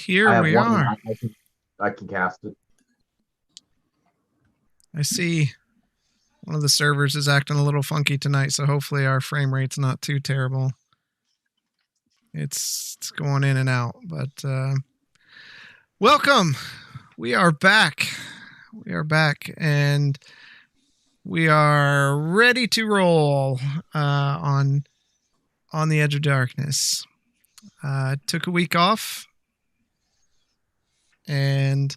Here I have we one. are. I can cast it. I see one of the servers is acting a little funky tonight, so hopefully our frame rate's not too terrible. It's going in and out, but welcome. We are back. And we are ready to roll on the Edge of Darkness. Took a week off, and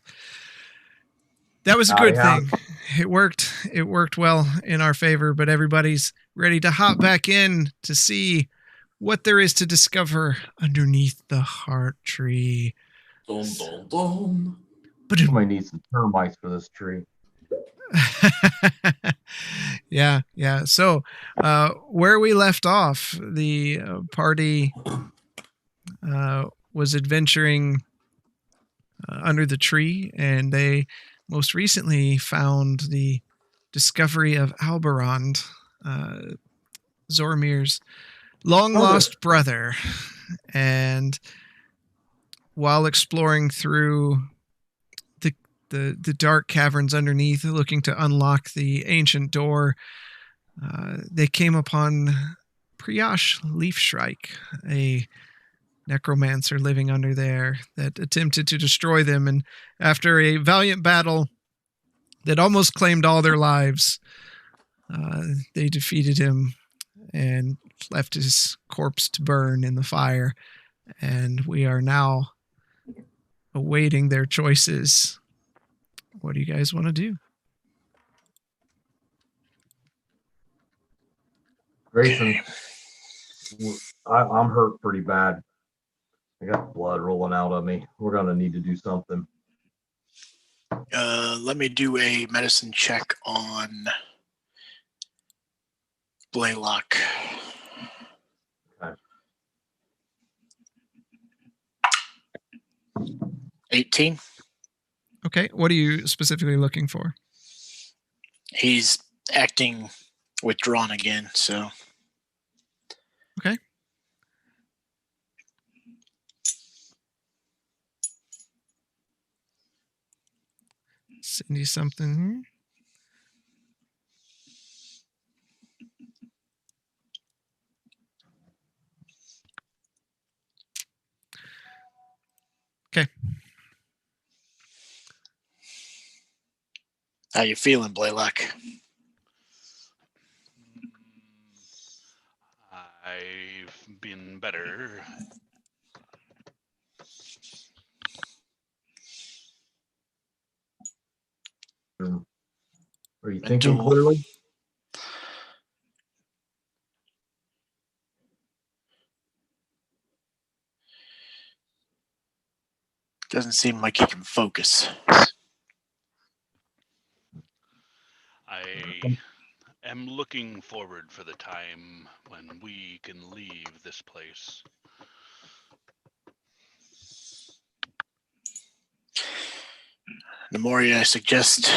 that was a good thing. It worked well in our favor, but everybody's ready to hop back in to see what there is to discover underneath the heart tree. Dun, dun, dun. Somebody needs some termites for this tree. Yeah. So, where we left off, the party was adventuring under the tree, and they most recently found the discovery of Alberond, Zoromir's long-lost brother. And while exploring through the dark caverns underneath, looking to unlock the ancient door, they came upon Priyash Leafshrike, a necromancer living under there that attempted to destroy them. And after a valiant battle that almost claimed all their lives, they defeated him and left his corpse to burn in the fire. And we are now awaiting their choices. What do you guys want to do? Grayson, I'm hurt pretty bad. I got blood rolling out of me. We're going to need to do something. Let me do a medicine check on Blaylock. Okay. 18. Okay, what are you specifically looking for? He's acting withdrawn again, so. Okay. Send you something here. Okay. How you feeling, Blaylock? I've been better. Are you thinking clearly? Doesn't seem like he can focus. I am looking forward for the time when we can leave this place. Nemoria, I suggest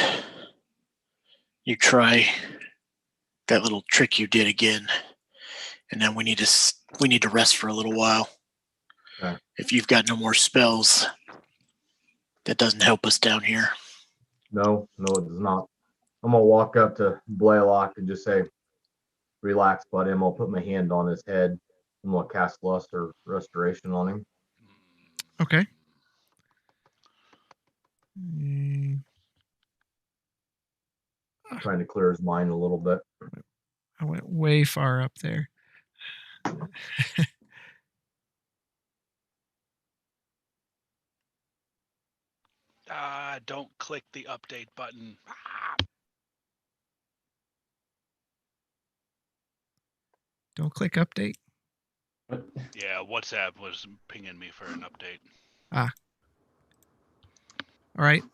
you try that little trick you did again, and then we need to rest for a little while. Okay. If you've got no more spells, that doesn't help us down here. No, it does not. I'm going to walk up to Blaylock and just say, relax, buddy. I'm going to put my hand on his head. I'm going to cast Lust or Restoration on him. Okay. Trying to clear his mind a little bit. I went way far up there. Don't click the update button. Don't click update. Yeah, WhatsApp was pinging me for an update. All right.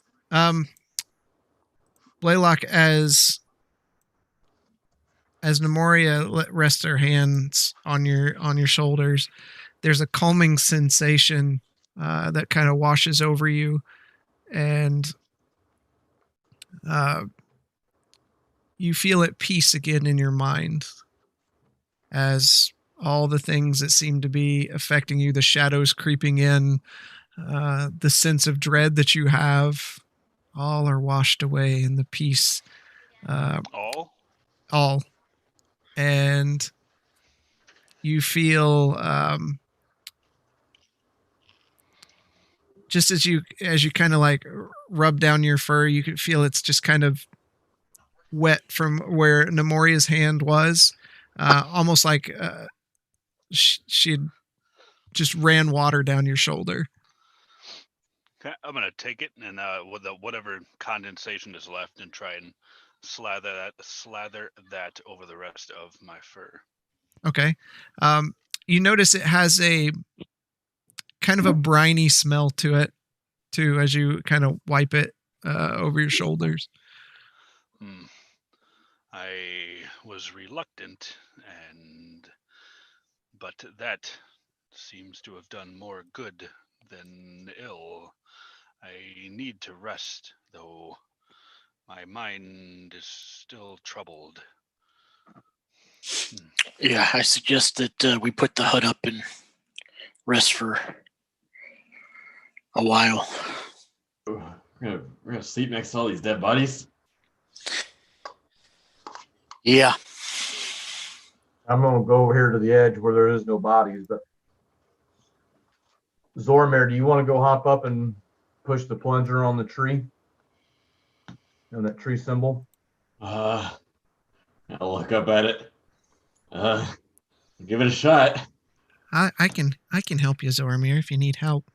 Blaylock, as Nemoria rests her hands on your shoulders, there's a calming sensation that kind of washes over you, and you feel at peace again in your mind as all the things that seem to be affecting you, the shadows creeping in, the sense of dread that you have, all are washed away in the peace. All. And you feel just as you kind of like rub down your fur, you could feel it's just kind of wet from where Nemoria's hand was, almost like she had just ran water down your shoulder. Okay, I'm gonna take it and with whatever condensation is left and try and slather that over the rest of my fur. Okay. You notice it has a kind of a briny smell to it too, as you kind of wipe it over your shoulders. I was reluctant, but that seems to have done more good than ill. I need to rest, though my mind is still troubled. Yeah, I suggest that we put the hut up and rest for a while. We're gonna sleep next to all these dead bodies. Yeah. I'm gonna go over here to the edge where there is no bodies, but Zormir, do you want to go hop up and push the plunger on the tree? On that tree symbol? I'll look up at it. Give it a shot. I can help you, Zormir, if you need help.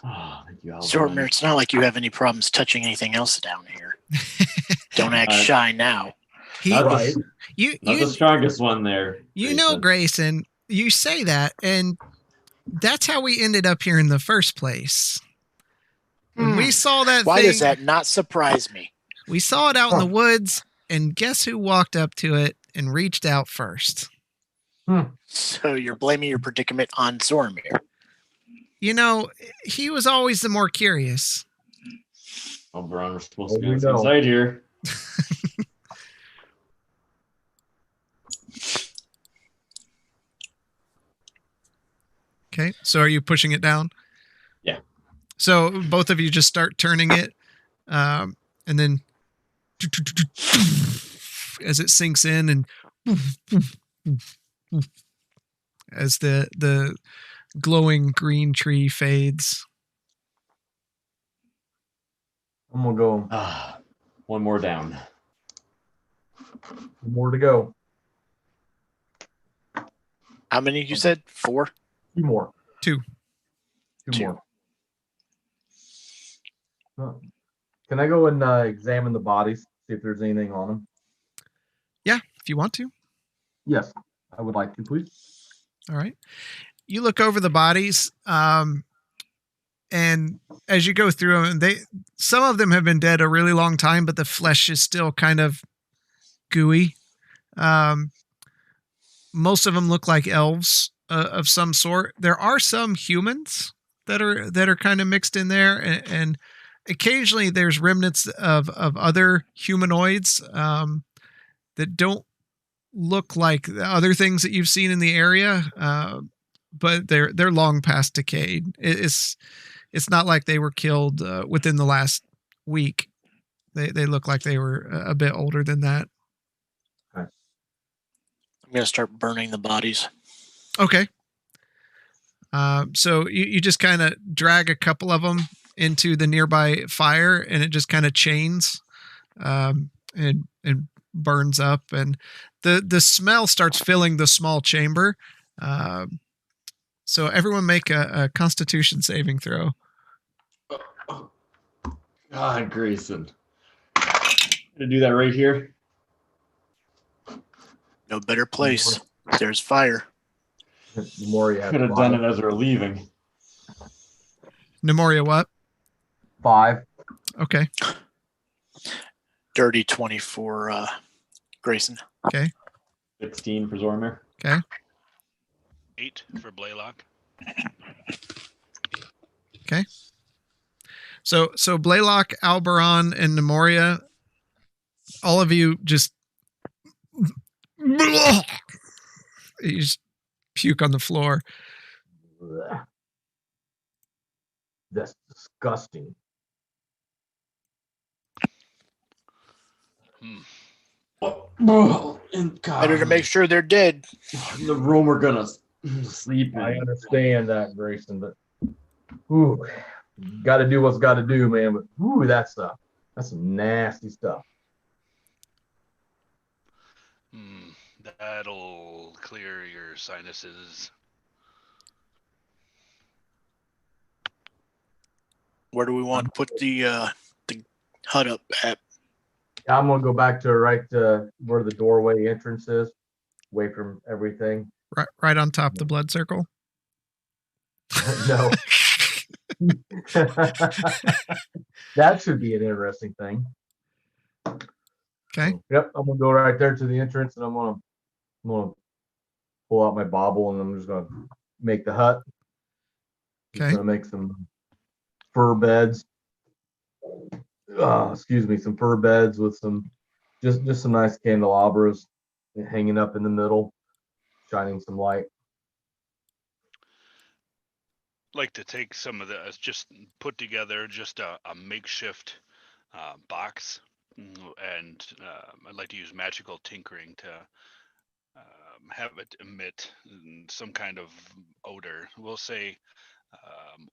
Oh, thank you, Zormir, it's not like you have any problems touching anything else down here. Don't act shy now. Not Right. the strongest one there. You know, Grayson, you say that, and that's how we ended up here in the first place. When we saw that Why thing, does that not surprise me? we saw it out in the woods, and guess who walked up to it and reached out first? So you're blaming your predicament on Zormir. You know, he was always the more curious. Oh, Baron, we're supposed to Oh, we go know. inside here. Okay, so are you pushing it down? Yeah. So both of you just start turning it, and then as it sinks in, and as the glowing green tree fades. I'm gonna go. One more down. More to go. How many you said? 4? 2 more. Two. Two more. Huh. Can I go and examine the bodies, see if there's anything on them? Yeah, if you want to. Yes, I would like to, please. All right. You look over the bodies, and as you go through them, some of them have been dead a really long time, but the flesh is still kind of gooey. Most of them look like elves of some sort. There are some humans that are kind of mixed in there, and occasionally there's remnants of other humanoids that don't look like the other things that you've seen in the area, but they're long past decayed. It's not like they were killed within the last week. They look like they were a bit older than that. I'm going to start burning the bodies. Okay. So you just kind of drag a couple of them into the nearby fire, and it just kind of chains and burns up, and the smell starts filling the small chamber. So everyone make a Constitution saving throw. God, Grayson. Gonna do that right here. No better place. There's fire. The more you have. Could have done it as we're leaving. Nemoria, what? 5. Okay. Dirty 20 for Grayson. 16 for Zormir. Okay. 8 for Blaylock. Okay. So Blaylock, Alberon, and Nemoria, all of you just you just puke on the floor. That's disgusting. And God, Better to make sure they're dead. in the room we're gonna sleep I in. understand that, Grayson, but ooh, got to do what's got to do, man. But ooh, that's some nasty stuff. That'll clear your sinuses. Where do we want to put the hut up at? I'm gonna go back to right to where the doorway entrance is, away from everything. Right on top of the blood circle. No, that should be an interesting thing. Okay. Yep, I'm gonna go right there to the entrance, and I'm gonna pull out my bobble, and I'm just gonna make the hut. Just Okay. gonna make some fur beds. Excuse me, some fur beds with some just some nice candelabras hanging up in the middle, shining some light. Like to take some of the just put together just a makeshift box, and I'd like to use magical tinkering to have it emit some kind of odor. We'll say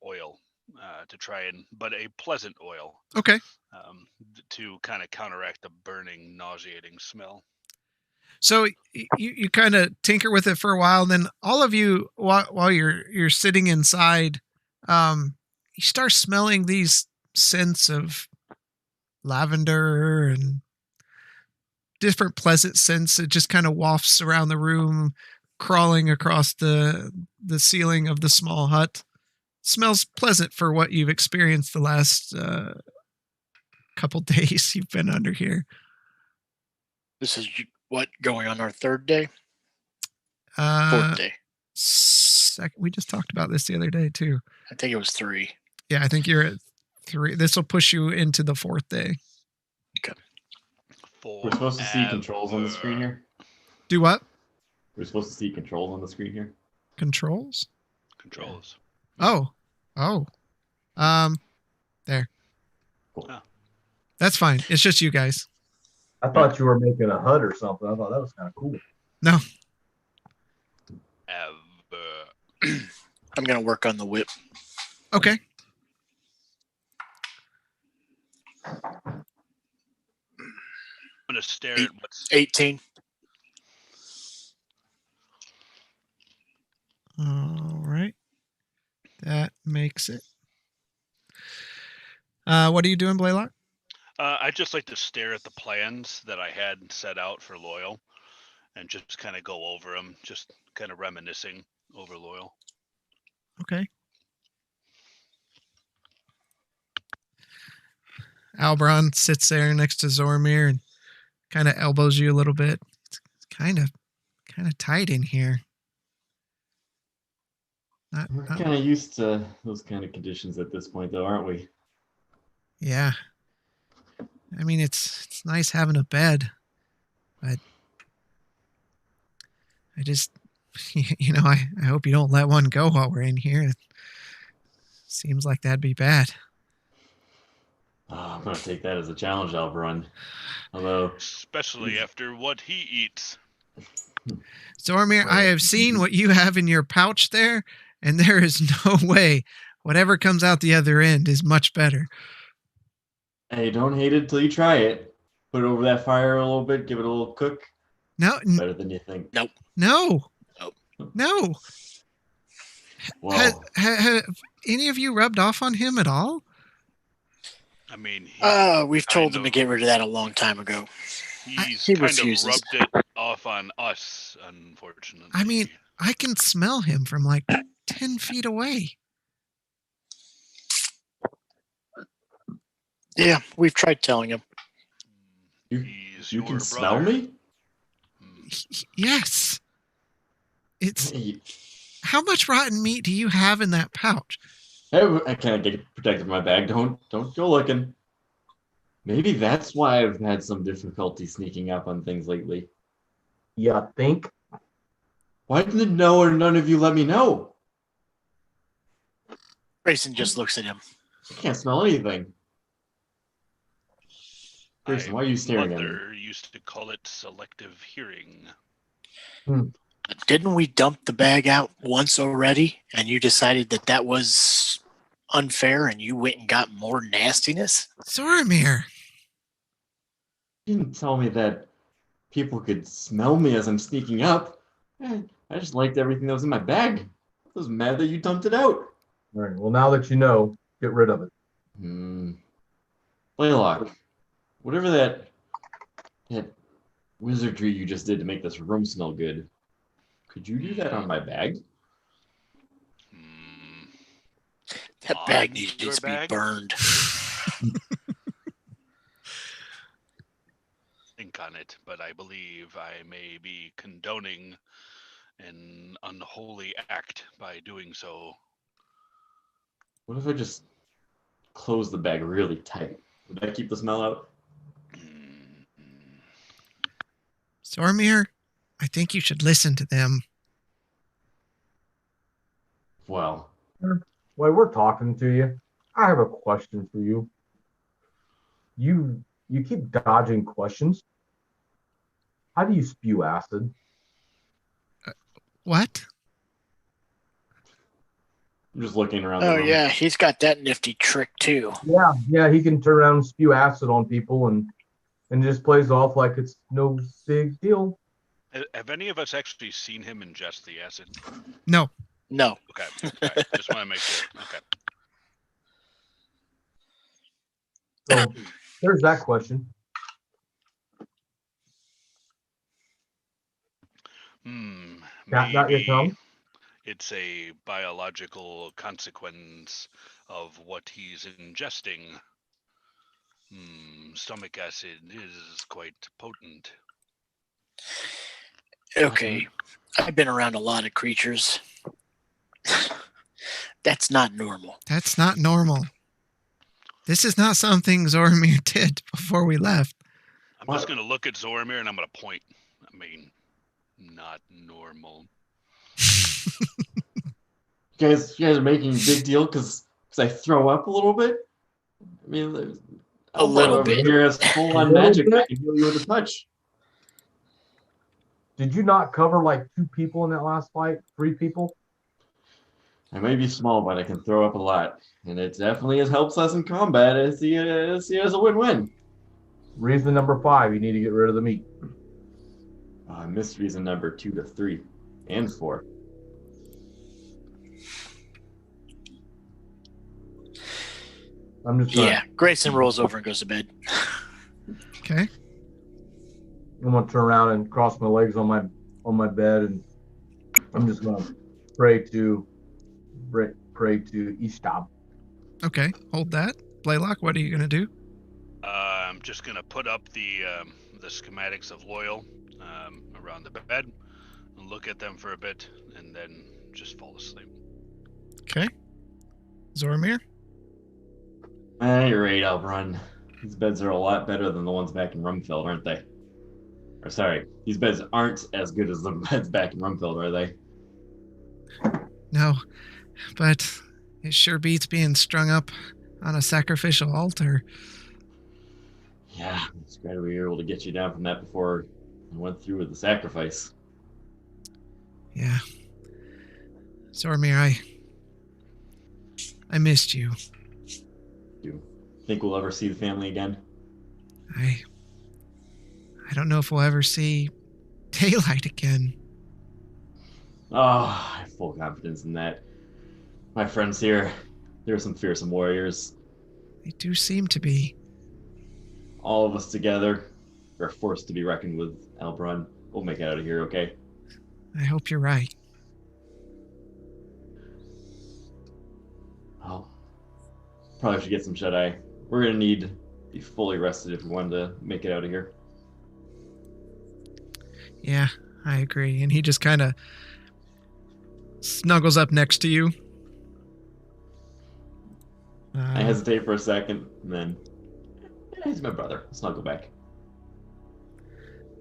oil to try but a pleasant oil Okay. to kind of counteract the burning, nauseating smell. So you kind of tinker with it for a while, and then all of you, while you're sitting inside, you start smelling these scents of lavender and different pleasant scents. It just kind of wafts around the room, crawling across the ceiling of the small hut. Smells pleasant for what you've experienced the last couple days you've been under here. This is what, going on our third day? Uh, Fourth day. We just talked about this the other day too. I think it was 3. Yeah, I think you're at 3. This will push you into the 4th day. We're supposed to see controls on the screen here. Do what? We're supposed to see controls on the screen here. Controls? Controls. Oh. There. Cool. Oh. That's fine. It's just you guys. I thought you were making a hut or something. I thought that was kind of cool. No. I'm going to work on the whip. Okay. I'm gonna stare at what's 18. All right. That makes it. What are you doing, Blaylock? I'd just like to stare at the plans that I had set out for Loyal and just kind of go over them, just kind of reminiscing over Loyal. Okay. Albron sits there next to Zormir and kind of elbows you a little bit. It's kind of tight in here. We're kind of used to those kind of conditions at this point, though, aren't we? Yeah. I mean, it's nice having a bed, but I just, I hope you don't let one go while we're in here. It seems like that'd be bad. Oh, I'm going to take that as a challenge, Albron. Although, Especially after what he eats. Zormir, I have seen what you have in your pouch there, and there is no way whatever comes out the other end is much better. hey, don't hate it till you try it. Put it over that fire a little bit, give it a little cook. No, Better than you think. no. Nope. No. Well, Have any of you rubbed off on him at all? I mean, We've told him to get rid of that a long time ago. he's he kind refuses. of rubbed it off on us, unfortunately. I mean, I can smell him from like 10 feet away. Yeah, we've tried telling him. He's you your can smell brother. me? Yes. It's Hey, how much rotten meat do you have in that pouch? I can't get protected in my bag. Don't go looking. Maybe that's why I've had some difficulty sneaking up on things lately. You think? Why did no or none of you let me know? Grayson just looks at him. I can't smell anything. Grayson, why are you staring at me? My mother used to call it selective hearing. Didn't we dump the bag out once already, and you decided that that was unfair, and you went and got more nastiness? Zoramir. You didn't tell me that people could smell me as I'm sneaking up. I just liked everything that was in my bag. I was mad that you dumped it out. All right. Well, now that you know, get rid of it. Blaylock, whatever that wizardry you just did to make this room smell good, could you do that on my bag? That bag On needs your to be bag? burned. Think on it, but I believe I may be condoning an unholy act by doing so. What if I just close the bag really tight? Would that keep the smell out? Zoramir, I think you should listen to them. Well, While we're talking to you, I have a question for you. You keep dodging questions. How do you spew acid? What? I'm just looking around the Oh, room. yeah, he's got that nifty trick, too. Yeah, he can turn around and spew acid on people and just plays off like it's no big deal. Have any of us actually seen him ingest the acid? No. No. Okay. Right. Just want to make sure. Okay. So there's that question. Got your Maybe tongue? it's a biological consequence of what he's ingesting. Stomach acid is quite potent. Okay. I've been around a lot of creatures. That's not normal. That's not normal. This is not something Zoramir did before we left. I'm just going to look at Zoramir and I'm going to point. I mean, not normal. You guys are making a big deal because I throw up a little bit. I mean, A little over bit. here has full-on magic that can heal you with a touch. Did you not cover like 2 people in that last fight? 3 people? I may be small, but I can throw up a lot, and it definitely helps us in combat. I see it as a win-win. Reason number 5, you need to get rid of the meat. I missed reason number 2 to 3 and 4. I'm just gonna, Yeah. Grayson rolls over and goes to bed. Okay. I'm gonna turn around and cross my legs on my bed, and I'm just gonna pray to Ishtab. Okay. Hold that. Blaylock, what are you going to do? I'm just going to put up the schematics of Loyal around the bed and look at them for a bit and then just fall asleep. Okay. Zoramir? You're right, Elbrun. These beds are a lot better than the ones back in Rumfeld, aren't they? Or sorry, these beds aren't as good as the beds back in Rumfeld, are they? No. But it sure beats being strung up on a sacrificial altar. Yeah, it's glad we were able to get you down from that before I went through with the sacrifice. Yeah. Zoramir, I missed you. Do you think we'll ever see the family again? I don't know if we'll ever see daylight again. Oh, I have full confidence in that. My friends here, they're some fearsome warriors. They do seem to be. All of us together are a force to be reckoned with, Elbrun. We'll make it out of here, okay? I hope you're right. Well, probably should get some shut-eye. We're gonna need to be fully rested if we wanted to make it out of here. Yeah, I agree. And he just kind of snuggles up next to you. I hesitate for a second, and then he's my brother. Snuggle back.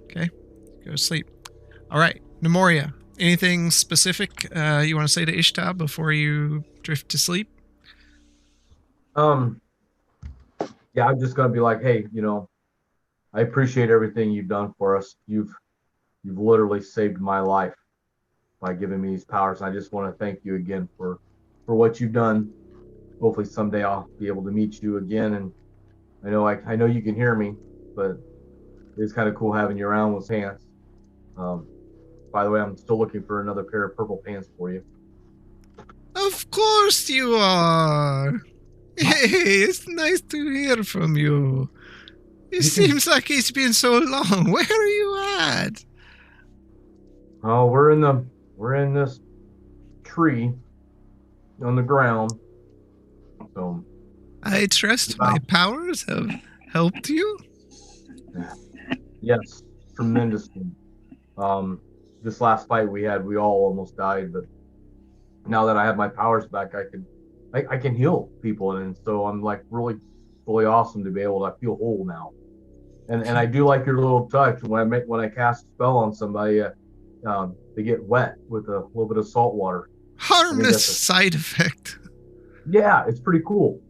Okay, go to sleep. All right, Nemoria, anything specific you want to say to Ishtab before you drift to sleep? Um, yeah, I'm just gonna be like, hey, I appreciate everything you've done for us. You've literally saved my life by giving me these powers. I just want to thank you again for what you've done. Hopefully someday I'll be able to meet you again. And I know you can hear me, but it's kind of cool having you around with pants. Um, by the way, I'm still looking for another pair of purple pants for you. Of course you are. Hey, it's nice to hear from you. It seems like it's been so long. Where are you at? Oh, we're in this tree on the ground. So I trust my powers have helped you. yes, tremendously. This last fight we had, we all almost died, but now that I have my powers back, I can heal people, and so I'm like really awesome to be able to feel whole now. And I do like your little touch when I cast a spell on somebody, they get wet with a little bit of salt water. Harmless side effect. Yeah, it's pretty cool.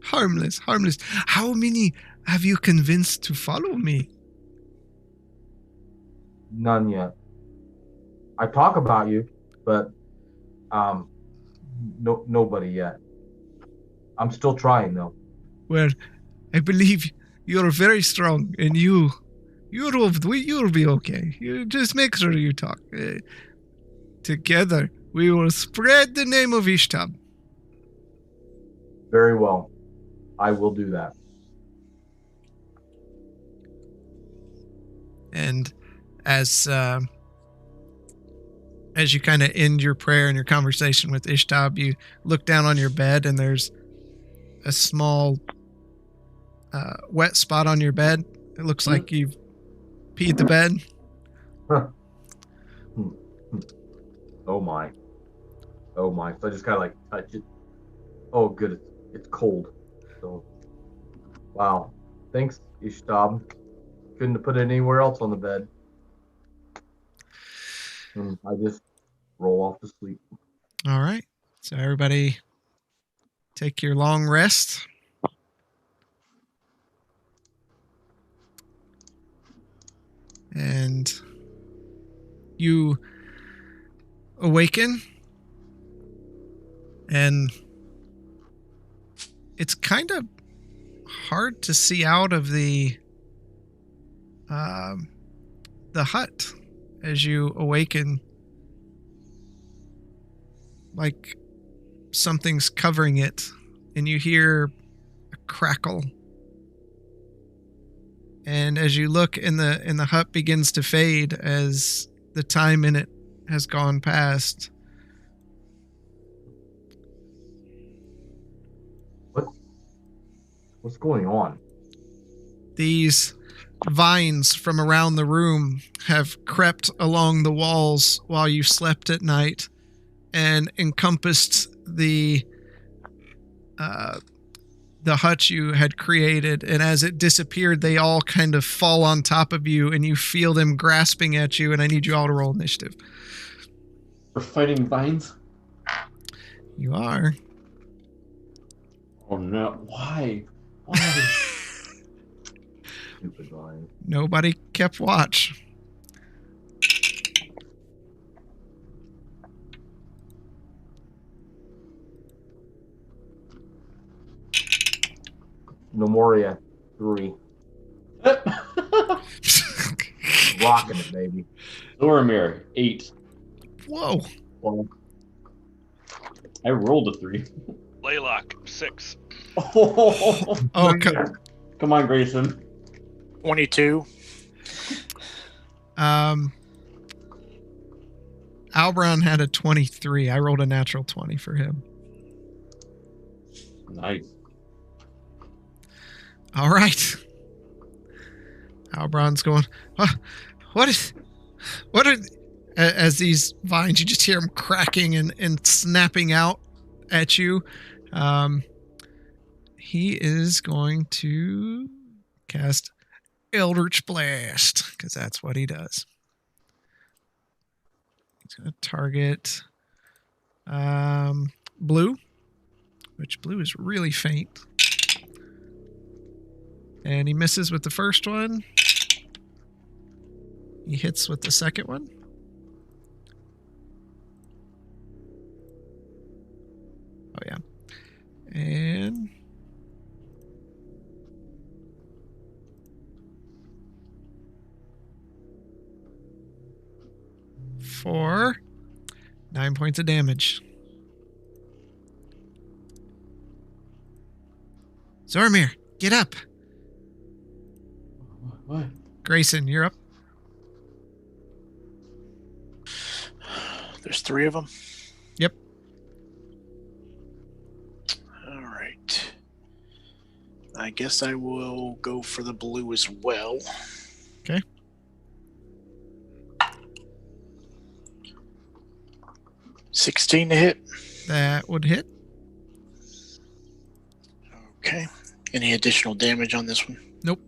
Harmless. How many have you convinced to follow me? None yet. I talk about you, but nobody yet. I'm still trying though. Well, I believe you're very strong, and you'll be okay. You just make sure you talk. Together, we will spread the name of Ishtab. Very well. I will do that. And as you kind of end your prayer and your conversation with Ishtab, you look down on your bed, and there's a small wet spot on your bed. It looks like you've peed the bed. Oh my. So I just kind of like touch it. Oh, good. It's cold. So, wow. Thanks, Ishtab. Couldn't have put it anywhere else on the bed. And I just roll off to sleep. All right. So everybody take your long rest. And you awaken, and it's kind of hard to see out of the hut as you awaken. Like something's covering it, and you hear a crackle. And as you look, in the hut begins to fade as the time in it has gone past. What's going on? These vines from around the room have crept along the walls while you slept at night and encompassed the hut you had created, and as it disappeared, they all kind of fall on top of you, and you feel them grasping at you, and I need you all to roll initiative. We're fighting vines? You are. Oh no, why? Stupid vine. Nobody kept watch. Nomoria 3. Rocking it, baby. Zoramir 8. Whoa. Well, I rolled a 3. Laylock 6. Oh, Come on, Grayson. 22. Albron had a 23. I rolled a natural 20 for him. Nice. All right. Albron's going, what are, as these vines, you just hear them cracking and snapping out at you. He is going to cast Eldritch Blast, because that's what he does. He's going to target Blue which blue is really faint. And he misses with the first one. He hits with the second one. Oh, yeah. And for 9 points of damage. Zormir, get up. What? Grayson, you're up. There's 3 of them. Yep. All right. I guess I will go for the blue as well. Okay. $16 to hit. That would hit. Okay. Any additional damage on this one? Nope.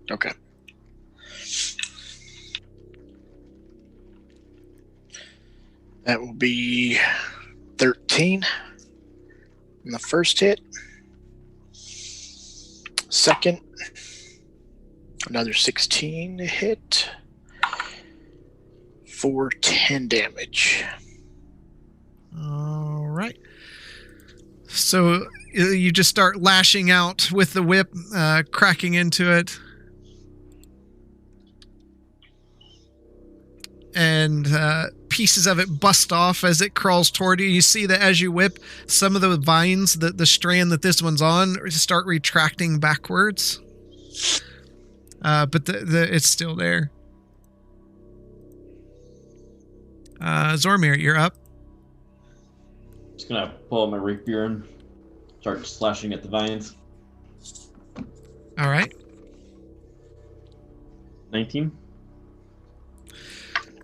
Okay. That will be 13 on the first hit. Second, another 16 to hit for 10 damage. All right. So you just start lashing out with the whip, cracking into it. And pieces of it bust off as it crawls toward you. You see that as you whip, some of the vines, the strand that this one's on, start retracting backwards. But it's still there. Zormir, you're up. Just gonna pull out my rapier and start slashing at the vines. All right. 19.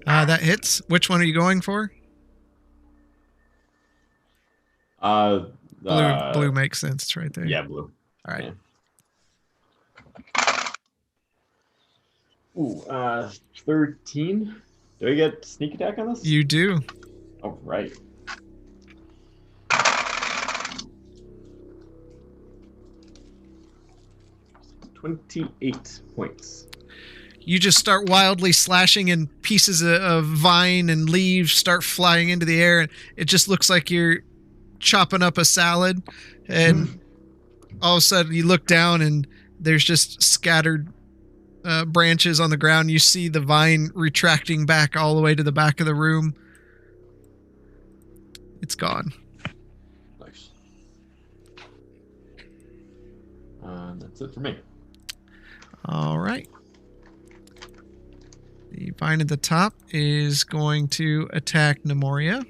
That hits. Which one are you going for? Blue makes sense. It's right there. Yeah, blue. All right. Yeah. Ooh, 13. Do I get sneak attack on this? You do. Oh, right. $28 points. You just start wildly slashing, and pieces of vine and leaves start flying into the air, and it just looks like you're chopping up a salad. And all of a sudden, you look down, and there's just scattered branches on the ground. You see the vine retracting back all the way to the back of the room. It's gone. Nice. That's it for me. All right. The vine at the top is going to attack Nemoria.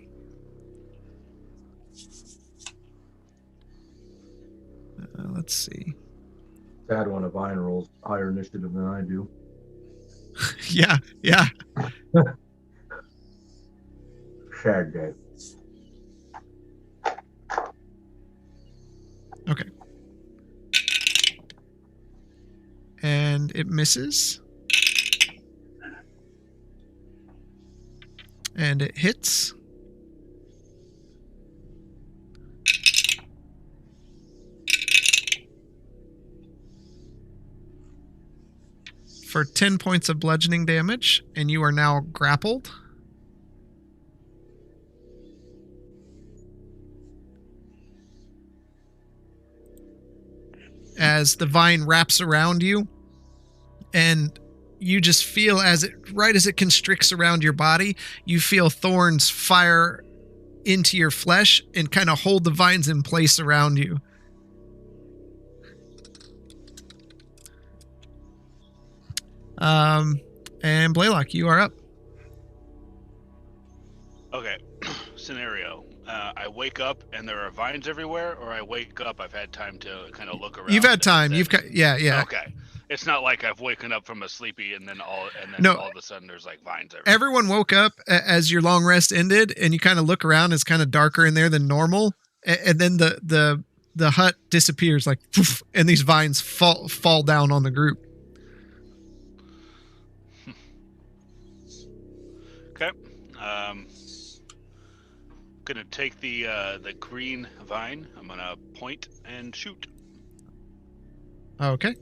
Let's see. Sad when a vine rolls higher initiative than I do. Yeah. Shag day. Okay. And it misses. And it hits. For 10 points of bludgeoning damage, and you are now grappled. As the vine wraps around you, and you just feel right as it constricts around your body, you feel thorns fire into your flesh and kind of hold the vines in place around you. And Blaylock, you are up. Okay. Scenario. I wake up and there are vines everywhere, or I wake up, I've had time to kind of look around. You've had time. Then, Yeah. Okay. It's not like I've woken up from a sleepy and then all of a sudden there's like vines everywhere. Everyone woke up as your long rest ended, and you kind of look around. It's kind of darker in there than normal, and then the hut disappears, like, poof, and these vines fall down on the group. Okay. gonna take the green vine. I'm gonna point and shoot. Okay.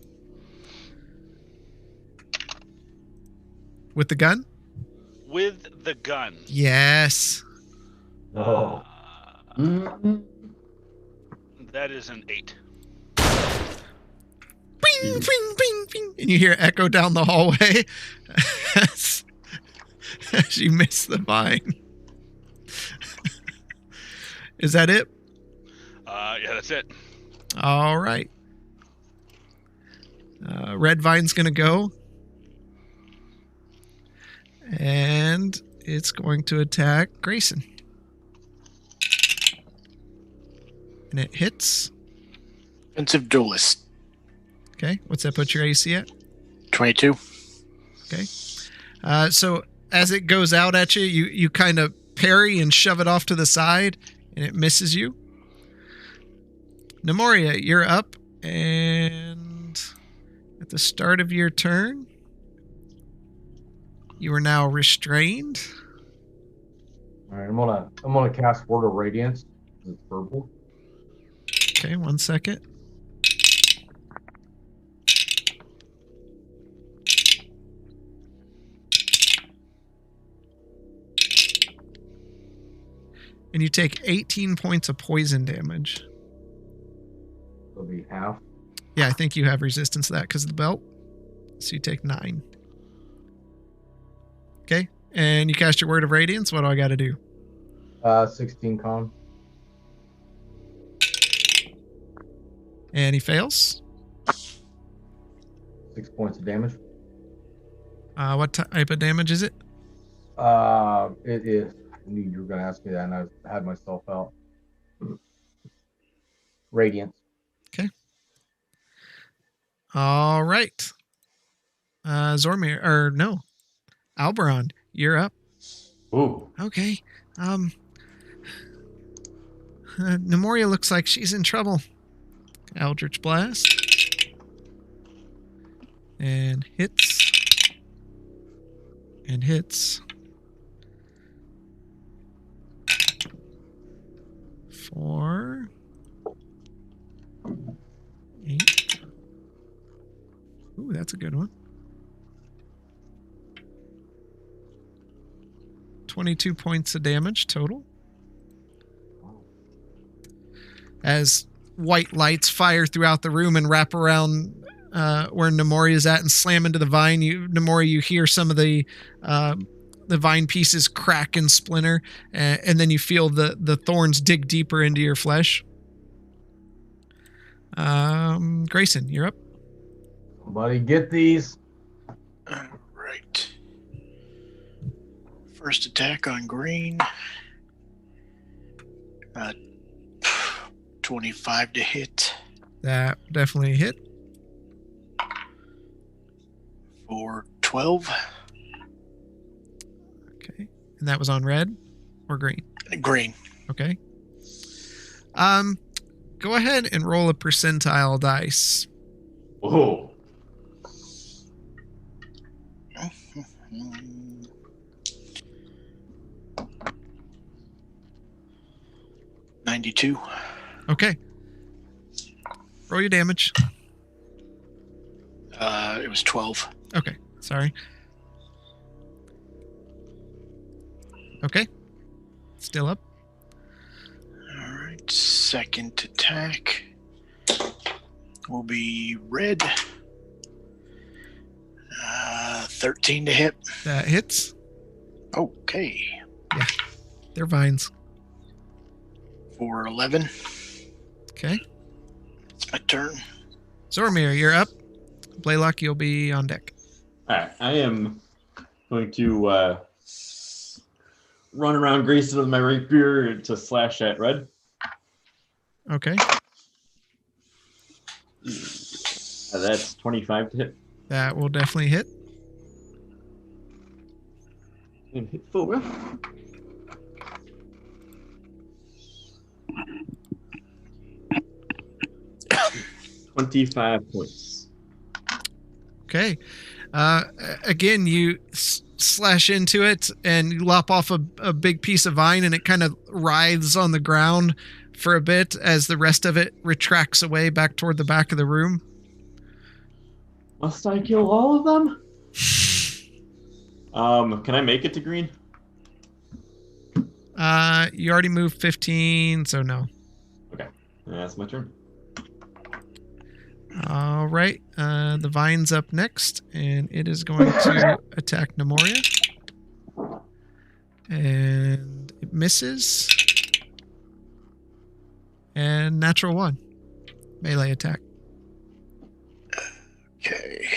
With the gun? With the gun. Yes. Oh. Mm-mm. That is an 8. Bing, bing, bing, bing. And you hear echo down the hallway as you miss the vine. Is that it? Yeah, that's it. All right. Red vine's going to go. And it's going to attack Grayson. And it hits. Offensive duelist. Okay. What's that put your AC at? 22. Okay. So as it goes out at you, you kind of parry and shove it off to the side, and it misses you. Nemoria, you're up, and at the start of your turn, you are now restrained. All right, I'm gonna cast Word of Radiance. It's purple. Okay, 1 second. And you take 18 points of poison damage. It'll be half. Yeah, I think you have resistance to that because of the belt. So you take 9. Okay, and you cast your Word of Radiance. What do I got to do? 16 con. And he fails. 6 points of damage. What type of damage is it? It is. I knew you were gonna ask me that, and I had myself out. Radiance. All right. Zormir, or no, Alberon, you're up. Ooh. Okay. Nemoria looks like she's in trouble. Eldritch Blast. And hits. And hits. 4. 8. Ooh, that's a good one. 22 points of damage total. As white lights fire throughout the room and wrap around where Nemoria is at and slam into the vine, Nemoria, you hear some of the vine pieces crack and splinter, and then you feel the thorns dig deeper into your flesh. Grayson, you're up. Somebody get these. All right. First attack on green. 25 to hit. That definitely hit. For 12. Okay. And that was on red or green? Green. Okay. Go ahead and roll a percentile dice. Oh. 92. Okay. Roll your damage. It was 12. Okay. Sorry. Okay. Still up. All right. Second attack will be red. 13 to hit. That hits. Okay. They're vines. For 11. Okay. It's my turn. Zormir, you're up. Blaylock, you'll be on deck. All right. I am going to run around Grayson with my rapier to slash at red. Okay. That's 25 to hit. That will definitely hit. And hit full rough. $25 points. Okay. Again, you slash into it and you lop off a big piece of vine, and it kind of writhes on the ground for a bit as the rest of it retracts away back toward the back of the room. Must I kill all of them? Can I make it to green? You already moved 15, so no. Okay, that's my turn. All right, the vine's up next, and it is going to attack Nemoria. And it misses. And natural 1. Melee attack. Okay.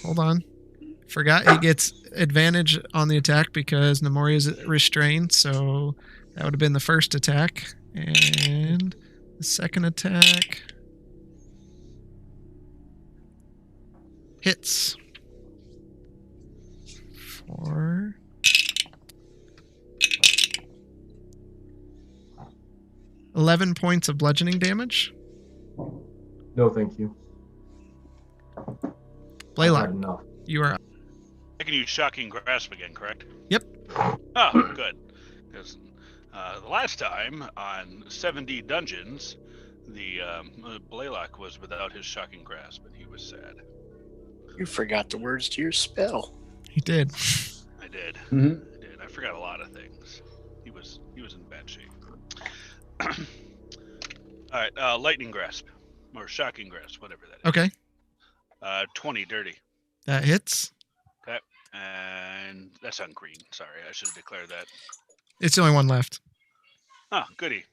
Hold on. Forgot he gets advantage on the attack because Nemoria is restrained, so that would have been the first attack. And the second attack hits for 11 points of bludgeoning damage. No, thank you. Blaylock, I've had enough. you are up. I can use Shocking Grasp again, correct? Yep. Oh, good. Because the last time on 70 dungeons, the Blaylock was without his Shocking Grasp, and he was sad. You forgot the words to your spell. He did. I did. Mhm. I did. I forgot a lot of things. He was in bad shape. All right, Lightning Grasp or Shocking Grasp, whatever that is. Okay, 20 dirty. that hits. Okay, and that's on green. Sorry, I should have declared that. It's the only one left. Oh, goody.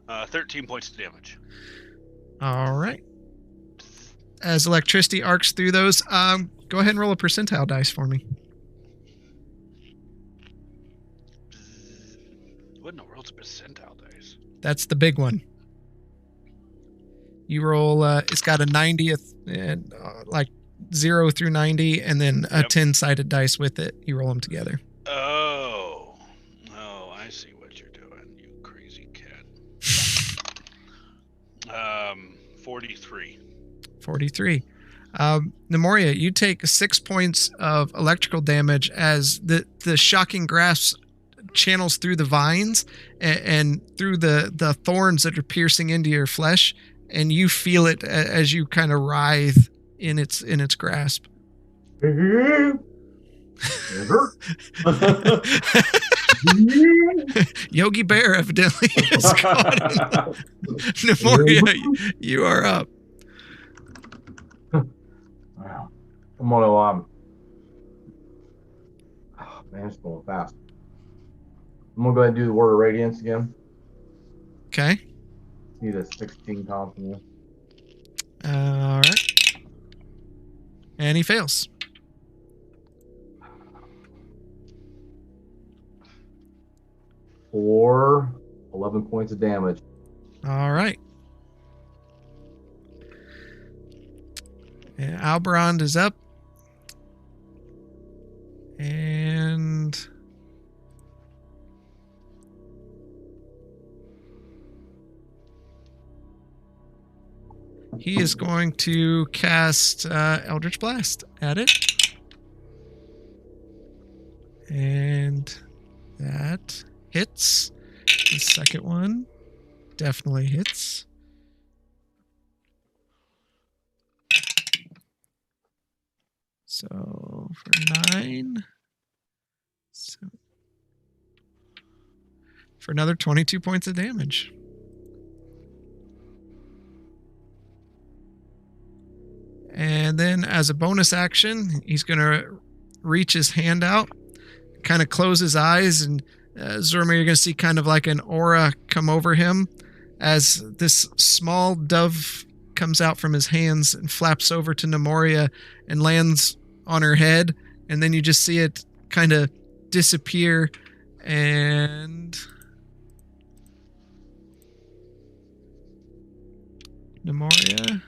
Uh, 13 points of damage. All right. As electricity arcs through those, go ahead and roll a percentile dice for me. What in the world's a percentile dice? That's the big one. You roll, it's got a 90th, and like 0 through 90, and then a Yep. 10-sided dice with it. You roll them together. Oh, I see what you're doing, you crazy cat. 43. 43. Nemoria, you take 6 points of electrical damage as the shocking grasp channels through the vines and through the thorns that are piercing into your flesh, and you feel it as you kind of writhe in its grasp. Yogi Bear evidently is gone. Nemoria, you are up. Wow. I'm gonna oh, man, it's going fast. I'm gonna go ahead and do the word of radiance again. Okay. Need a 16 count from you. All right. And he fails. For 11 points of damage. All right. And Alberond is up. And he is going to cast Eldritch Blast at it. And that hits. The second one definitely hits. So for 9. So for another 22 points of damage. And then as a bonus action, he's going to reach his hand out, kind of close his eyes, and Zorma, you're going to see kind of like an aura come over him as this small dove comes out from his hands and flaps over to Nemoria and lands on her head. And then you just see it kind of disappear, and Nemoria.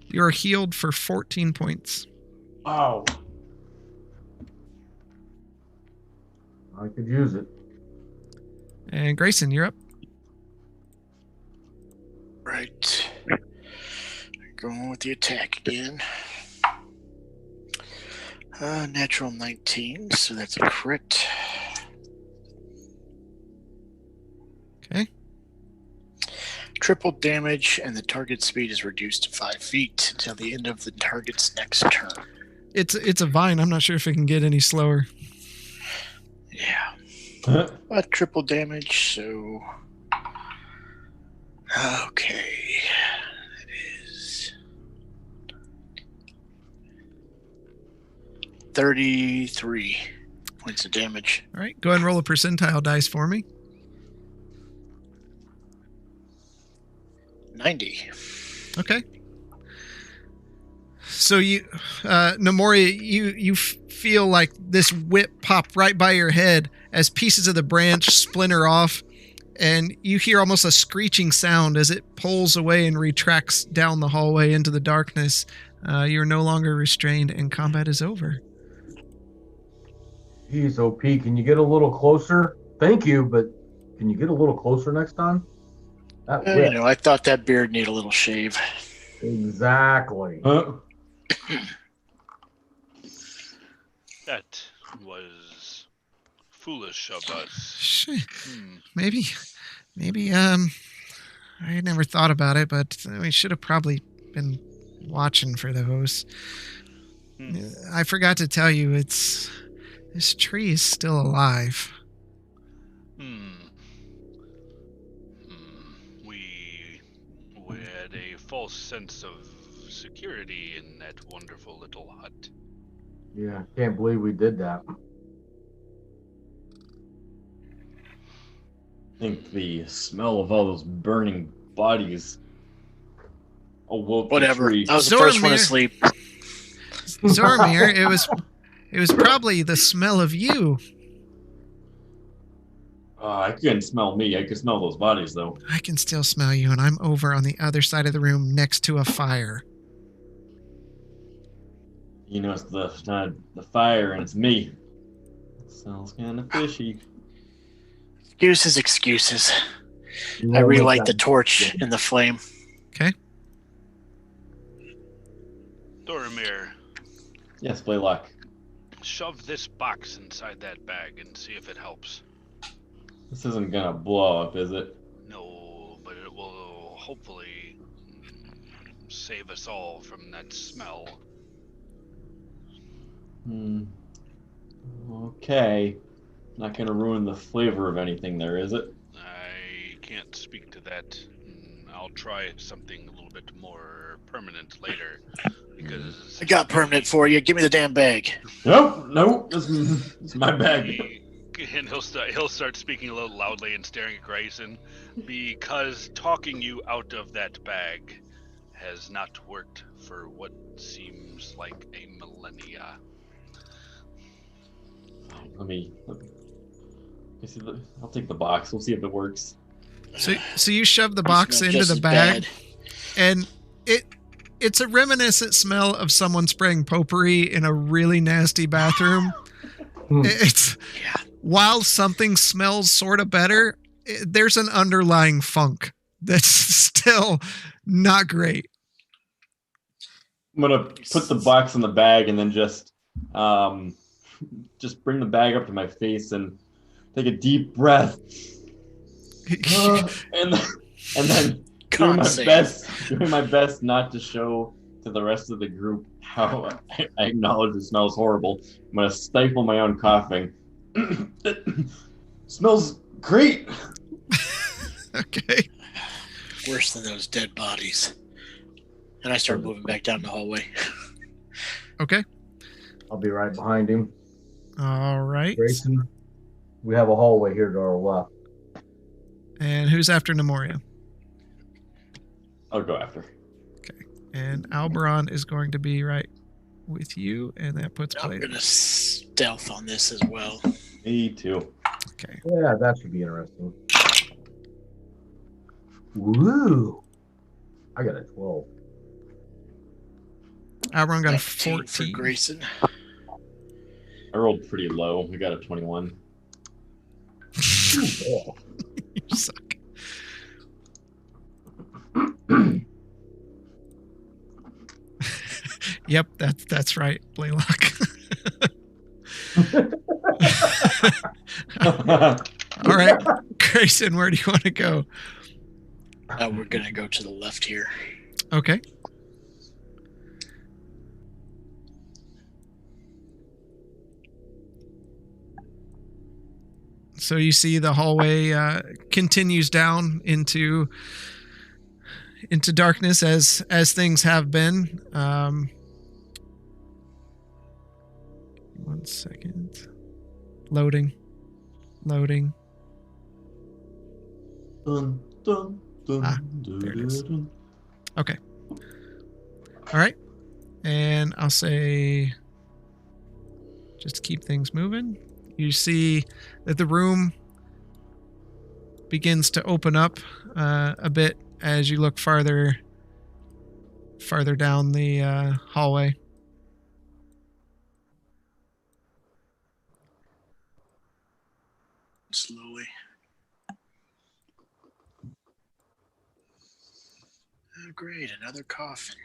You're healed for 14 points. Oh. I could use it. And Grayson, you're up. Right. Going with the attack again. Natural 19, so that's a crit. Okay. Triple damage, and the target speed is reduced to 5 feet until the end of the target's next turn. It's a vine. I'm not sure if it can get any slower. Yeah. Triple damage, so. Okay. That is 33 points of damage. All right. Go ahead and roll a percentile dice for me. 90. Okay. So you, Nemoria, you feel like this whip pop right by your head as pieces of the branch splinter off, and you hear almost a screeching sound as it pulls away and retracts down the hallway into the darkness. You're no longer restrained, and combat is over. Jeez, OP, can you get a little closer? Thank you, but can you get a little closer next time? That You whip. know, I thought that beard needed a little shave. Exactly. That was foolish of us. Shit. Hmm. Maybe, I had never thought about it, but we should have probably been watching for those. Hmm. I forgot to tell you, this tree is still alive. We had a false sense of security in that wonderful little hut. Yeah, can't believe we did that. I think the smell of all those burning bodies awoke the Whatever. tree. I was the first one to Zoromir. sleep. Zoromir, it was probably the smell of you. I couldn't smell me. I could smell those bodies, though. I can still smell you, and I'm over on the other side of the room next to a fire. You know, it's the fire, and it's me. Sounds kind of fishy. Excuses. I relight the torch in the flame. Doromir, Yes, Blaylock. shove this box inside that bag and see if it helps. This isn't gonna blow up, is it? No, but it will hopefully save us all from that smell. Okay. Not gonna ruin the flavor of anything there, is it? I can't speak to that. I'll try something a little bit more permanent later. Because I got permanent for you. Give me the damn bag. Nope. This is my bag. And he'll start speaking a little loudly and staring at Grayson, because talking you out of that bag has not worked for what seems like a millennia. Let me see. I'll take the box. We'll see if it works. So you shove the box Smells into just the as bag, bad. and it's a reminiscent smell of someone spraying potpourri in a really nasty bathroom. It's Yeah. while something smells sort of better, there's an underlying funk that's still not great. I'm gonna put the box in the bag and then just bring the bag up to my face and take a deep breath. and then doing my best not to show to the rest of the group how I acknowledge it smells horrible. I'm gonna stifle my own coughing. It smells great. Okay. Worse than those dead bodies. And I start moving back down the hallway. Okay. I'll be right behind him. All right. Grayson, we have a hallway here to our left. And who's after Nemoria? I'll go after. And Alberon is going to be right with you, and that puts I'm Blade. going to stealth on this as well. Me too. Okay. Yeah, that should be interesting. Woo! I got a 12. Outrun got a 19 for 14. Grayson. I rolled pretty low. We got a 21. Oh. You suck. Yep, that's right, Blaylock. All right, Grayson, where do you want to go? We're gonna go to the left here. Okay. So you see the hallway continues down into darkness as things have been. 1 second. Loading. Dun, dun, dun, There it is. dun. Okay. All right. And I'll say, just to keep things moving, you see that the room begins to open up a bit as you look farther down the hallway. Slowly. Oh, great, another coffin.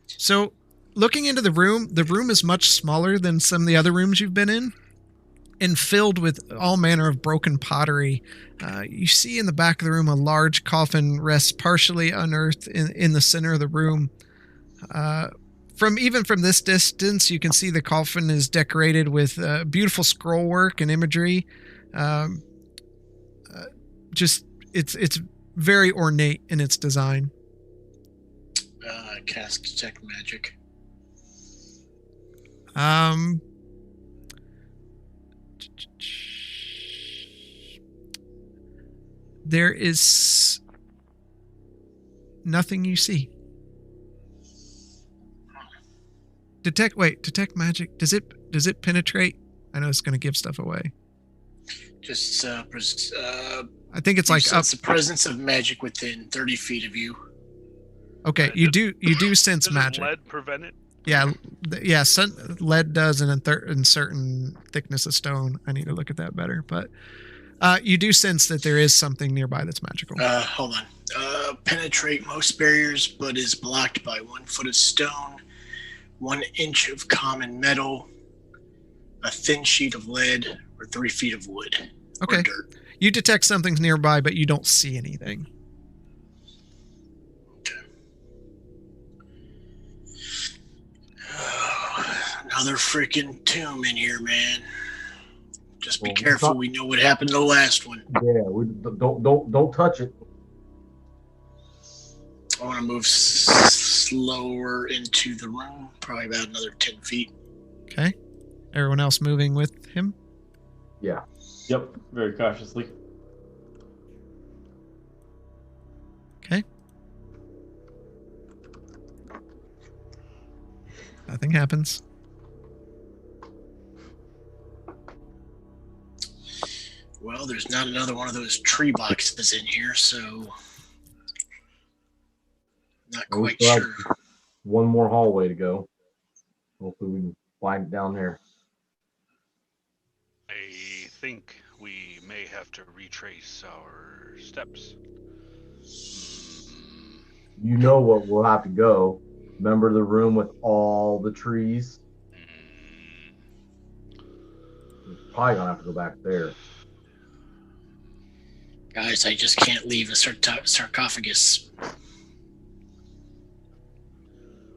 So, looking into the room is much smaller than some of the other rooms you've been in, and filled with all manner of broken pottery. You see in the back of the room a large coffin rests partially unearthed in the center of the room. From this distance, you can see the coffin is decorated with beautiful scroll work and imagery. It's very ornate in its design. Cast detect magic. There is nothing you see. Detect magic. Does it penetrate? I know it's going to give stuff away. Just I think it's like up. the presence of magic within 30 feet of you. Okay, you do sense Does magic. lead prevent it? Yeah, lead does in certain thickness of stone. I need to look at that better, but you do sense that there is something nearby that's magical. Hold on. Penetrate most barriers, but is blocked by 1 foot of stone, 1 inch of common metal, a thin sheet of lead, or 3 feet of wood. Okay. Or dirt. You detect something's nearby, but you don't see anything. Another freaking tomb in here, man. Just be Well, careful. We know what happened to the last one. Yeah, we don't touch it. I want to move slower into the room, probably about another 10 feet. Okay. Everyone else moving with him? Yeah. Yep, very cautiously. Okay. Nothing happens. Well, there's not another one of those tree boxes in here, so not Well, we quite still have sure. one more hallway to go. Hopefully we can find it down there. I think we may have to retrace our steps. You know what we'll have to go. Remember the room with all the trees? We're probably gonna have to go back there. Guys, I just can't leave a sarcophagus.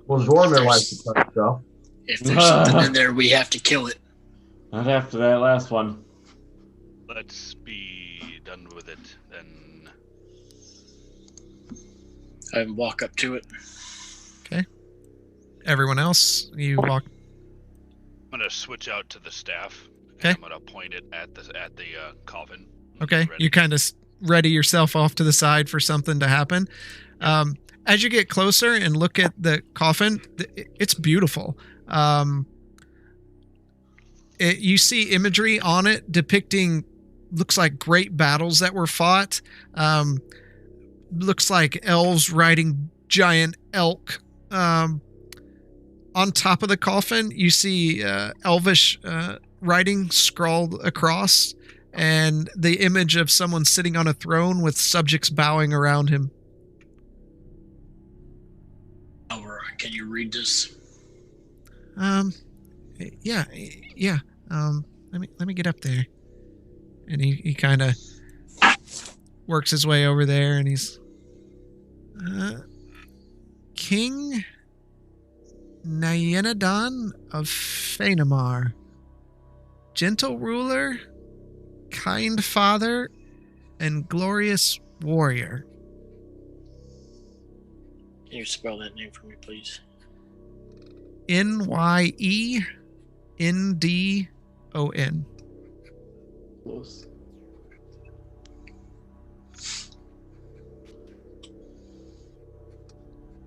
Well, Zormir likes to touch stuff. If there's something in there, we have to kill it. Not after that last one. Let's be done with it then. I walk up to it. Okay. Everyone else, you walk. I'm gonna switch out to the staff. Okay. I'm gonna point it at the coffin. Okay. Ready. You kind of ready yourself off to the side for something to happen. As you get closer and look at the coffin, it's beautiful. You see imagery on it depicting looks like great battles that were fought. looks like elves riding giant elk. On top of the coffin, you see elvish writing scrawled across, and the image of someone sitting on a throne with subjects bowing around him. Alvaron, can you read this? Yeah. Let me get up there. And he kind of works his way over there, and he's King Nyenadon of Phanemar, gentle ruler, kind father, and glorious warrior. Can you spell that name for me, please? NyenDon. Close.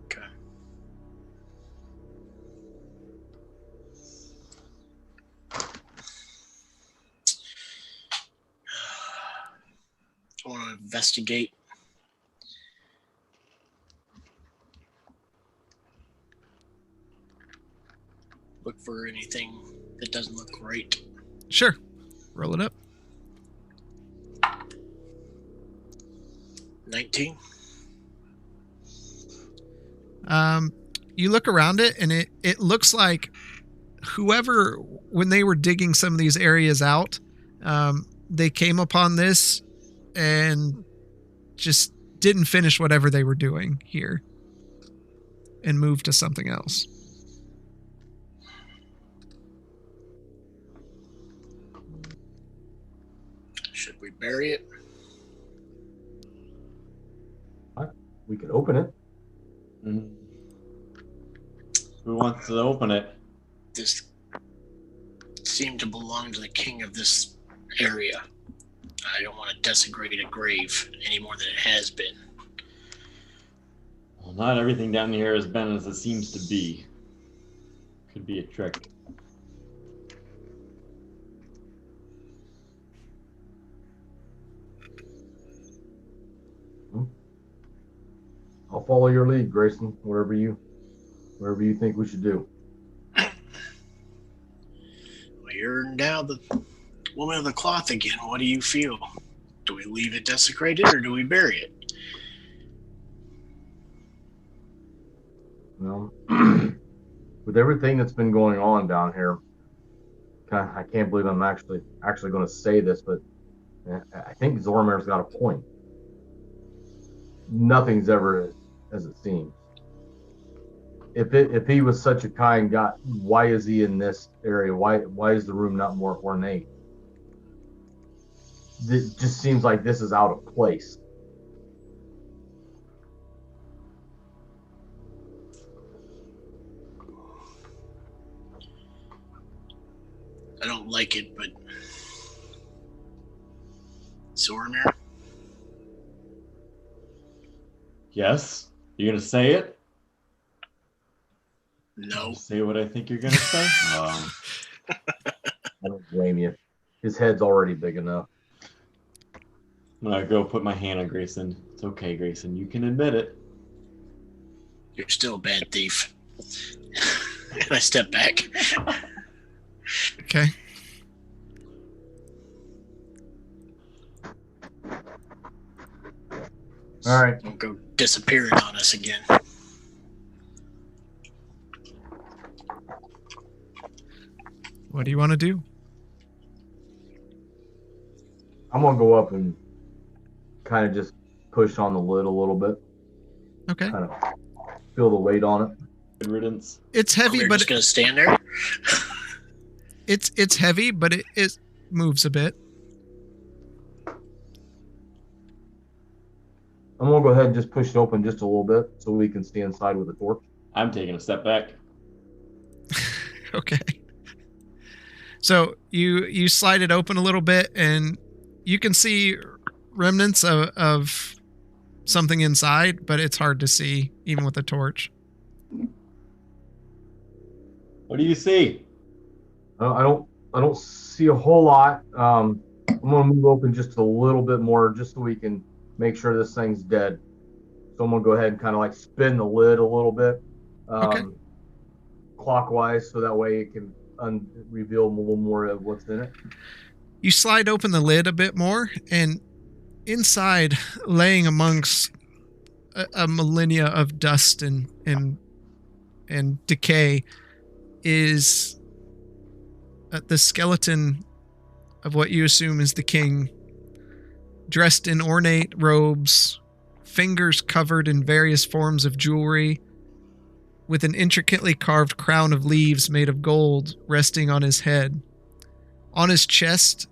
Okay. I want to investigate. Look for anything that doesn't look right. Sure. Roll it up. 19. You look around it, and it looks like whoever, when they were digging some of these areas out, they came upon this and just didn't finish whatever they were doing here and moved to something else. Should we bury it? We could open it. Mm. Who wants to open it? This seemed to belong to the king of this area. I don't want to desecrate a grave any more than it has been. Well, not everything down here has been as it seems to be. Could be a trick. I'll follow your lead, Grayson. Wherever you think we should do. Well, you're now the woman of the cloth again. What do you feel? Do we leave it desecrated or do we bury it? Well, with everything that's been going on down here, I can't believe I'm actually going to say this, but I think Zormir's got a point. Nothing's ever as it seems. If he was such a kind God, why is he in this area? Why is the room not more ornate? It just seems like this is out of place. I don't like it, but Zormir? Yes? You gonna say it? No. Say what I think you're gonna say? I don't blame you. His head's already big enough. I'm gonna go put my hand on Grayson. It's okay, Grayson. You can admit it. You're still a bad thief. And I step back. Okay. All right. Don't go disappearing on us again. What do you want to do? I'm gonna go up and kind of just push on the lid a little bit. Okay. Kind of feel the weight on it. Good riddance. It's heavy, We're but just gonna stand there. it's heavy, but it moves a bit. I'm gonna go ahead and just push it open just a little bit so we can stay inside with the torch. I'm taking a step back. Okay. So you slide it open a little bit, and you can see remnants of something inside, but it's hard to see even with a torch. What do you see? I don't see a whole lot. I'm gonna move open just a little bit more, just so we can make sure this thing's dead. So I'm gonna go ahead and kind of like spin the lid a little bit, Okay. clockwise, so that way it can reveal a little more of what's in it. You slide open the lid a bit more, and inside, laying amongst a millennia of dust and decay, is the skeleton of what you assume is the king, dressed in ornate robes, fingers covered in various forms of jewelry, with an intricately carved crown of leaves made of gold resting on his head. On his chest,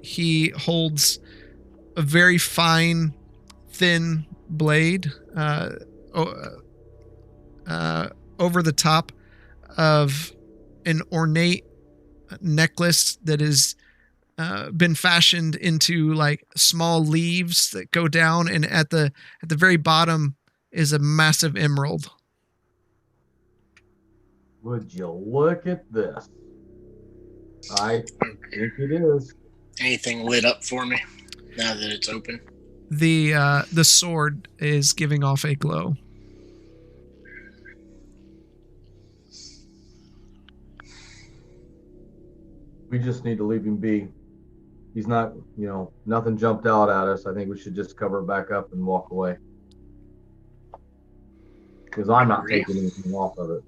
he holds a very fine, thin blade over the top of an ornate necklace that has been fashioned into like small leaves that go down, and at the very bottom is a massive emerald. Would you look at this? I think it is. Anything lit up for me now that it's open? The sword is giving off a glow. We just need to leave him be. He's not, nothing jumped out at us. I think we should just cover it back up and walk away. Because I'm not taking anything off of it.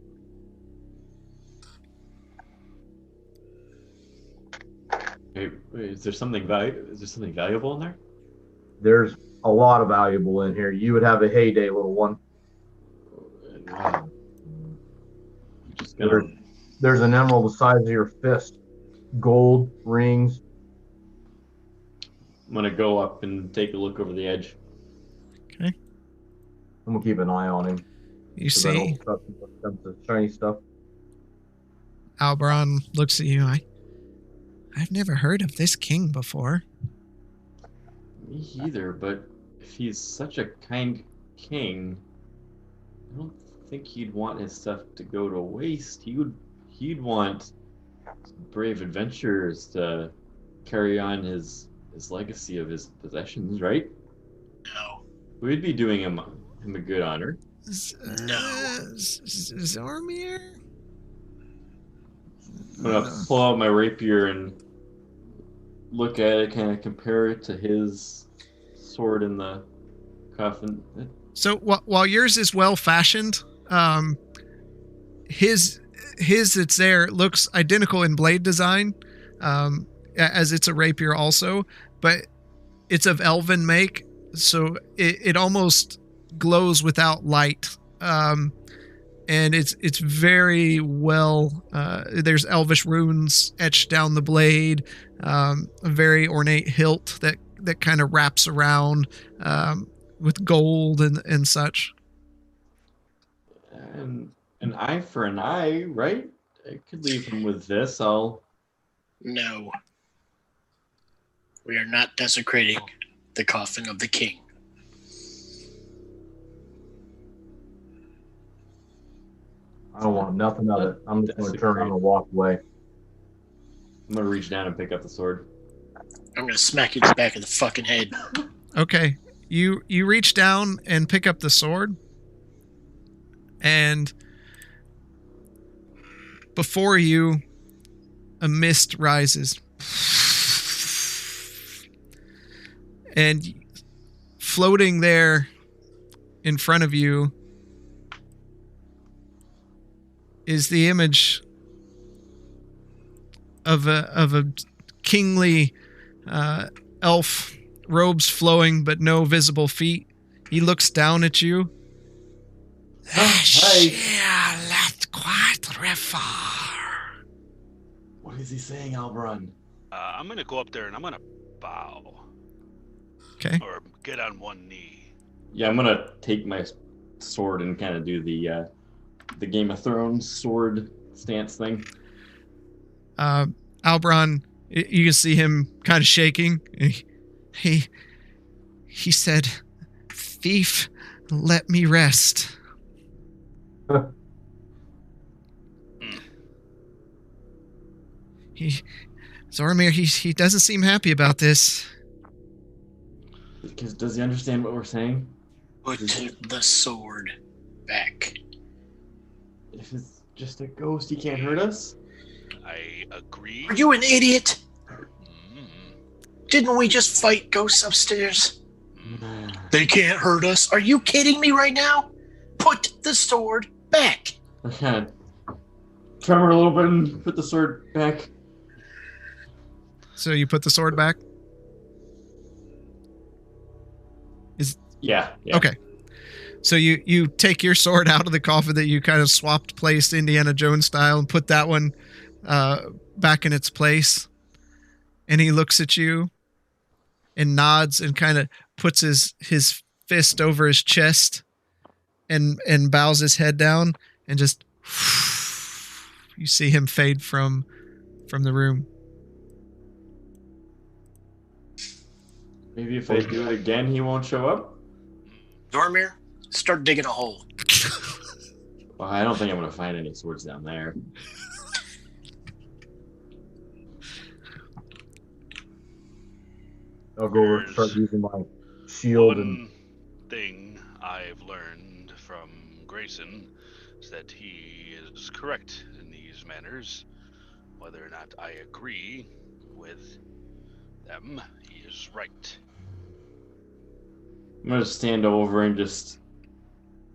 Wait, is there something valuable in there? There's a lot of valuable in here. You would have a heyday, little one. Wow. There's an emerald the size of your fist. Gold rings. I'm gonna go up and take a look over the edge. Okay. I'm gonna keep an eye on him. You see, The shiny stuff. Alberon looks at you. I've never heard of this king before. Me either, but if he's such a kind king, I don't think he'd want his stuff to go to waste. He'd want brave adventurers to carry on his legacy of his possessions, right? No. We'd be doing him a good honor. No. Zormir? I'm gonna pull out my rapier and look at it, kind of compare it to his sword in the coffin. So while yours is well fashioned, his that's there looks identical in blade design, as it's a rapier also, but it's of elven make, so it almost glows without light. And it's very well. There's elvish runes etched down the blade. A very ornate hilt that kind of wraps around with gold and such. And an eye for an eye, right? I could leave him with this. No. We are not desecrating the coffin of the king. I don't want nothing of it. I'm just going to turn around and walk away. I'm gonna reach down and pick up the sword. I'm gonna smack you in the back of the fucking head. Okay. You reach down and pick up the sword, and before you, a mist rises. And floating there in front of you is the image of a kingly elf, robes flowing but no visible feet. He looks down at you. What is he saying, Alberon? I'm gonna go up there and I'm gonna bow. Okay. Or get on one knee. Yeah, I'm gonna take my sword and kind of do the Game of Thrones sword stance thing. Alberon, you can see him kind of shaking. He said, "Thief, let me rest." Zormir, he doesn't seem happy about this. Because does he understand what we're saying? Put the sword back. If it's just a ghost, he can't hurt us. I agree. Are you an idiot? Mm, Didn't we just fight ghosts upstairs? mm. They can't hurt us. Are you kidding me right now? Put the sword back. Okay. Tremor a little bit and put the sword back. So you put the sword back? Yeah. Okay. So you take your sword out of the coffin that you kind of swapped placed Indiana Jones style and put that one back in its place. And he looks at you and nods and kind of puts his fist over his chest and bows his head down and just you see him fade from the room. Maybe if I do it again, he won't show up. Zormir, start digging a hole. Well, I don't think I'm gonna find any swords down there. I'll go over and start using my shield and One thing I've learned from Grayson is that he is correct in these manners. Whether or not I agree with them, he is right. I'm gonna stand over and just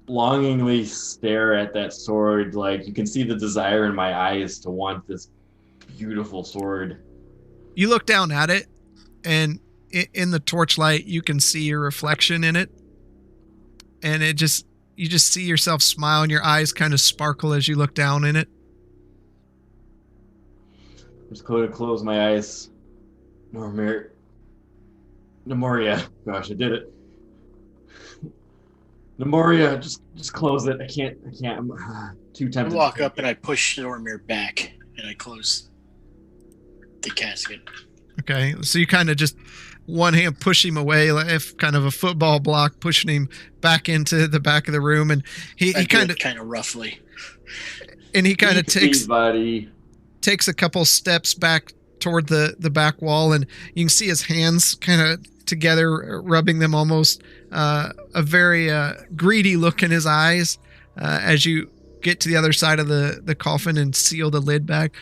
longingly stare at that sword. Like, you can see the desire in my eyes to want this beautiful sword. You look down at it, and in the torchlight, you can see your reflection in it, and you just see yourself smile, and your eyes kind of sparkle as you look down in it. I'm just going to close my eyes. Nemoria. Gosh, I did it. Nemoria, just close it. I can't. I'm too I tempted. walk up and I push Zormir back and I close the casket. Okay, so you kind of just one hand push him away, like if kind of a football block, pushing him back into the back of the room, and he kind of roughly, and he kind of takes a couple steps back toward the back wall, and you can see his hands kind of together, rubbing them, almost a very greedy look in his eyes as you get to the other side of the coffin and seal the lid back.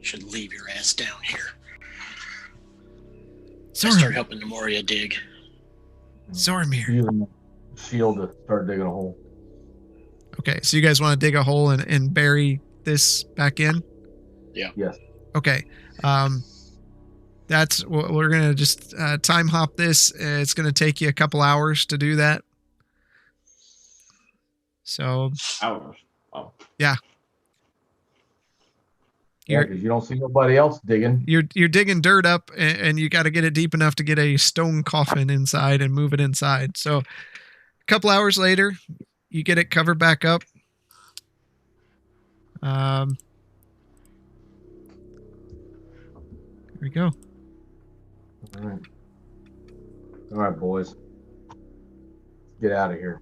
should leave your ass down here. I Zormir. start helping Nemoria dig. Zormir. using my shield to start digging a hole. Okay, so you guys want to dig a hole and bury this back in? Yes. Okay. That's what we're going to just time hop this. It's going to take you a couple hours to do that. So, Hours. Oh. Yeah, because you don't see nobody else digging. you're digging dirt up, and you got to get it deep enough to get a stone coffin inside and move it inside. So, a couple hours later, you get it covered back up. Here we go. All right, boys. Get out of here.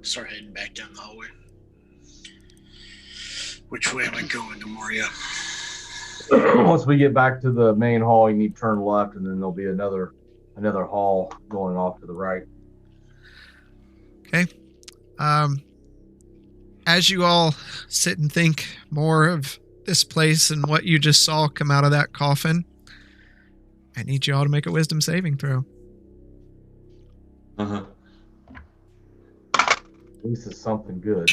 Start heading back down the hallway. Which way am I going, Nemoria? Once we get back to the main hall, you need to turn left, and then there'll be another hall going off to the right. Okay. As you all sit and think more of this place and what you just saw come out of that coffin, I need you all to make a wisdom saving throw. Uh-huh. At least it's something good.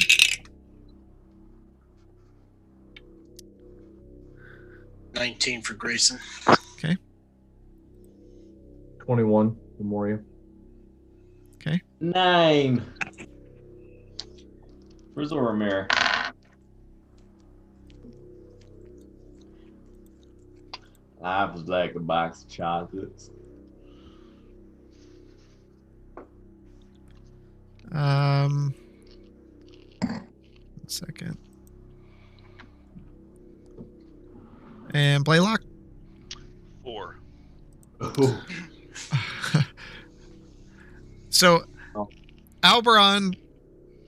$19 for Grayson. 21, Memoria. 9. For Zormir. Life is like a box of chocolates. One second. And Blaylock? 4. So Oh. Alberon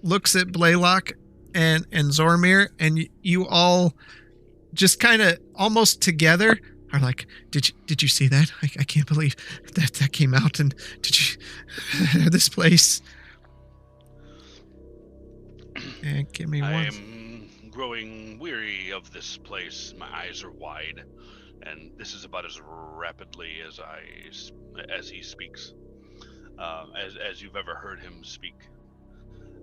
looks at Blaylock and Zormir, and you all just kind of almost together are like, did you see that? I can't believe that came out. And did you this place? And give me one. I'm growing weary of this place. My eyes are wide, and this is about as rapidly as he speaks, as you've ever heard him speak.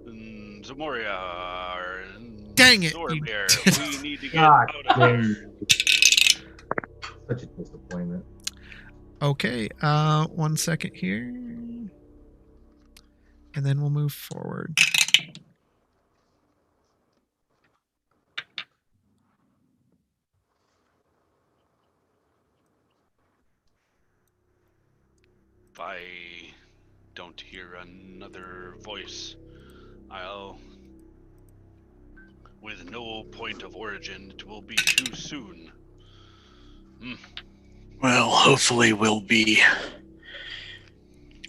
Zamoria, Dang it! Zormir, we need to get out of here. Such a disappointment. Okay, 1 second here, and then we'll move forward. If I don't hear another voice, I'll, with no point of origin, it will be too soon. Well, hopefully we'll be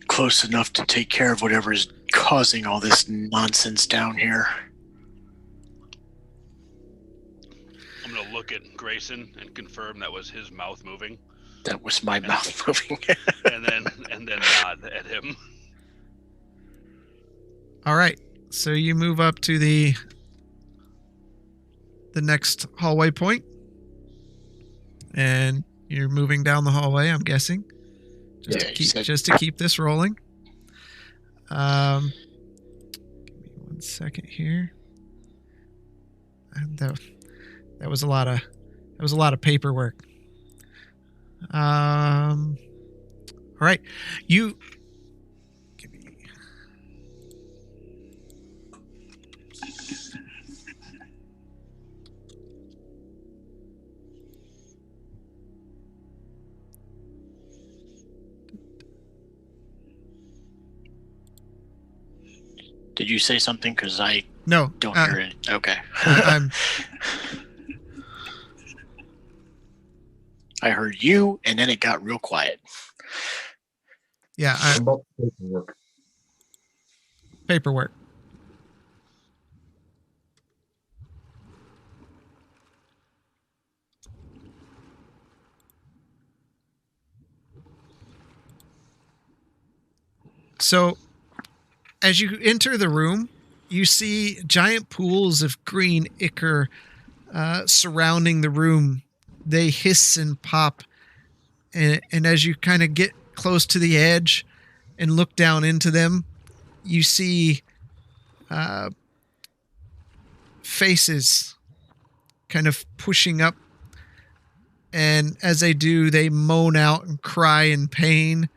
close enough to take care of whatever is causing all this nonsense down here. I'm gonna look at Grayson and confirm that was his mouth moving. That was my mouth moving. and then nod at him. All right, so you move up to the next hallway point, and you're moving down the hallway, I'm guessing, just to keep this rolling. Give me 1 second here. And that was a lot of paperwork. All right, you. Give me. Did you say something? Because I No, don't hear it. Okay. I'm. I heard you, and then it got real quiet. Yeah, About paperwork. paperwork. So, as you enter the room, you see giant pools of green ichor surrounding the room. They hiss and pop, and as you kind of get close to the edge and look down into them, you see faces kind of pushing up, and as they do, they moan out and cry in pain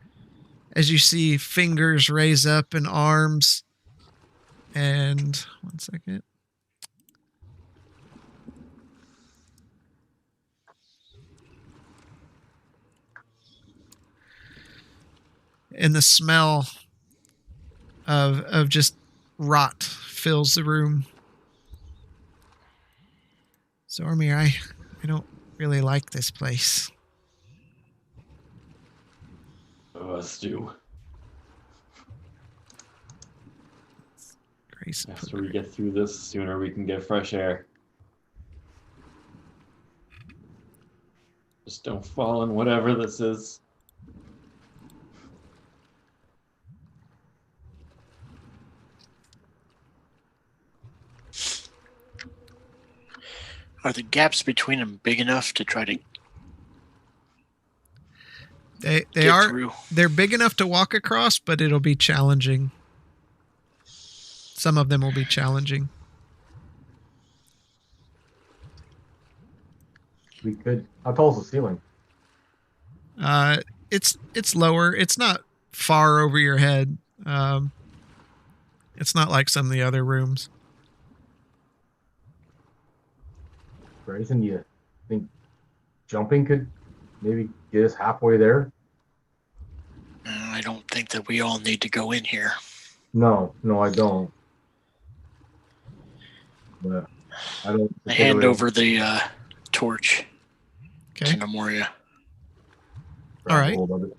as you see fingers raise up and arms. And 1 second. And the smell of just rot fills the room. Zormir, I don't really like this place. Us do. Grayson, After we get through this, sooner we can get fresh air. Just don't fall in whatever this is. Are the gaps between them big enough to try to They get are through? they're big enough to walk across, but it'll be challenging. Some of them will be challenging. We could. How tall is the ceiling? It's lower. It's not far over your head. It's not like some of the other rooms. Grayson, you think jumping could maybe get us halfway there? I don't think that we all need to go in here. No, I don't. But I don't. I hand over the torch Okay. to Nemoria. All right. Hold of it.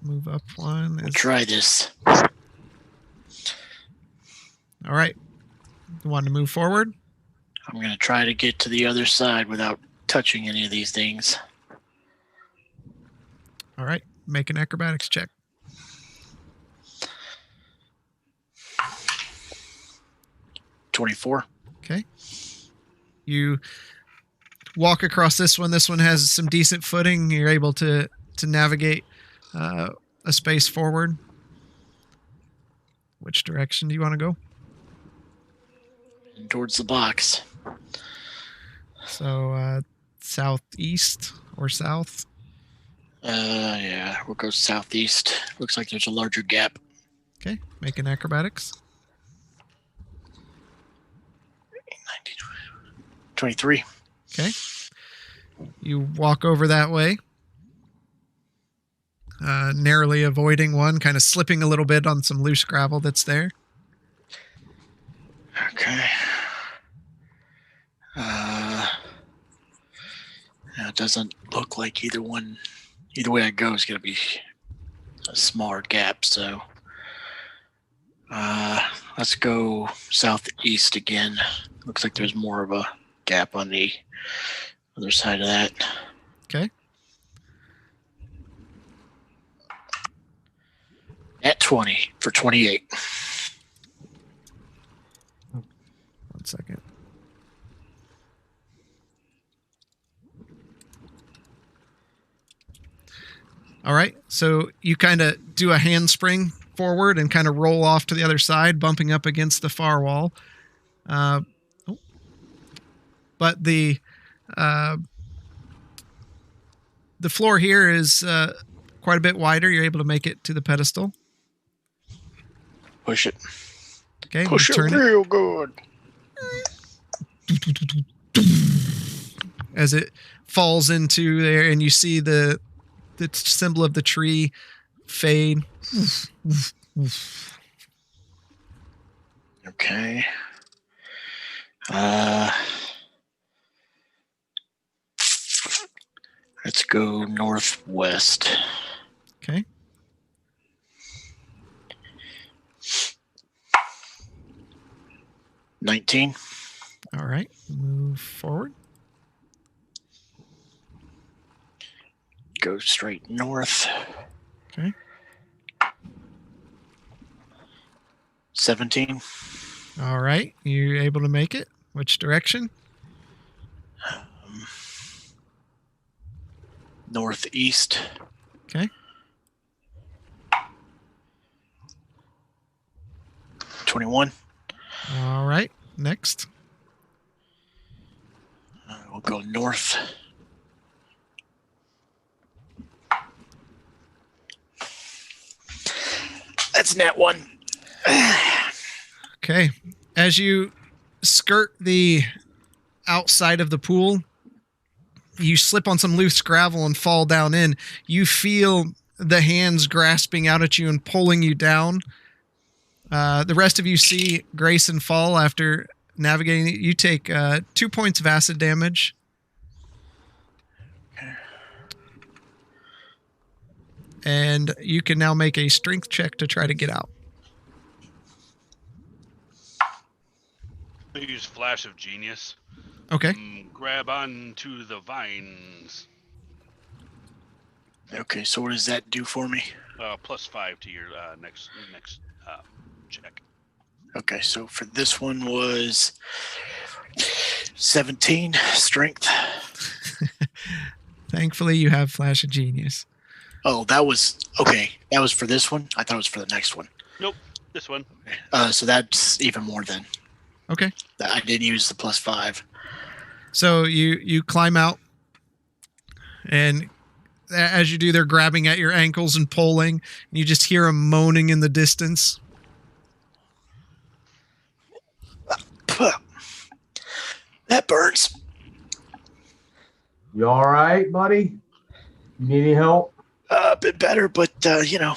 Move up one. We'll try this. All right. You want to move forward? I'm going to try to get to the other side without touching any of these things. All right. Make an acrobatics check. $24. Okay. You walk across this one. This one has some decent footing. You're able to navigate a space forward. Which direction do you want to go? Towards the box. So southeast or south? Yeah, we'll go southeast. Looks like there's a larger gap. Okay. Make an acrobatics. 23. Okay. You walk over that way, narrowly avoiding one, kind of slipping a little bit on some loose gravel that's there. Okay. It doesn't look like either way I go is going to be a smaller gap, so let's go southeast again. Looks like there's more of a gap on the other side of that. Okay. At 20 for 28. 1 second. All right. So you kind of do a handspring forward and kind of roll off to the other side, bumping up against the far wall. But the floor here is quite a bit wider. You're able to make it to the pedestal. Push it. Okay, Push it turn real good. as it falls into there, and you see the symbol of the tree fade. Okay. Let's go northwest. Okay. $19. All right. Move forward. Go straight north. Okay. 17. All right. You're able to make it. Which direction? Northeast. Okay. 21. All right. Next. We'll go north. That's net 1. Okay. As you skirt the outside of the pool, you slip on some loose gravel and fall down in. You feel the hands grasping out at you and pulling you down. The rest of you see Grayson fall after navigating it. You take 2 points of acid damage. And you can now make a strength check to try to get out. I use Flash of Genius. Okay. Grab on to the vines. Okay, so what does that do for me? +5 to your next check. Okay, so for this one was 17 strength. Thankfully, you have Flash of Genius. Oh, that was okay. That was for this one. I thought it was for the next one. Nope, this one. So that's even more then. Okay. I didn't use the +5. So you climb out, and as you do, they're grabbing at your ankles and pulling, and you just hear them moaning in the distance. That burns. You all right, buddy? You need any help? A bit better, but you know.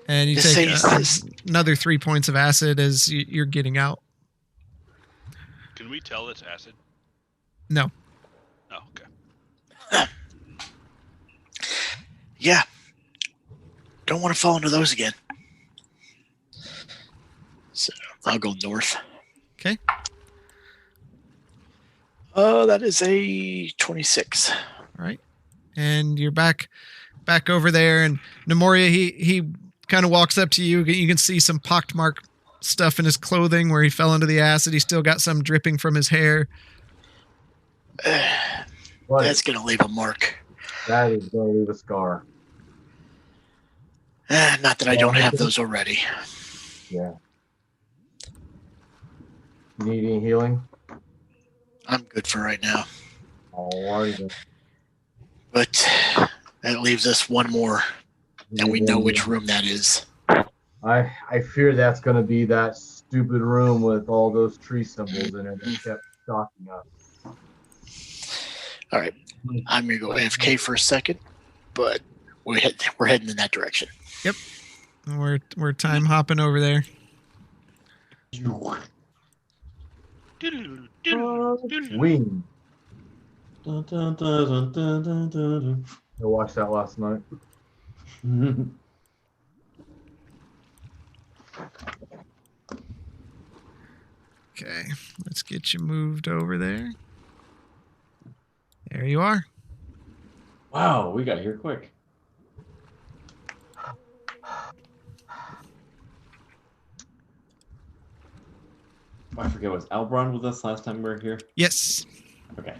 And you take another 3 points of acid as you're getting out. Can we tell it's acid? No. Oh, okay. Yeah. Don't want to fall into those again. So I'll go north. Okay. That is a 26. All right. And you're back over there, and Nemoria, he kind of walks up to you. You can see some pockmark stuff in his clothing where he fell into the acid. He's still got some dripping from his hair. That's going to leave a mark. That is going to leave a scar. Not that I don't have those already. Yeah. You need any healing? I'm good for right now. Alrighty. But that leaves us one more, and we know which room that is. I fear that's going to be that stupid room with all those tree symbols in it that kept stalking us. All right, I'm gonna go AFK for a second, but we're heading in that direction. Yep, we're time hopping over there. Wing. I watched that last night. Okay, let's get you moved over there. There you are. Wow, we got here quick. I forget, was Elbron with us last time we were here? Yes. Okay.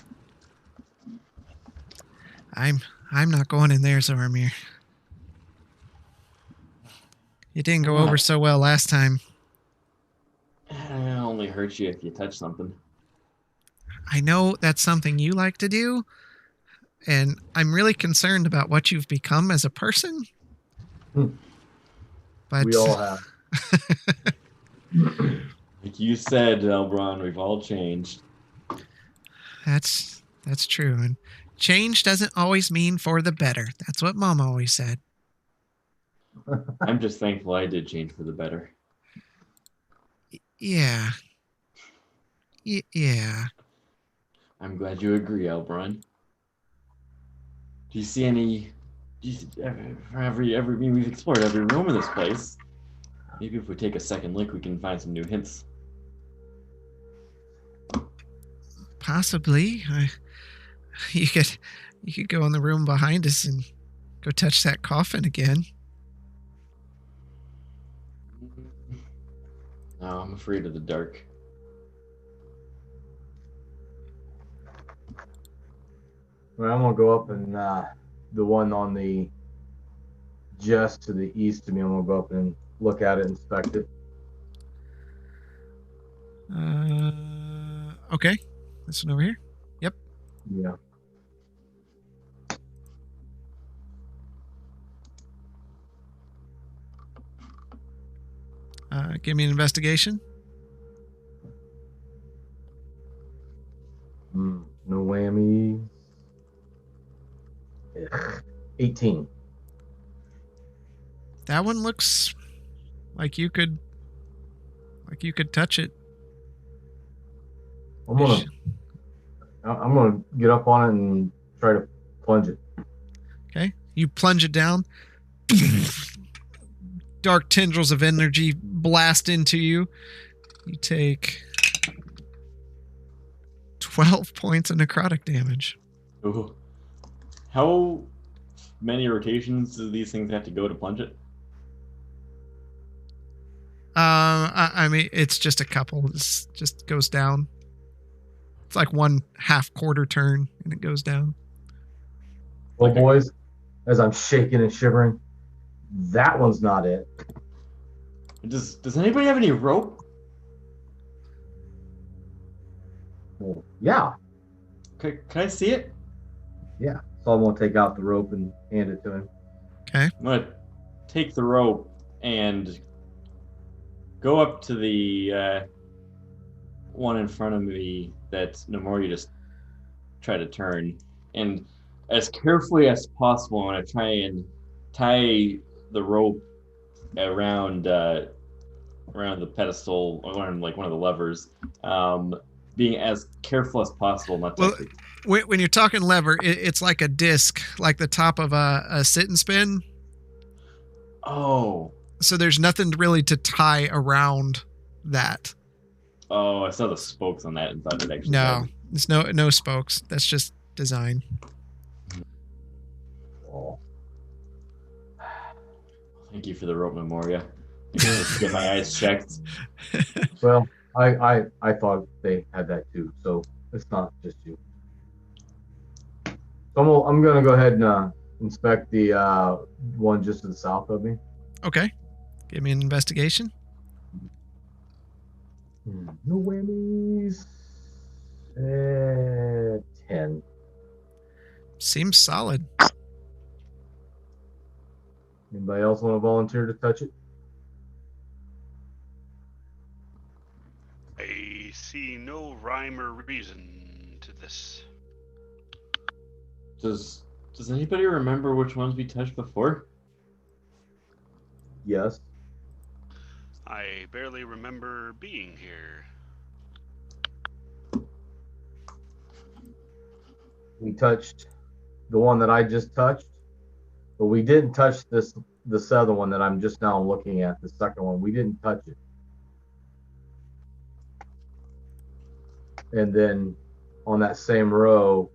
I'm not going in there, Zoramir. It didn't go over so well last time. It only hurts you if you touch something. I know that's something you like to do, and I'm really concerned about what you've become as a person. But We all have. Like you said, Elbron, we've all changed. That's true, and change doesn't always mean for the better. That's what Mom always said. I'm just thankful I did change for the better. Yeah. Yeah. I'm glad you agree, Elbron. Do you see any? We've explored every room in this place. Maybe if we take a second look, we can find some new hints. Possibly. You could go in the room behind us and go touch that coffin again. No, I'm afraid of the dark. Well, I'm gonna go up and the one on the just to the east of me. I'm gonna go up and look at it, inspect it. Okay. This one over here. Yep. Yeah. Give me an investigation. No whammy. Ugh. 18. That one looks like you could touch it. I'm gonna get up on it and try to plunge it. Okay. You plunge it down. Dark tendrils of energy blast into you. You take 12 points of necrotic damage. Ooh. How many rotations do these things have to go to plunge it? I mean, it's just a couple. It just goes down. It's like one half quarter turn, and it goes down. Well, boys, as I'm shaking and shivering, that one's not it. Does anybody have any rope? Well, yeah. Can I see it? Yeah. So I'm gonna take out the rope and hand it to him. Okay. I'm gonna take the rope and go up to the one in front of me that Nemoria just tried to turn, and as carefully as possible, I'm gonna try and tie the rope around the pedestal, or like one of the levers, being as careful as possible not to. Well, when you're talking lever, it's like a disc, like the top of a sit and spin. Oh. So there's nothing really to tie around that. Oh, I saw the spokes on that and thought it actually. There's no spokes. That's just design. Oh. Thank you for the rope, Memoria. Just get my eyes checked. Well, I thought they had that too, so it's not just you. So I'm gonna go ahead and inspect the one just to the south of me. Okay. Give me an investigation. No whammies. 10. Seems solid. Anybody else want to volunteer to touch it? I see no rhyme or reason to this. Does anybody remember which ones we touched before? Yes. I barely remember being here. We touched the one that I just touched, but we didn't touch this other one that I'm just now looking at. The second one, we didn't touch it. And then on that same row,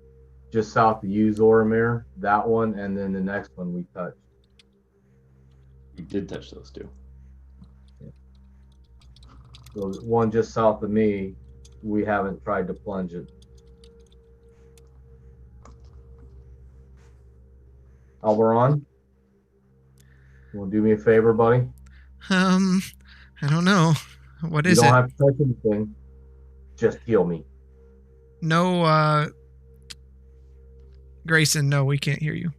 just south of you, Zoramir, that one, and then the next one we touched. We did touch those two. So the one just south of me, we haven't tried to plunge it. Alberon, you want to do me a favor, buddy? I don't know. What is you don't it? have to touch anything. Just heal me. No, Grayson, no, we can't hear you.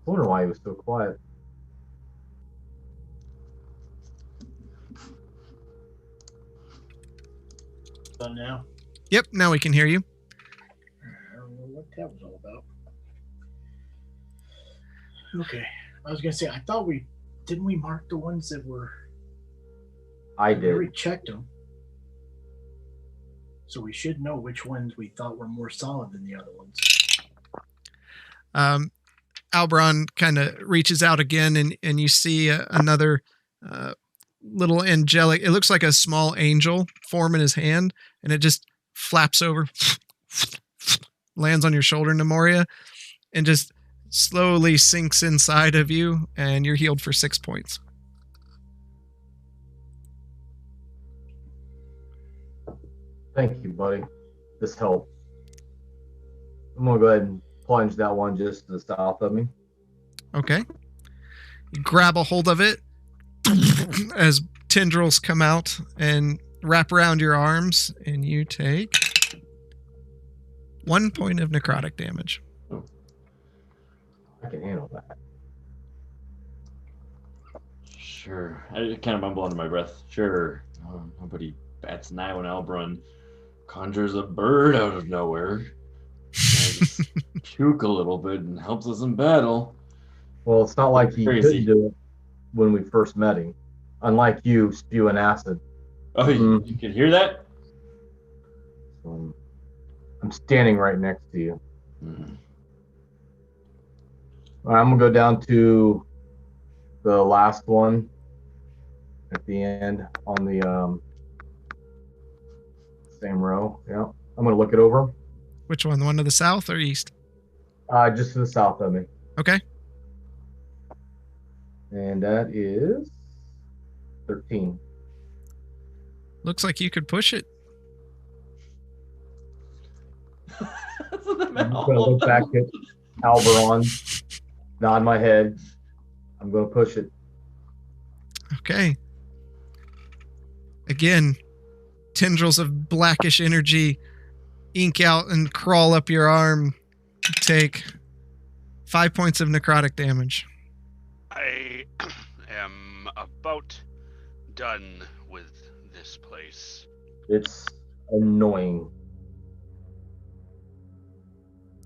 I wonder why he was so quiet. Done now. Yep, now we can hear you. I don't know what that was all about. Okay. I was gonna say, I thought we mark the ones that were. I We did. already checked them, so we should know which ones we thought were more solid than the other ones. Alberon kind of reaches out again, and you see another little angelic. It looks like a small angel form in his hand, and it just flaps over, lands on your shoulder, Nemoria, and just slowly sinks inside of you, and you're healed for 6 points. Thank you, buddy. This helps. I'm gonna go ahead and plunge that one just to the south of me. Okay. You grab a hold of it as tendrils come out and wrap around your arms, and you take 1 point of necrotic damage. I can handle that. Sure. I kind of mumble under my breath. Sure. Nobody bats an eye when Alberon conjures a bird out of nowhere. Just puke a little bit and helps us in battle. Well, it's not like he Crazy. couldn't do it when we first met him. Unlike you spewing acid. Oh, you can hear that? I'm standing right next to you. Mm. All right, I'm gonna go down to the last one at the end on the same row. Yeah, I'm gonna look it over. Which one? The one to the south or east? Just to the south of me, Okay. and that is 13. Looks like you could push it. I'm gonna look back at Alberon, nod my head. I'm gonna push it. Okay. Again, tendrils of blackish energy ink out and crawl up your arm. Take 5 points of necrotic damage. I am about done with this place. It's annoying.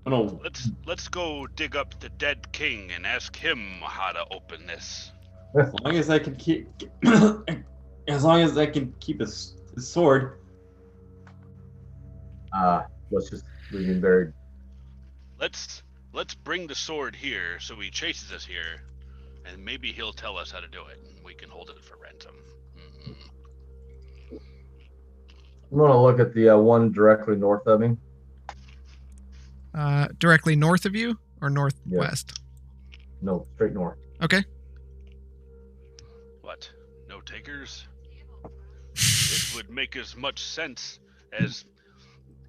Oh, no. Let's go dig up the dead king and ask him how to open this. As long as I can keep, as long as I can keep his sword. Let's just leave him buried. Let's bring the sword here so he chases us here, and maybe he'll tell us how to do it, and we can hold it for ransom. I'm gonna look at the one directly north of me. Directly north of you or northwest? No, straight north. Okay. What? No takers? It would make as much sense as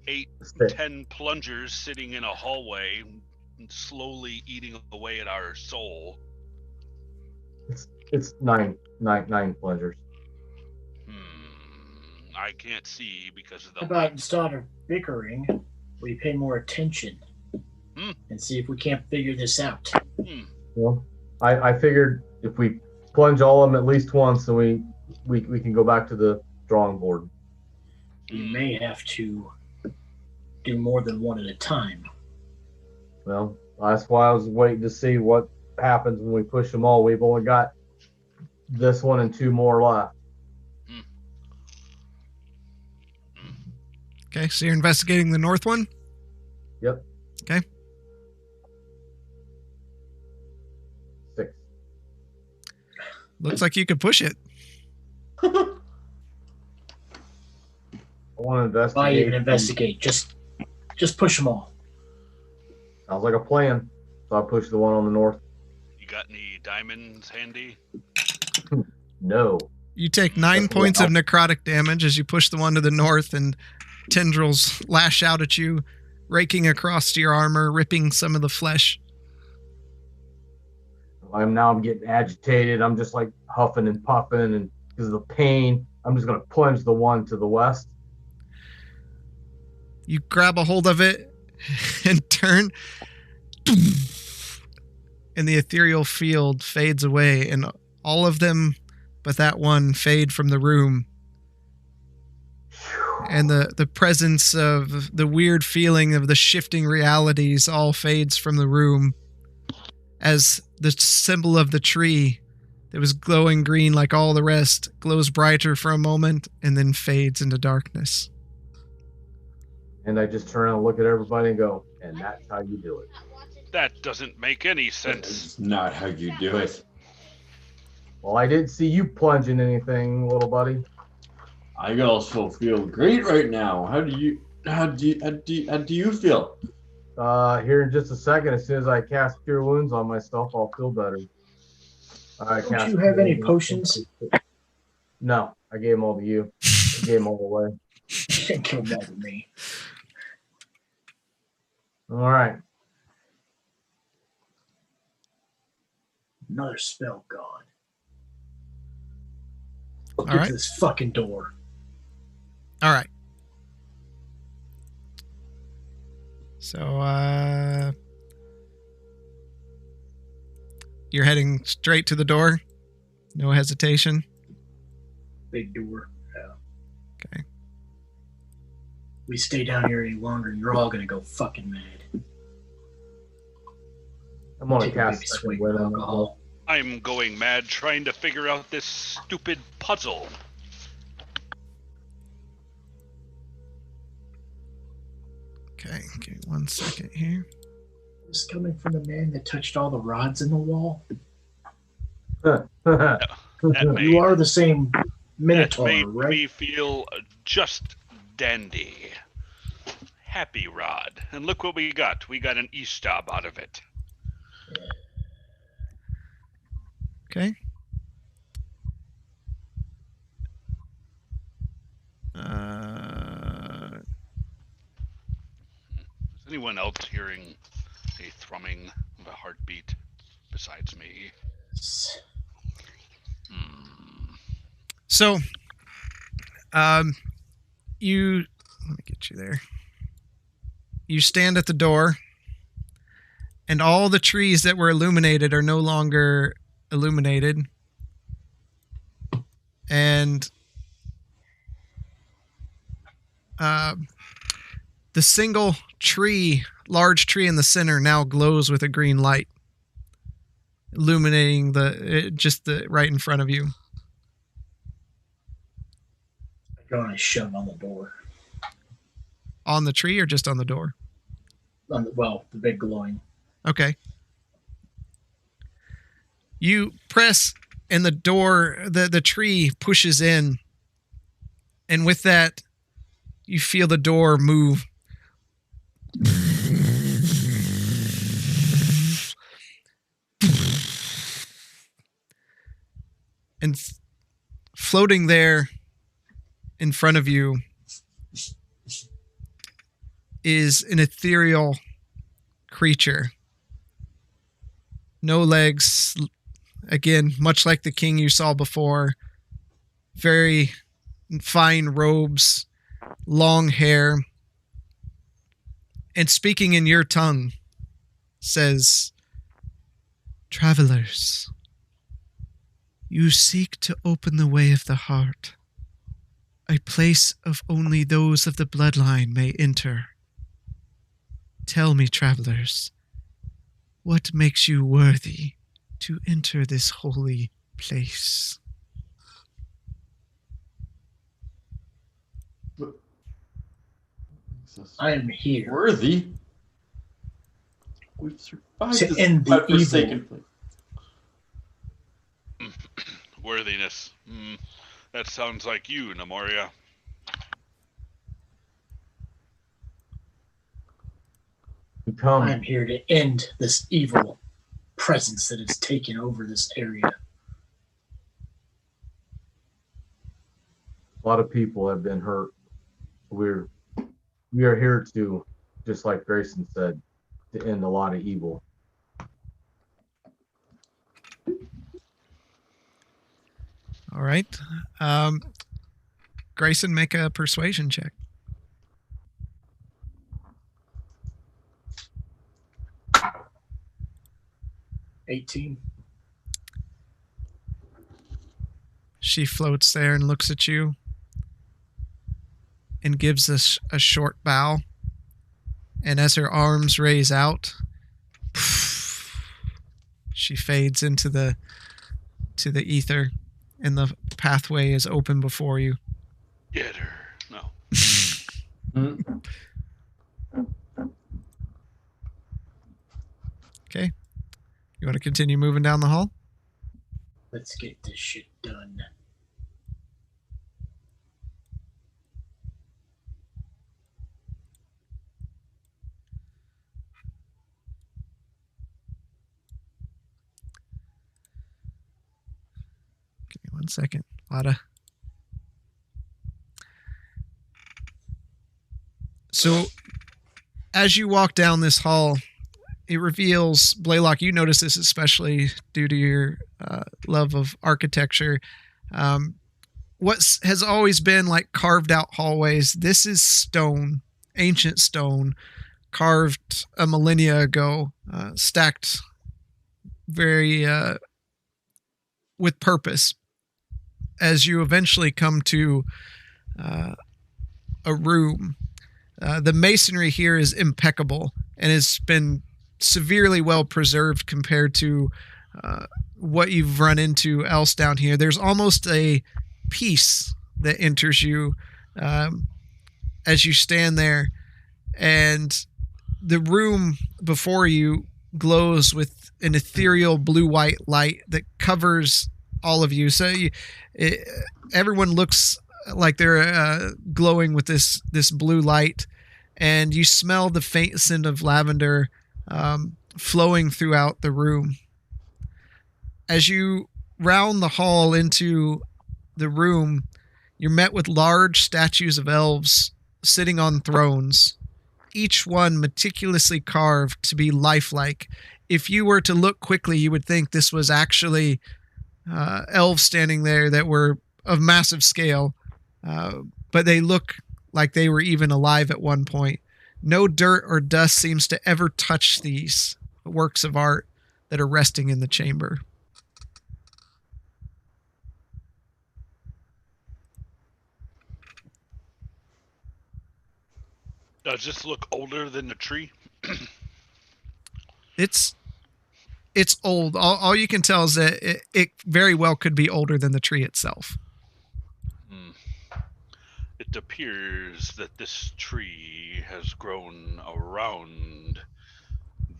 8, 10 plungers sitting in a hallway, slowly eating away at our soul. It's nine plungers. I can't see because of the How about instead of bickering, we pay more attention and see if we can't figure this out. Well, I figured if we plunge all of them at least once, then we can go back to the drawing board. We may have to do more than one at a time. Well, that's why I was waiting to see what happens when we push them all. We've only got this one and 2 more left. Okay, so you're investigating the north one? Yep. Okay. 6. Looks like you could push it. I want to investigate. Why even investigate? Just push them all. Sounds like a plan. So I push the one on the north. You got any diamonds handy? No. You take 9 points of necrotic damage as you push the one to the north, and tendrils lash out at you, raking across your armor, ripping some of the flesh. I'm getting agitated. I'm just like huffing and puffing, and because of the pain, I'm just gonna plunge the one to the west. You grab a hold of it and turn, and the ethereal field fades away, and all of them but that one fade from the room. And the presence of the weird feeling of the shifting realities all fades from the room as the symbol of the tree that was glowing green like all the rest glows brighter for a moment and then fades into darkness. And I just turn and look at everybody and go, and that's how you do it. That doesn't make any sense. It's not how you do it. Well, I didn't see you plunging anything, little buddy. I also feel great right now. How do you feel? Here in just a second, as soon as I cast Cure Wounds on myself, I'll feel better. Don't you have any potions? No, I gave them all to you. I gave them all away. Give them all to me. All right. Another spell gone. All Get right. to this fucking door. All right. So, you're heading straight to the door? No hesitation? Big door. Yeah. Okay. We stay down here any longer, and you're all gonna go fucking mad. I'm going to Take a cast big Second swig Wind of on myself. alcohol. I'm going mad trying to figure out this stupid puzzle. Okay, give me 1 second here. This coming from the man that touched all the rods in the wall. That made, You are the same that Minotaur, made right? me feel just dandy. Happy Rod. And look what we got. We got an Eastob out of it. Okay. Is anyone else hearing a thrumming of a heartbeat besides me? So, you, let me get you there. You stand at the door, and all the trees that were illuminated are no longer illuminated. And the single tree, large tree in the center, now glows with a green light, illuminating just the right in front of you. I go and I shove on the door. On the tree or just on the door? The big glowing. Okay. You press and the door, the tree pushes in. And with that, you feel the door move. And floating there in front of you is an ethereal creature. No legs. Again, much like the king you saw before. Very fine robes, long hair. And speaking in your tongue, says, "Travelers, you seek to open the way of the heart. A place of only those of the bloodline may enter. Tell me, travelers, what makes you worthy to enter this holy place?" I am here Worthy? We've survived to this end the godforsaken evil. place. Worthiness. That sounds like you, Nemoria. I am here to end this evil presence that has taken over this area. A lot of people have been hurt. We are here to, just like Grayson said, to end a lot of evil. All right. Grayson, make a persuasion check. $18. She floats there and looks at you and gives us a short bow. And as her arms raise out, she fades into the ether, and the pathway is open before you. Get her. No. Okay. You want to continue moving down the hall? Let's get this shit done. Give me 1 second. So, as you walk down this hall, it reveals, Blaylock, you notice this especially due to your love of architecture. What has always been like carved out hallways, this is stone, ancient stone, carved a millennia ago, stacked very with purpose. As you eventually come to a room, the masonry here is impeccable and has been severely well preserved compared to what you've run into else down here. There's almost a peace that enters you as you stand there, and the room before you glows with an ethereal blue-white light that covers all of you. So everyone looks like they're glowing with this blue light, and you smell the faint scent of lavender flowing throughout the room. As you round the hall into the room, you're met with large statues of elves sitting on thrones, each one meticulously carved to be lifelike. If you were to look quickly, you would think this was actually elves standing there that were of massive scale, but they look like they were even alive at one point. No dirt or dust seems to ever touch these works of art that are resting in the chamber. Does this look older than the tree? It's old. All you can tell is that it very well could be older than the tree itself. It appears that this tree has grown around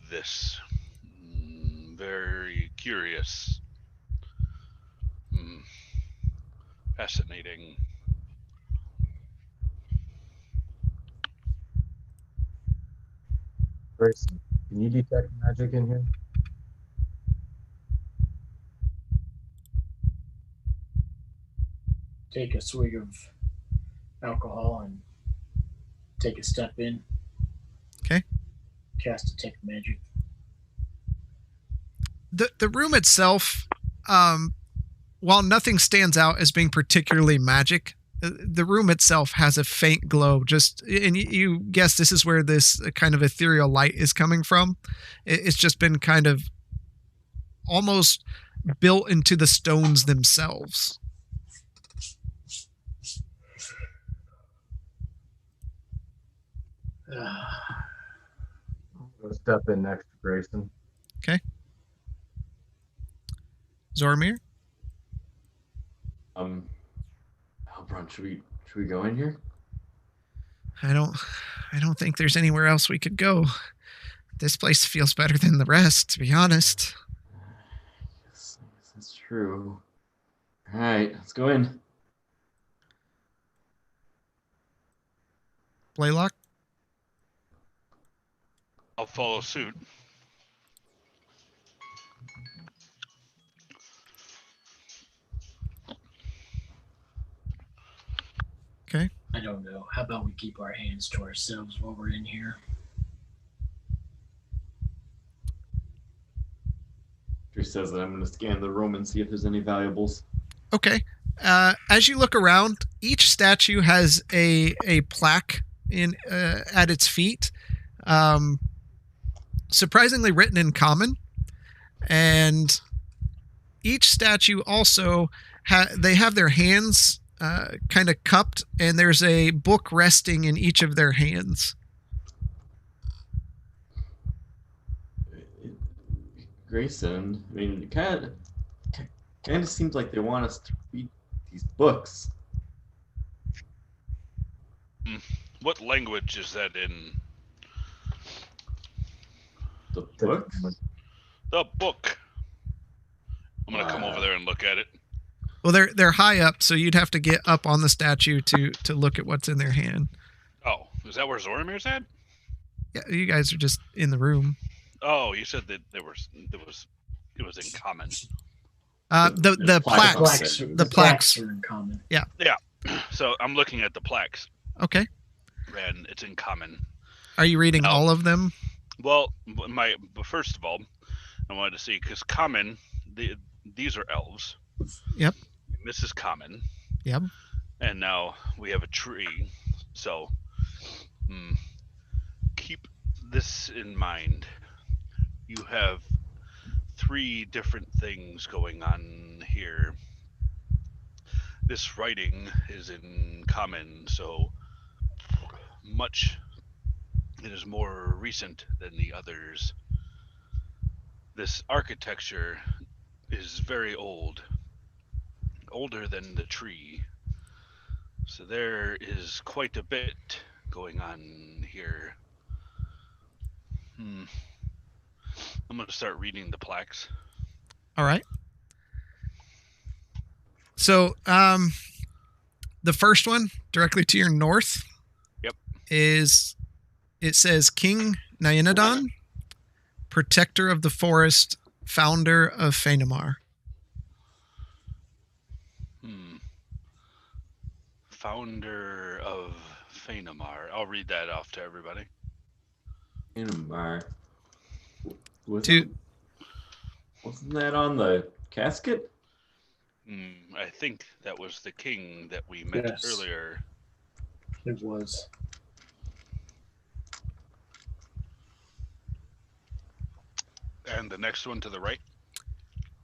this. Very curious. Fascinating. Grayson, can you detect magic in here? Take a swig of alcohol and take a step in. Okay. Cast detect magic. The room itself, while nothing stands out as being particularly magic, the room itself has a faint glow. And you guess this is where this kind of ethereal light is coming from. It's just been kind of almost built into the stones themselves. I'm gonna step in next to Grayson. Okay. Zoramir? Halbrand, should we go in here? I don't think there's anywhere else we could go. This place feels better than the rest, to be honest. Yes, that's true. All right, let's go in. Blaylock? I'll follow suit. Okay. I don't know. How about we keep our hands to ourselves while we're in here? Drew says that I'm going to scan the room and see if there's any valuables. Okay. As you look around, each statue has a plaque at its feet, surprisingly written in common, and each statue also they have their hands kind of cupped, and there's a book resting in each of their hands. Grayson, I mean, it kind of seems like they want us to read these books. What language is that in? The book? The book. I'm gonna come over there and look at it. Well, they're high up, so you'd have to get up on the statue to look at what's in their hand. Oh, is that where Zoramir's at? Yeah, you guys are just in the room. Oh, you said that it was in common. The plaques. The plaques are in common. Yeah. So I'm looking at the plaques, Okay. and it's in common. Are you reading Oh. all of them? Well, but first of all, I wanted to see because common, these are elves. Yep. This is common. Yep. And now we have a tree. So keep this in mind. You have 3 different things going on here. This writing is in common, so much it is more recent than the others. This architecture is very old, older than the tree. So there is quite a bit going on here. I'm going to start reading the plaques. All right. So, the first one directly to your north. Yep. It says King Nyanadon, Protector of the Forest, Founder of Phanemar. Founder of Phanemar. I'll read that off to everybody. Phanemar. Wasn't that on the casket? I think that was the king that we met earlier. It was. And the next one to the right?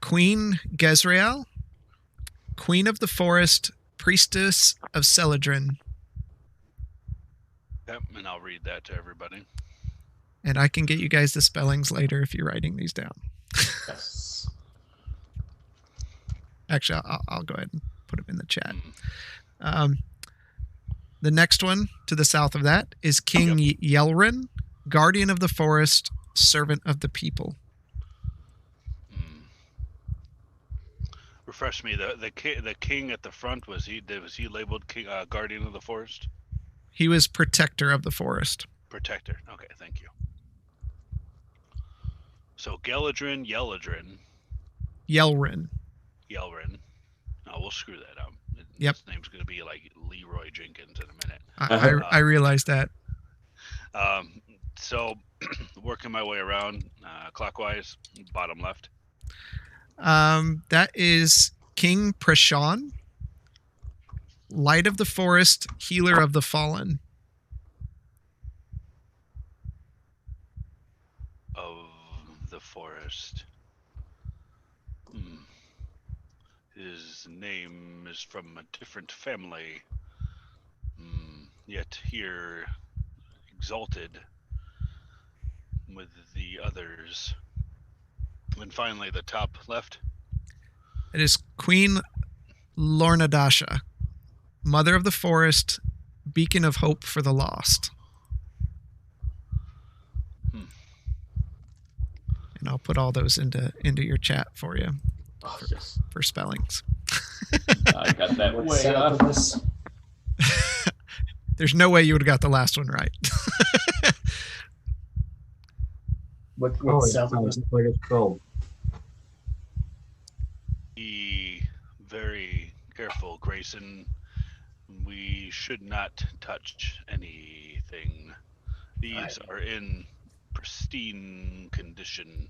Queen Gezreal, Queen of the Forest, Priestess of Celadrin. Yep, and I'll read that to everybody. And I can get you guys the spellings later if you're writing these down. Yes. Actually, I'll go ahead and put them in the chat. The next one to the south of that is King Yelrin, Guardian of the Forest, Servant of the People. Refresh me. The king at the front, was he labeled king, Guardian of the Forest? He was Protector of the Forest. Protector. Okay, thank you. So Galadrin, Yeladrin, Yelrin. Yelrin. Oh, we'll screw that up. Yep. His name's gonna be like Leroy Jenkins in a minute. I realized that. So working my way around clockwise, bottom left. That is King Prashan, Light of the Forest, Healer of the Fallen. Of the forest. His name is from a different family. Yet here, exalted with the others. And finally, the top left. It is Queen Lornadasha, Mother of the Forest, Beacon of Hope for the Lost. And I'll put all those into your chat for you. Oh, yes. For spellings. I got that What's way south off. of us? There's no way you would have got the last one right. What's south of us? Just like it's spelled. Be very careful, Grayson. We should not touch anything. These are in pristine condition.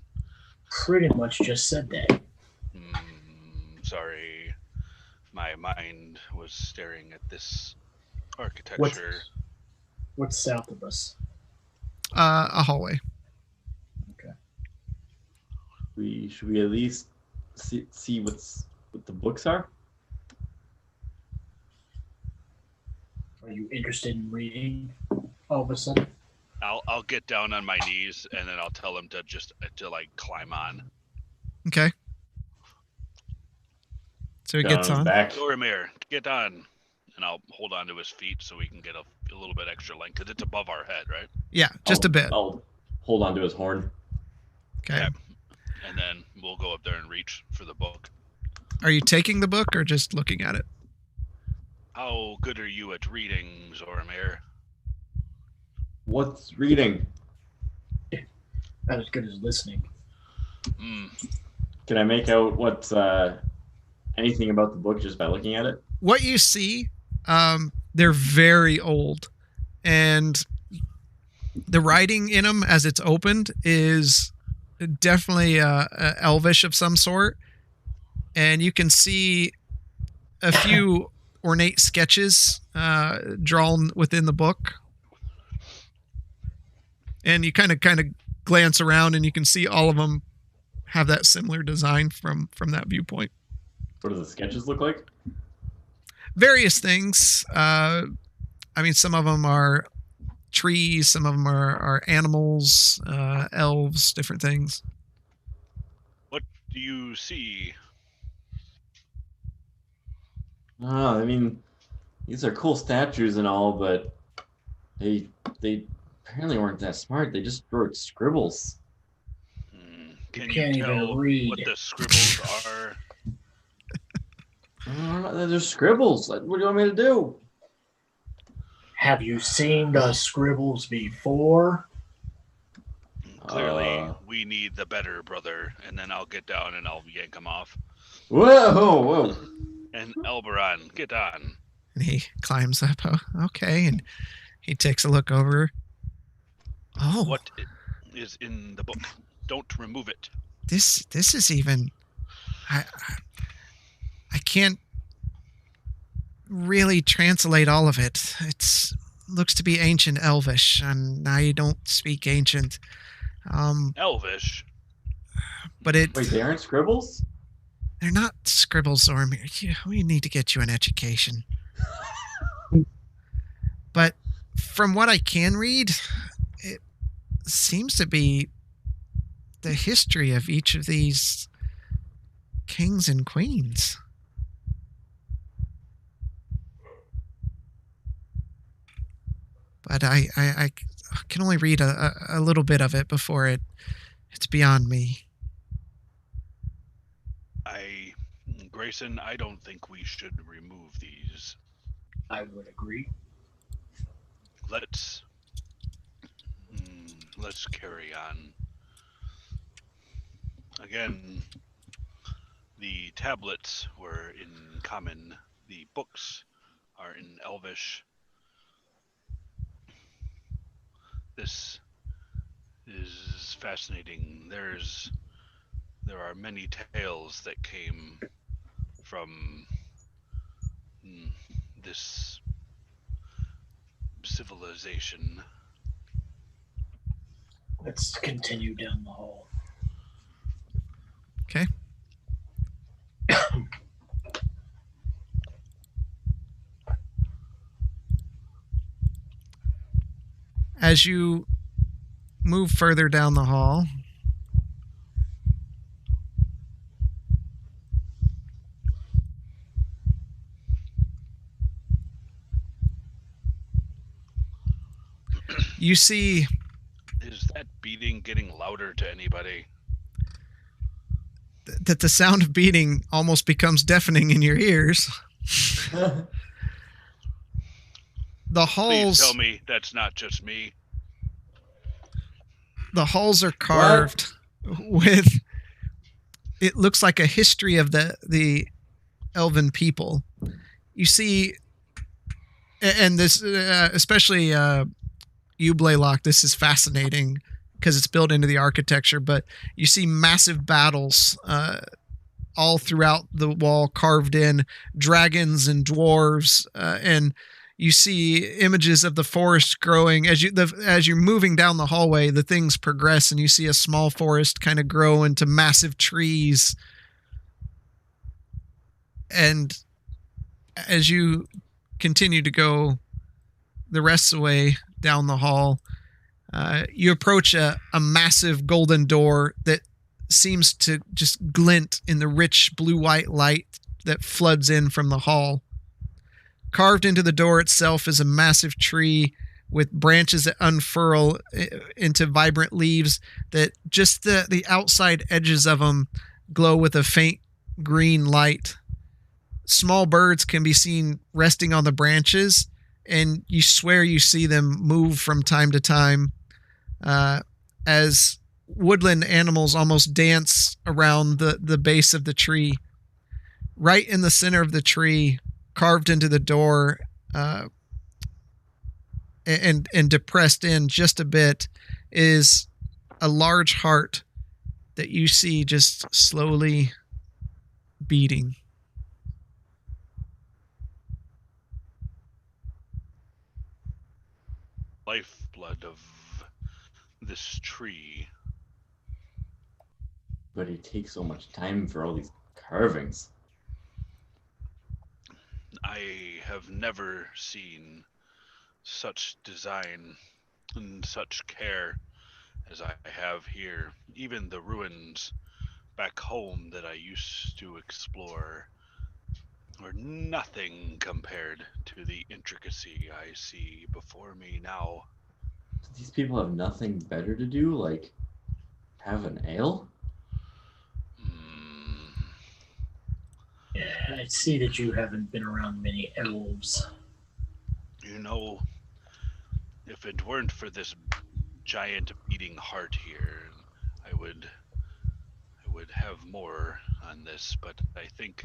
Pretty much just said that. Sorry. My mind was staring at this architecture. What's south of us? A hallway. Should we at least see what the books are? Are you interested in reading all of a sudden? I'll get down on my knees and then I'll tell him to climb on. Okay. So he Down gets his on. back. Doramir, get on. And I'll hold on to his feet so we can get a little bit extra length because it's above our head, right? Yeah, just a bit. I'll hold on to his horn. Okay. Yeah. And then we'll go up there and reach for the book. Are you taking the book or just looking at it? How good are you at reading, Zoramir? What's reading? Not as good as listening. Can I make out what's anything about the book just by looking at it? What you see, they're very old, and the writing in them as it's opened is definitely elvish of some sort, and you can see a few ornate sketches drawn within the book, and you kind of glance around and you can see all of them have that similar design from that viewpoint. What do the sketches look like? Various things. I mean, some of them are trees, some of them are animals, elves, different things. What do you see? Oh, I mean, these are cool statues and all, but they apparently weren't that smart. They just wrote scribbles. Can can't you even tell read. what the scribbles are? I don't know, they're scribbles. What do you want me to do? Have you seen the scribbles before? Clearly, we need the better brother, and then I'll get down and I'll yank him off. Whoa! And Elberon, get on. And he climbs up. Oh, okay. And he takes a look over. Oh, What is in the book? Don't remove it. this is even. I can't really translate all of it. It's looks to be ancient Elvish, and I don't speak ancient. Elvish. But it Wait, they aren't scribbles? they're not scribbles, Zoramir. We need to get you an education. But from what I can read, it seems to be the history of each of these kings and queens. But I can only read a little bit of it before it's beyond me. Grayson, I don't think we should remove these. I would agree. Let's carry on. Again, the tablets were in common. The books are in Elvish. This is fascinating. There are many tales that came from this civilization. Let's continue down the hall. Okay. As you move further down the hall, you see... Is that beating getting louder to anybody? that the sound of beating almost becomes deafening in your ears. The halls... Please tell me that's not just me. The halls are carved with... It looks like a history of the elven people. You see... And this, especially you, Blaylock, this is fascinating because it's built into the architecture, but you see massive battles all throughout the wall, carved in dragons and dwarves, and you see images of the forest growing. As you're moving down the hallway, the things progress, and you see a small forest kind of grow into massive trees. And as you continue to go the rest of the way down the hall, you approach a massive golden door that seems to just glint in the rich blue-white light that floods in from the hall. Carved into the door itself is a massive tree with branches that unfurl into vibrant leaves that just the outside edges of them glow with a faint green light. Small birds can be seen resting on the branches, and you swear you see them move from time to time as woodland animals almost dance around the base of the tree. Right in the center of the tree, carved into the door and depressed in just a bit, is a large heart that you see just slowly beating. Lifeblood of this tree. But it takes so much time for all these carvings. I have never seen such design and such care as I have here. Even the ruins back home that I used to explore were nothing compared to the intricacy I see before me now. Do these people have nothing better to do, like have an ale? Yeah, I see that you haven't been around many elves. You know, if it weren't for this giant beating heart here, I would have more on this, but I think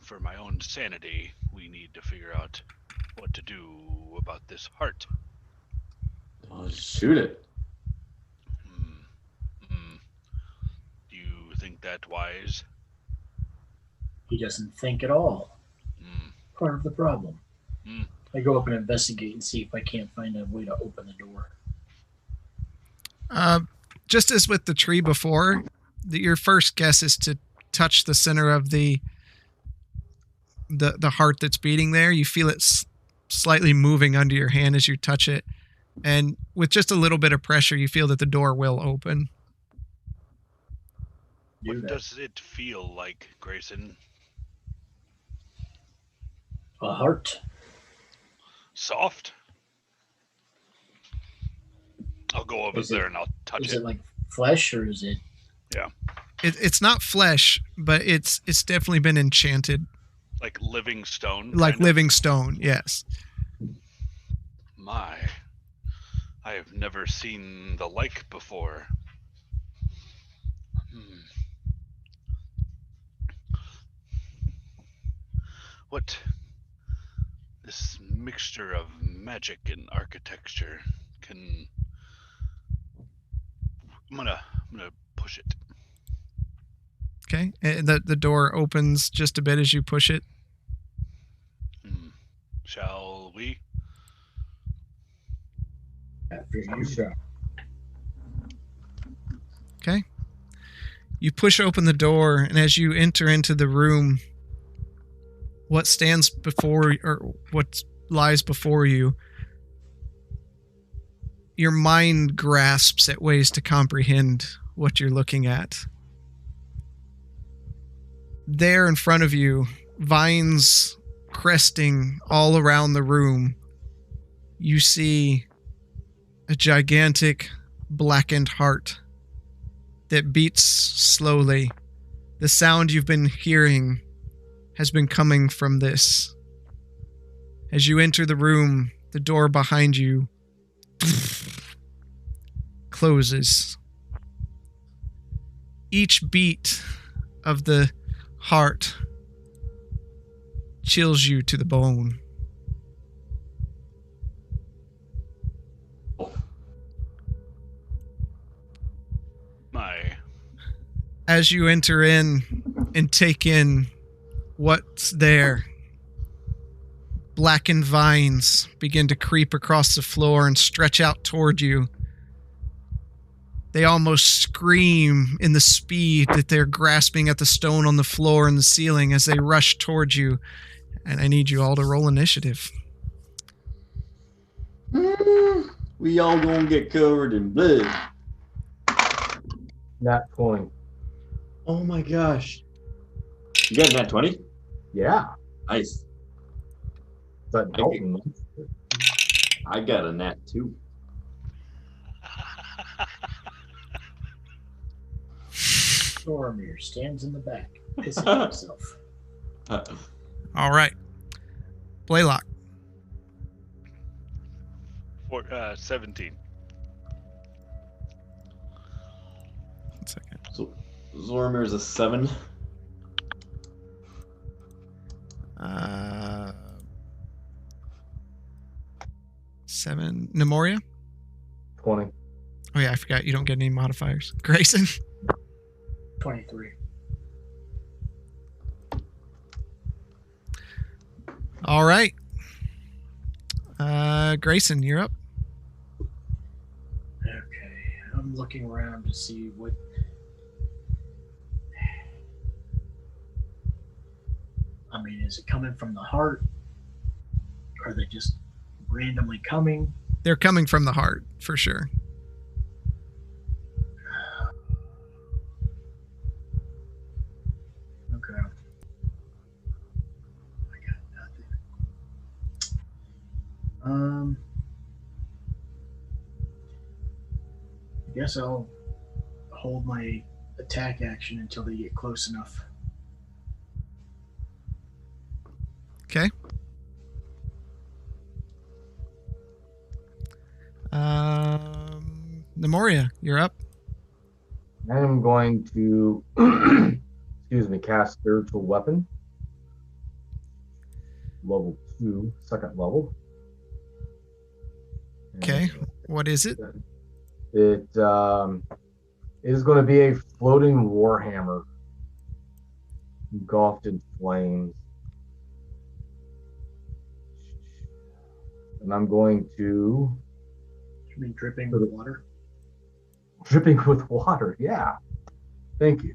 for my own sanity, we need to figure out what to do about this heart. Oh, shoot it. Do you think that wise? He doesn't think at all. Part of the problem. I go up and investigate and see if I can't find a way to open the door. Just as with the tree before, your first guess is to touch the center of the heart that's beating there. You feel it slightly moving under your hand as you touch it, and with just a little bit of pressure, you feel that the door will open. What does it feel like, Grayson? A heart. Soft? I'll go over there and I'll touch it. Is it like flesh or is it? Yeah. It's not flesh, but it's definitely been enchanted. Like living stone? Like living stone, yes. My, I have never seen the like before. what this mixture of magic and architecture can. I'm gonna push it. Okay, and the door opens just a bit as you push it. Shall we? After you shall. Okay. You push open the door, and as you enter into the room, what stands before, or what lies before you, your mind grasps at ways to comprehend what you're looking at. There in front of you, vines cresting all around the room, you see a gigantic blackened heart that beats slowly. The sound you've been hearing has been coming from this. As you enter the room, the door behind you closes. Each beat of the heart chills you to the bone. As you enter in and take in what's there, blackened vines begin to creep across the floor and stretch out toward you. They almost scream in the speed that they're grasping at the stone on the floor and the ceiling as they rush towards you. And I need you all to roll initiative. We all gonna get covered in blood. Nat 20. Oh my gosh. You got a nat 20? Yeah. Nice. That Dalton. I got a nat 2. Boromir stands in the back, pissing himself. All right. Blaylock. 17. 1 second. So Zoromir's a 7. 7. Nemoria? 20. Oh yeah, I forgot you don't get any modifiers. Grayson? 23. All right. Grayson, you're up. Okay, I'm looking around to see what... I mean, is it coming from the heart? Are they just randomly coming? They're coming from the heart, for sure. Okay. I got nothing. I guess I'll hold my attack action until they get close enough. Okay. Nemoria, you're up. I am going to, cast Spiritual Weapon. Level 2, second level. Okay. What is it? It is going to be a floating warhammer engulfed in flames. And I'm going to... You mean dripping with water? Dripping with water, yeah. Thank you.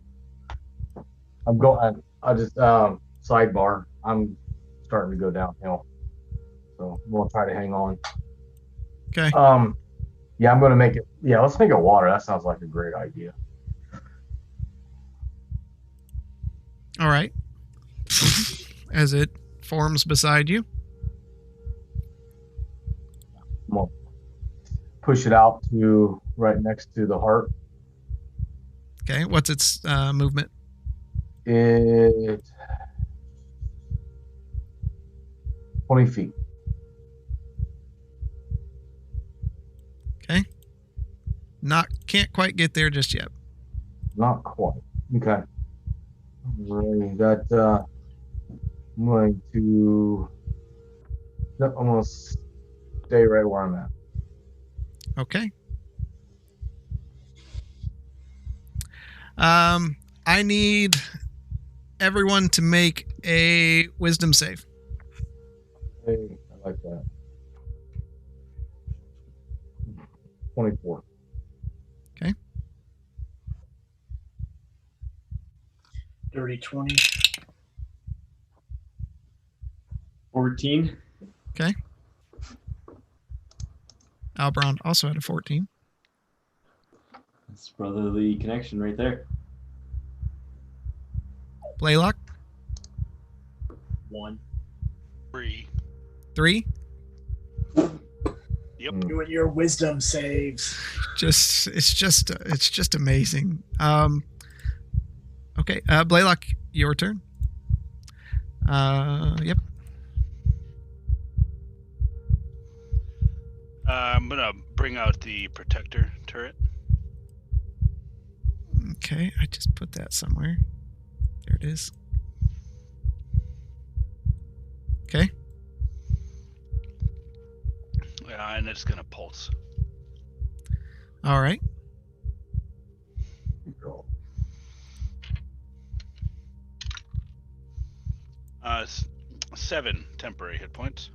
I'm going... I just... sidebar. I'm starting to go downhill. So I'm going to try to hang on. Okay. Yeah, I'm going to make it... Yeah, let's make it water. That sounds like a great idea. All right. As it forms beside you. I'm going to push it out to right next to the heart. Okay. What's its movement? It's 20 feet. Okay. Can't quite get there just yet. Not quite. Okay. Alrighty, that I'm going to. No, I'm going to stay right where I'm at. Okay. I need everyone to make a wisdom save. Hey, I like that. 24. Okay. Dirty 20. 14. Okay. Albron also had a 14. That's brotherly connection right there. Blaylock, 1. 3. 3. Yep. Doing your wisdom saves. It's just amazing. Okay, Blaylock, your turn. Yep. I'm gonna bring out the protector turret. Okay, I just put that somewhere. There it is. Okay. Yeah, and it's gonna pulse. All right. Girl. 7 temporary hit points.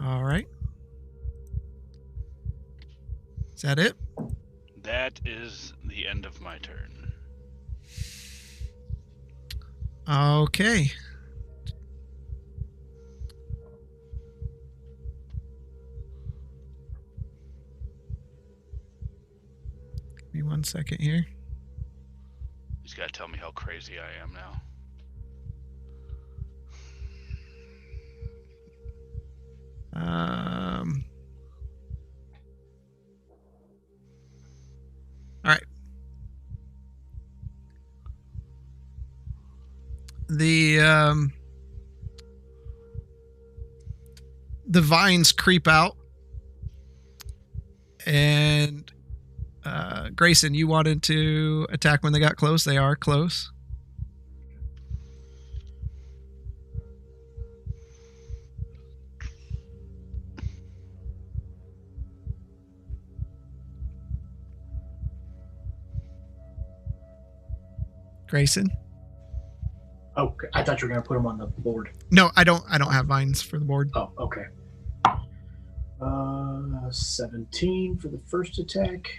All right. Is that it? That is the end of my turn. Okay. Give me 1 second here. He's gotta tell me how crazy I am now. All right. The vines creep out, and Grayson, you wanted to attack when they got close. They are close. Grayson? Oh, I thought you were going to put them on the board. No, I don't have vines for the board. Oh, okay. 17 for the first attack.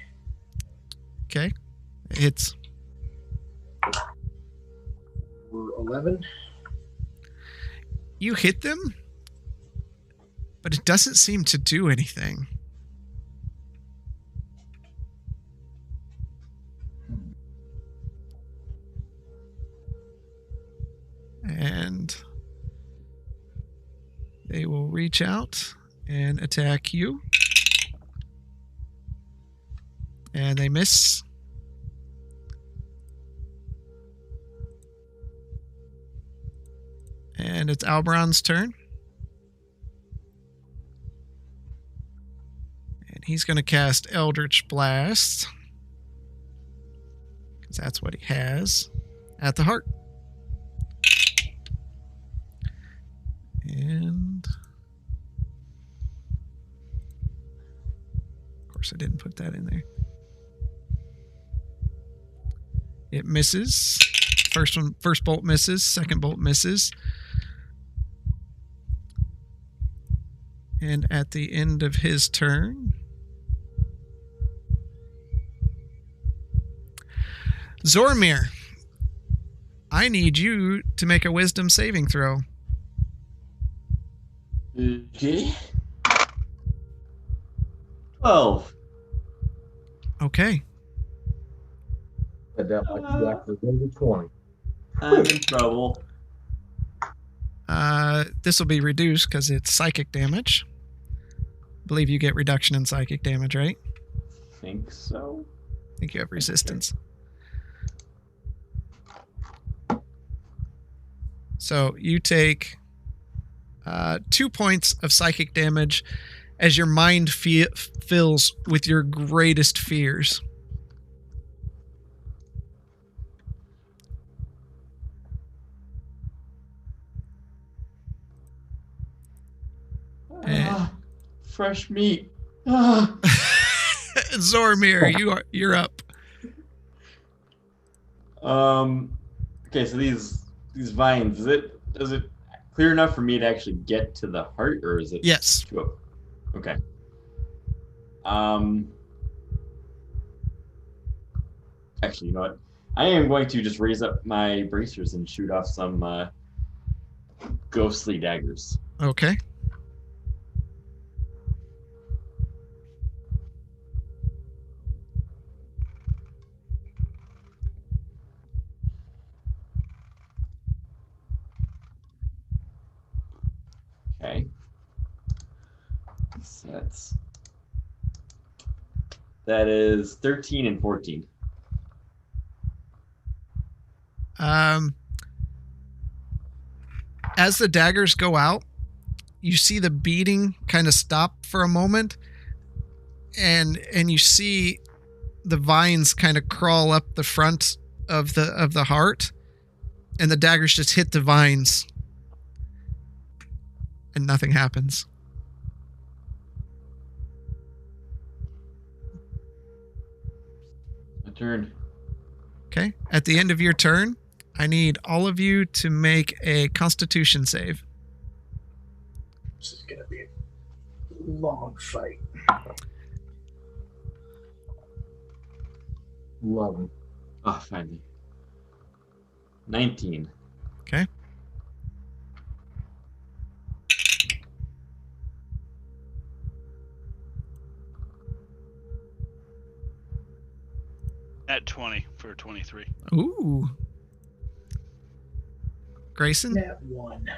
Okay. It hits. Or 11. You hit them, but it doesn't seem to do anything. And they will reach out and attack you. And they miss. And it's Albron's turn. And he's going to cast Eldritch Blast, because that's what he has, at the heart. And of course I didn't put that in there. It misses. First bolt misses. Second bolt misses. And at the end of his turn, Zormir, I need you to make a wisdom saving throw. Okay. 12. Okay. That like you actually win the 20. I'm in trouble. This will be reduced because it's psychic damage. I believe you get reduction in psychic damage, right? Think so. I think you have resistance. So you take 2 points of psychic damage as your mind fills with your greatest fears. fresh meat. Ah. Zormir, you're up. Okay, so these vines, is it clear enough for me to actually get to the heart, or is it? Yes. Too up? Okay. Actually, you know what? I am going to just raise up my bracers and shoot off some ghostly daggers. Okay. Okay. So that is 13 and 14. As the daggers go out, you see the beating kind of stop for a moment, and you see the vines kind of crawl up the front of the heart, and the daggers just hit the vines, and nothing happens. My turn. Okay. At the end of your turn, I need all of you to make a Constitution save. This is gonna be a long fight. 11. Oh, finally. 19. Okay. At 20 for 23. Ooh. Grayson? Nat 1.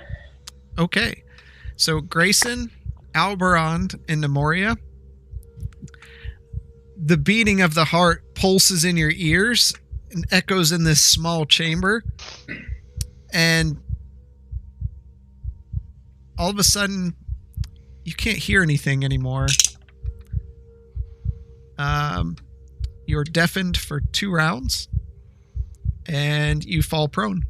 Okay. So Grayson, Alberond, and Nemoria. The beating of the heart pulses in your ears and echoes in this small chamber. And all of a sudden, you can't hear anything anymore. You're deafened for 2 rounds, and you fall prone.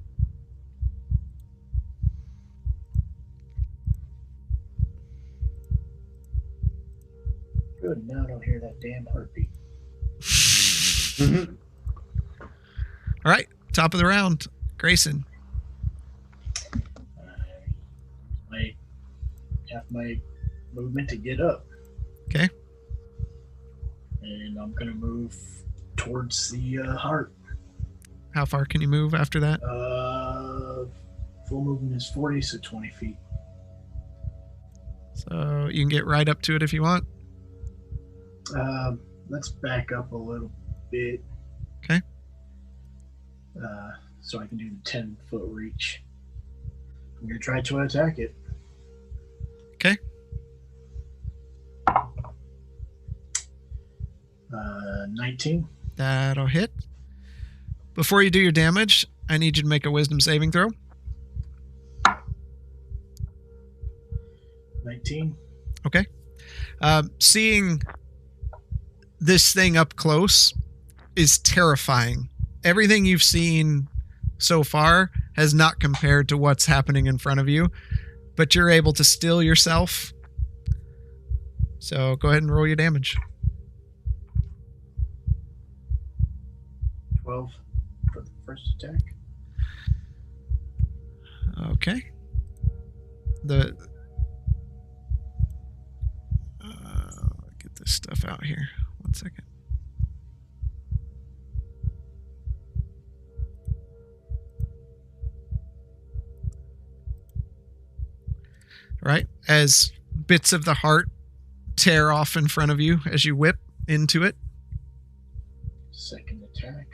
Good, now I don't hear that damn heartbeat. All right, top of the round, Grayson. Half my movement to get up. Okay. And I'm gonna move towards the heart. How far can you move after that? Full movement is 40, so 20 feet. So you can get right up to it if you want. Let's back up a little bit. Okay. So I can do the 10-foot reach. I'm gonna try to attack it. Okay. 19. That'll hit. Before you do your damage, I need you to make a wisdom saving throw. 19. Okay. Seeing this thing up close is terrifying. Everything you've seen so far has not compared to what's happening in front of you, but you're able to still yourself. So go ahead and roll your damage. 12 for the first attack. Okay. Get this stuff out here. 1 second. Right, as bits of the heart tear off in front of you as you whip into it. Second attack.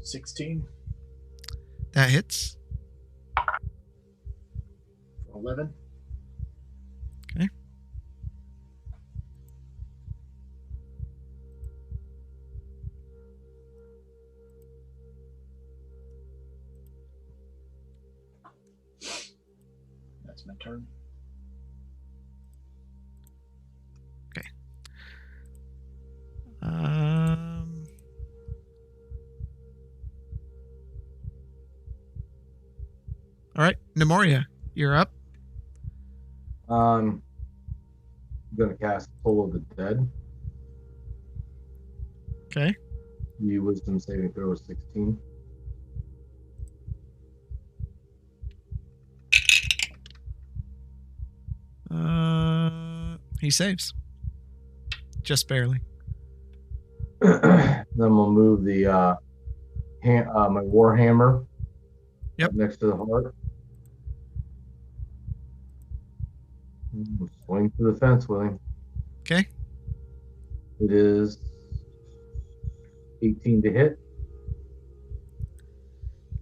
16. That hits. 11. Okay. That's my turn. Okay. All right, Nemoria, you're up. I'm gonna cast Toll of the Dead. Okay. The wisdom saving throw is 16. He saves. Just barely. Then we'll move the my Warhammer up next to the heart. Swing through the fence with him. Okay. It is 18 to hit.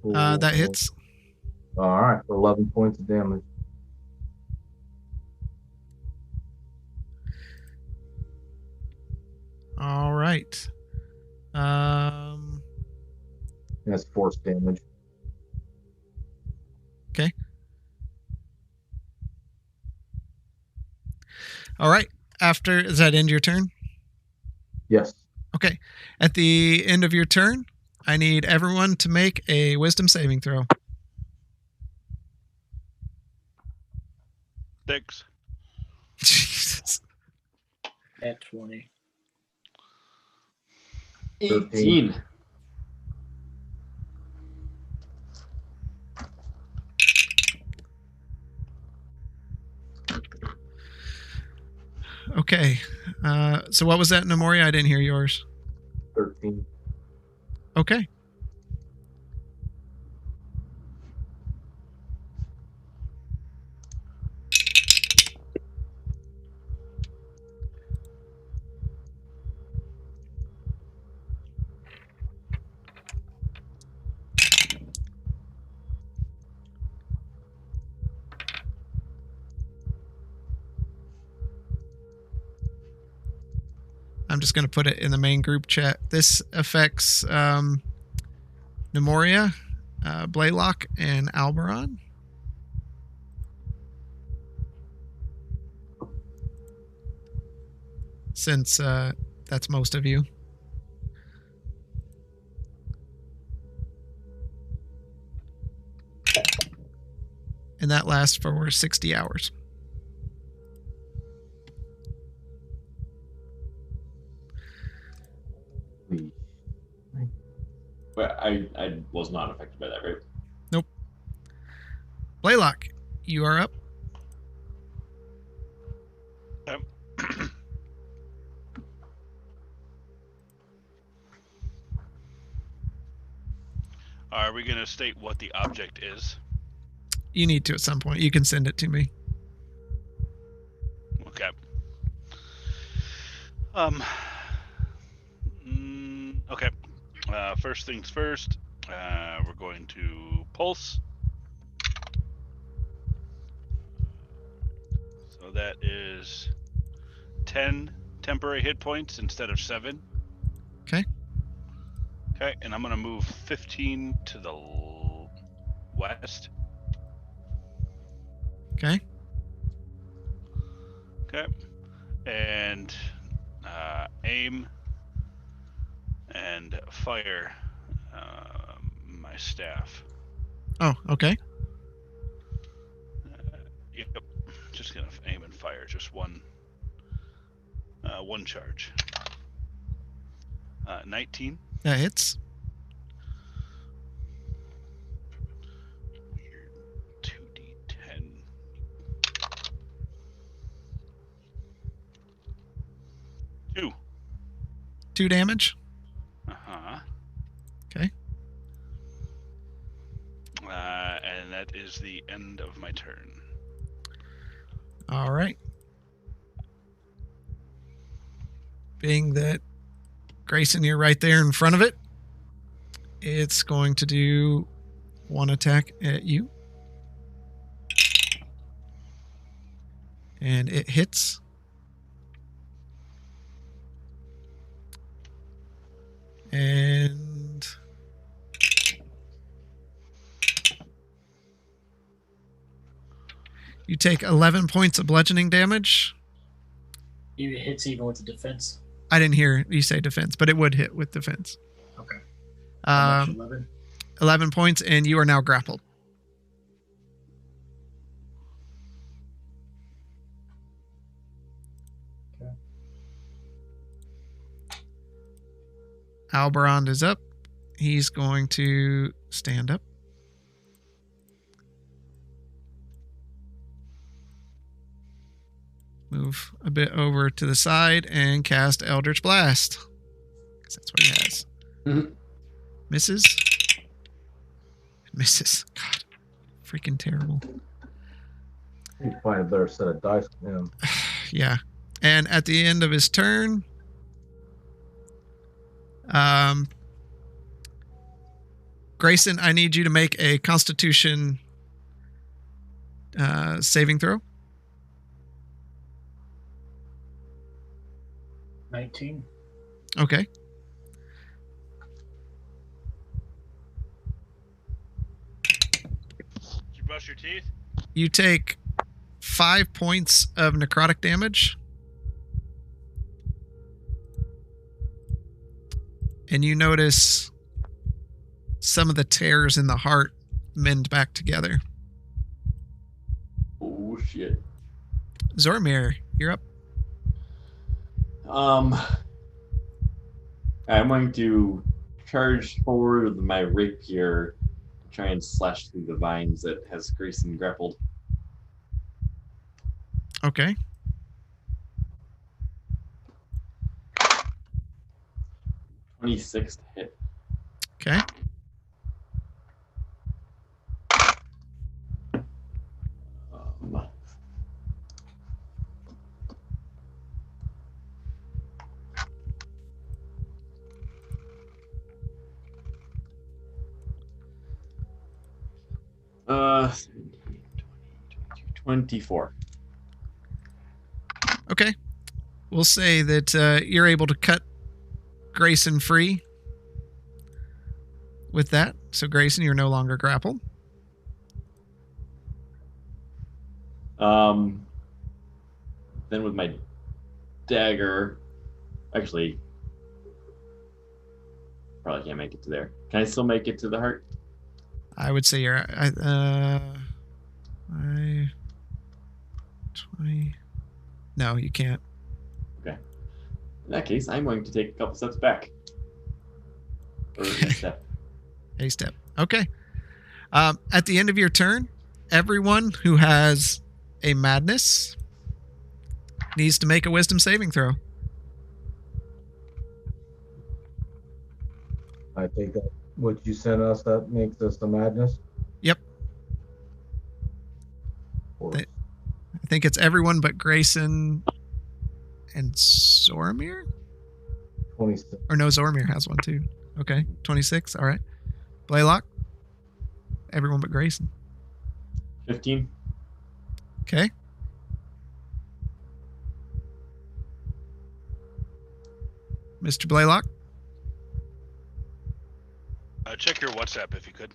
That hits. All right, for 11 points of damage. All right. That's force damage. Okay. All right. Does that end your turn? Yes. Okay. At the end of your turn, I need everyone to make a wisdom saving throw. 6. Jesus. At 20. 18. Okay. So what was that, Nemoria? I didn't hear yours. 13. Okay. I'm just going to put it in the main group chat. This affects Nemoria, Blaylock, and Alberon. Since that's most of you. And that lasts for 60 hours. But I was not affected by that, right? Nope. Blaylock, you are up. Yep. Are we going to state what the object is? You need to at some point. You can send it to me. Okay. Okay. First things first, we're going to pulse. So that is 10 temporary hit points instead of 7. Okay. Okay, and I'm going to move 15 to the west. Okay. Okay. And aim and fire my staff. Oh, okay. Yep. Just gonna aim and fire just one charge. 19. That hits. 2d10. 2. 2 damage. Uh-huh. Okay. And that is the end of my turn. All right. Being that Grayson, you're right there in front of it, it's going to do one attack at you. And it hits. And you take 11 points of bludgeoning damage. It hits even with the defense. I didn't hear you say defense, but it would hit with defense. Okay. How much, 11? 11 points, and you are now grappled. Alberond is up. He's going to stand up. Move a bit over to the side and cast Eldritch Blast. Because that's what he has. Mhm. Misses. Misses. God. Freaking terrible. You can find a better set of dice than him. Yeah. And at the end of his turn, Grayson, I need you to make a Constitution saving throw. 19. Okay. Did you brush your teeth? You take 5 points of necrotic damage. And you notice some of the tears in the heart mend back together. Oh shit. Zormir, you're up. I'm going to charge forward with my rapier, try and slash through the vines that has Grayson grappled. Okay. .26 to hit. Okay. Um, uh, 24. Okay. We'll say that you're able to cut Grayson free with that. So, Grayson, you're no longer grappled. Then with my dagger, actually, probably can't make it to there. Can I still make it to the heart? I would say you're 20. No, you can't. Okay. In that case, I'm going to take a couple steps back. Or a step. A step. Okay. At the end of your turn, everyone who has a madness needs to make a wisdom saving throw. I think that what you sent us, that makes us the madness. Yep. Or- I think it's everyone but Grayson and Zormir? 26. Or no, Zormir has one too. Okay. 26. All right. Blaylock? Everyone but Grayson. 15. Okay. Mr. Blaylock? Check your WhatsApp if you could.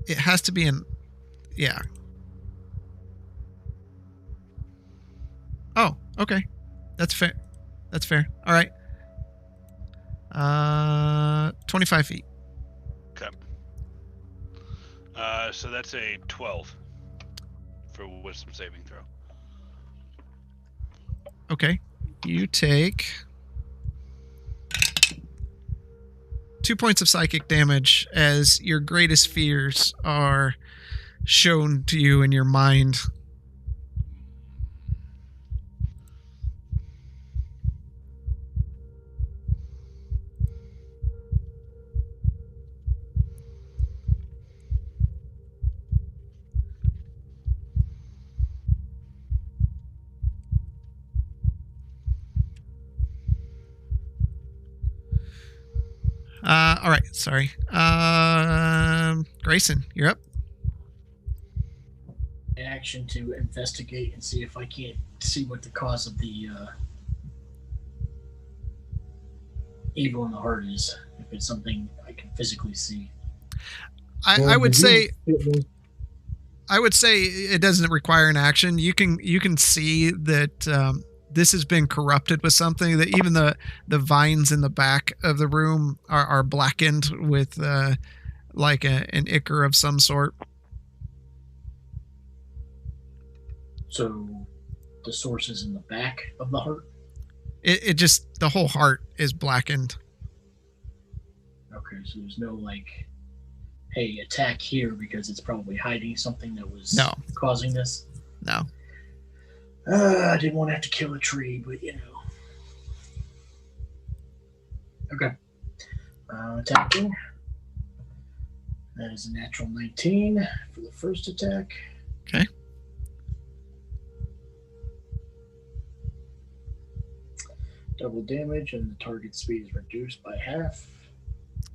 It has to be yeah. Oh, okay. That's fair. That's fair. All right. 25 feet. Okay. So that's a 12 for wisdom saving throw. Okay. You take 2 points of psychic damage as your greatest fears are shown to you in your mind. All right, sorry. Grayson, you're up. Action to investigate and see if I can't see what the cause of the evil in the heart is. If it's something I can physically see. I would say it doesn't require an action. You can see that this has been corrupted with something, that even the vines in the back of the room are blackened with like an ichor of some sort. So the source is in the back of the heart? It just, the whole heart is blackened. Okay, so there's no like, hey, attack here because it's probably hiding something that was No. causing this? No. I didn't want to have to kill a tree, but you know. Okay. Attacking. That is a natural 19 for the first attack. Okay. Double damage, and the target speed is reduced by half.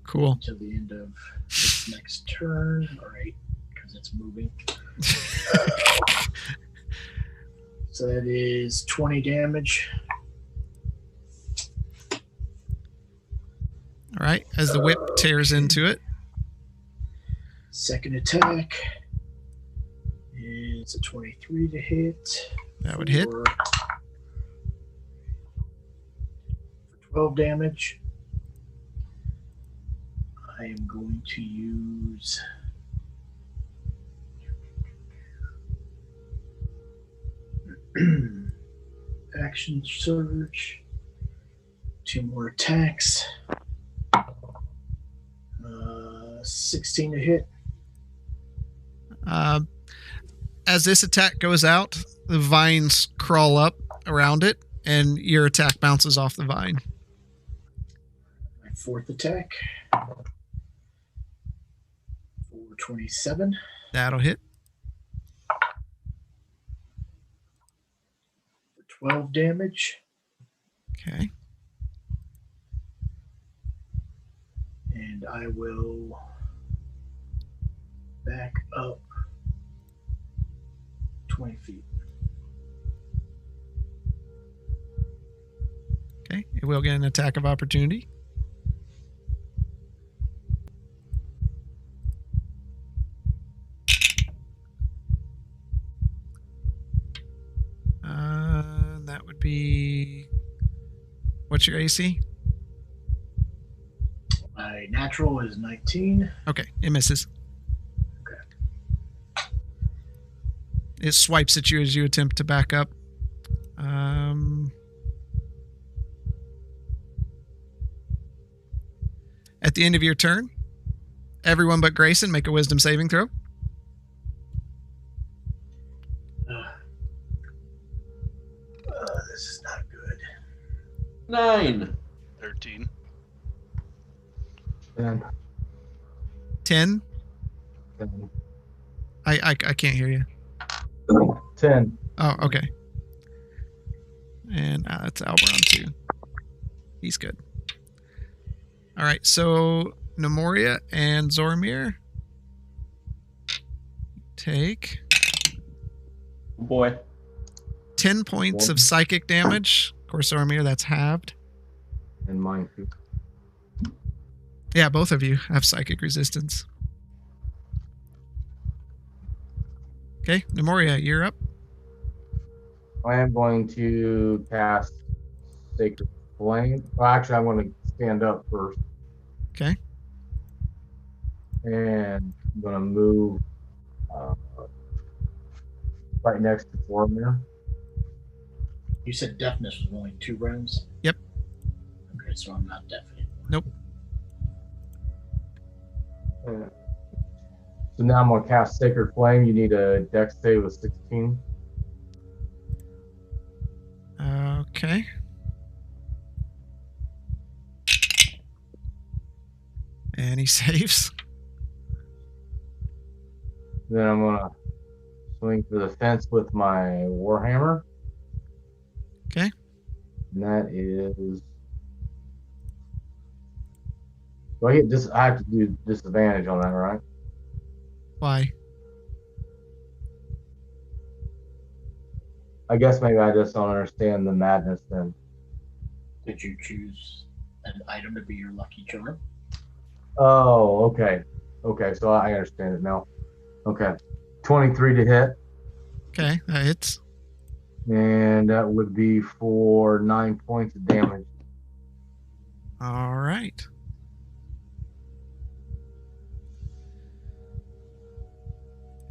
Cool. Until the end of its next turn. All right, because it's moving. So that is 20 damage. All right. As the whip tears into it. Second attack is a 23 to hit. That would hit. For 12 damage. I am going to use action surge. 2 more attacks. 16 to hit. As this attack goes out, the vines crawl up around it, and your attack bounces off the vine. My fourth attack for 27. That'll hit. For 12 damage. Okay. And I will back up 20 feet. Okay. It will get an attack of opportunity. That would be... What's your AC? My natural is 19. Okay, it misses. Okay. It swipes at you as you attempt to back up. At the end of your turn, everyone but Grayson make a wisdom saving throw. This is not good. 9. 13. 10. 10. 10. I can't hear you. 10. Oh, okay. And it's Alberon too. He's good. All right, so Nemoria and Zoramir take Boy. 10 points of psychic damage. Of course, Zoramir, that's halved. And mine too. Yeah, both of you have psychic resistance. Okay, Nemoria, you're up. I am going to cast Sacred Flame. Well, actually, I'm going to stand up first. Okay. And I'm going to move right next to Boromir. You said deafness was only 2 rounds? Yep. Okay, so I'm not deaf anymore. Nope. So now I'm going to cast Sacred Flame. You need a dex save of 16. Okay. And he saves. Then I'm going to swing for the fence with my Warhammer. Okay. And that is... Do I get I have to do disadvantage on that, right? Why? I guess maybe I just don't understand the madness then. Did you choose an item to be your lucky charm? Oh, okay. Okay, so I understand it now. Okay. 23 to hit. Okay, that hits. And that would be for 9 points of damage. All right.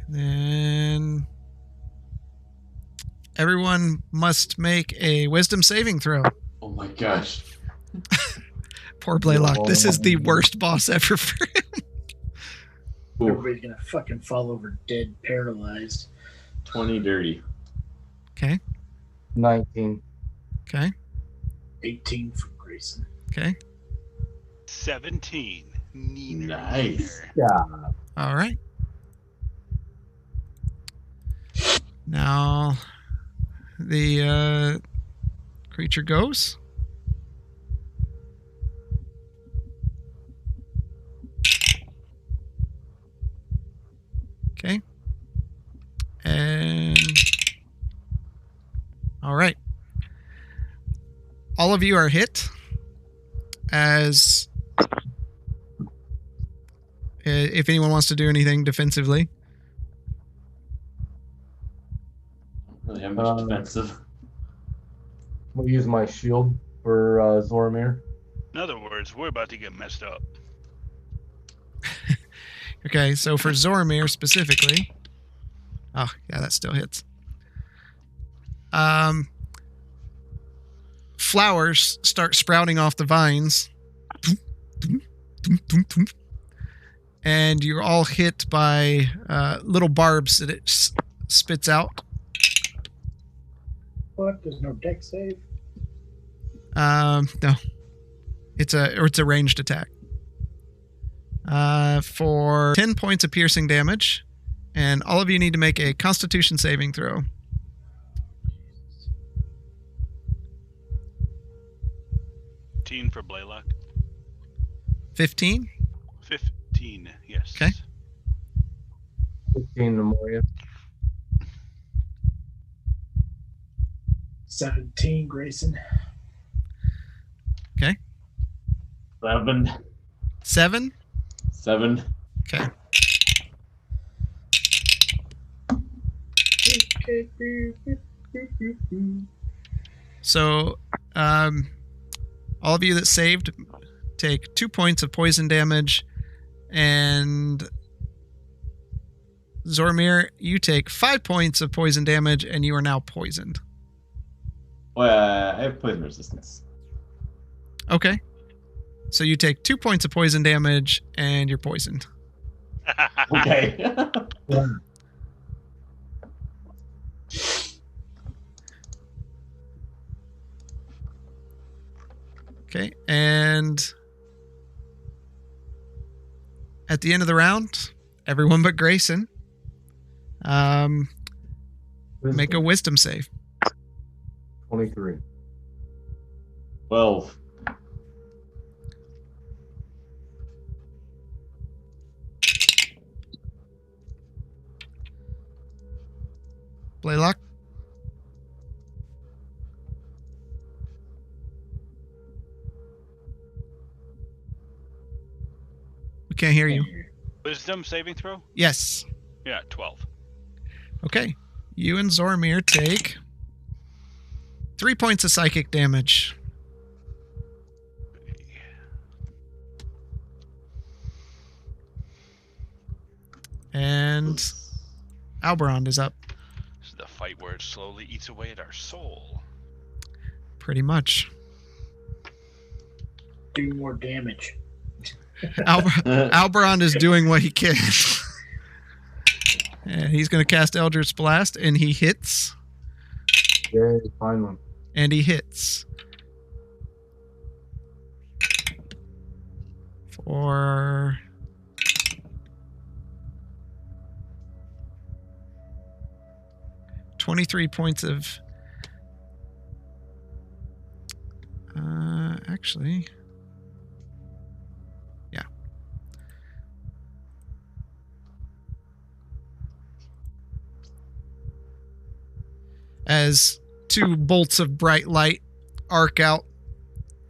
And then everyone must make a wisdom saving throw. Oh my gosh. Poor Blaylock. This is the worst boss ever for him. Everybody's gonna fucking fall over dead, paralyzed. 20 dirty. Okay. 19. Okay. 18 for Grayson. Okay. 17. Nice. Yeah. All right. Now the creature goes. Okay. And all right. All of you are hit as if anyone wants to do anything defensively. Don't really have much defensive. I'm gonna use my shield for Zoramir. In other words, we're about to get messed up. Okay, so for Zoramir specifically, oh yeah, that still hits. Flowers start sprouting off the vines, and you're all hit by little barbs that it spits out. What? There's no deck save? No, it's a ranged attack. For 10 points of piercing damage, and all of you need to make a Constitution saving throw. For Blaylock. 15? 15, yes. Okay. 15 to Moria. 17, Grayson. 7. 7? Okay. So, all of you that saved take 2 points of poison damage, and Zoramir, you take 5 points of poison damage, and you are now poisoned. Well, I have poison resistance. Okay. So you take 2 points of poison damage, and you're poisoned. Okay. Okay, and at the end of the round, everyone but Grayson, make a wisdom save. 23. 12. Blaylock? We can't hear you. Wisdom saving throw? Yes. Yeah, 12. Okay. You and Zoramir take 3 points of psychic damage. And Alberond is up. This is the fight where it slowly eats away at our soul. Pretty much. Do more damage. Alberond is doing what he can. And he's going to cast Eldritch Blast, and he hits. Yay, finally. And he hits. For 23 points of... actually... Yeah. As 2 bolts of bright light arc out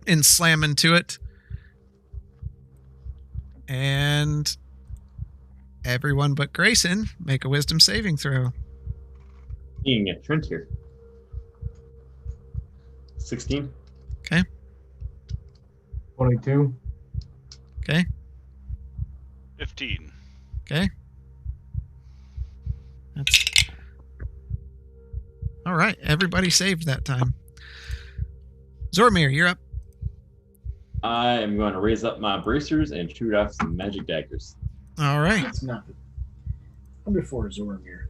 and slam into it. And everyone but Grayson make a wisdom saving throw. Being a Trent here. 16. Okay. 22. Okay. 15. Okay. That's... All right, everybody saved that time. Zormir, you're up. I am going to raise up my bracers and shoot off some magic daggers. All right. That's nothing. I'm before Zormir.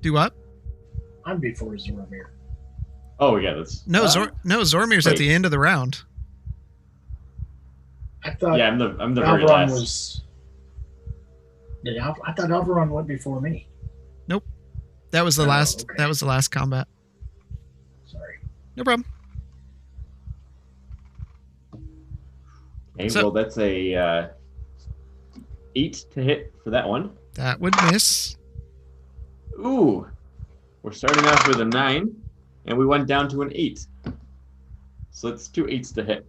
Do what? I'm before Zormir. Oh yeah, that's Zormir's at the end of the round. I thought. Yeah, I'm the very Alvaron last. Was. I thought Alvaron went before me. Nope. That was the last. Okay. That was the last combat. Sorry. No problem. Okay, So- well that's a 8 to hit for that one. That would miss. Ooh, we're starting off with a 9, and we went down to an 8. So it's 2 8s to hit.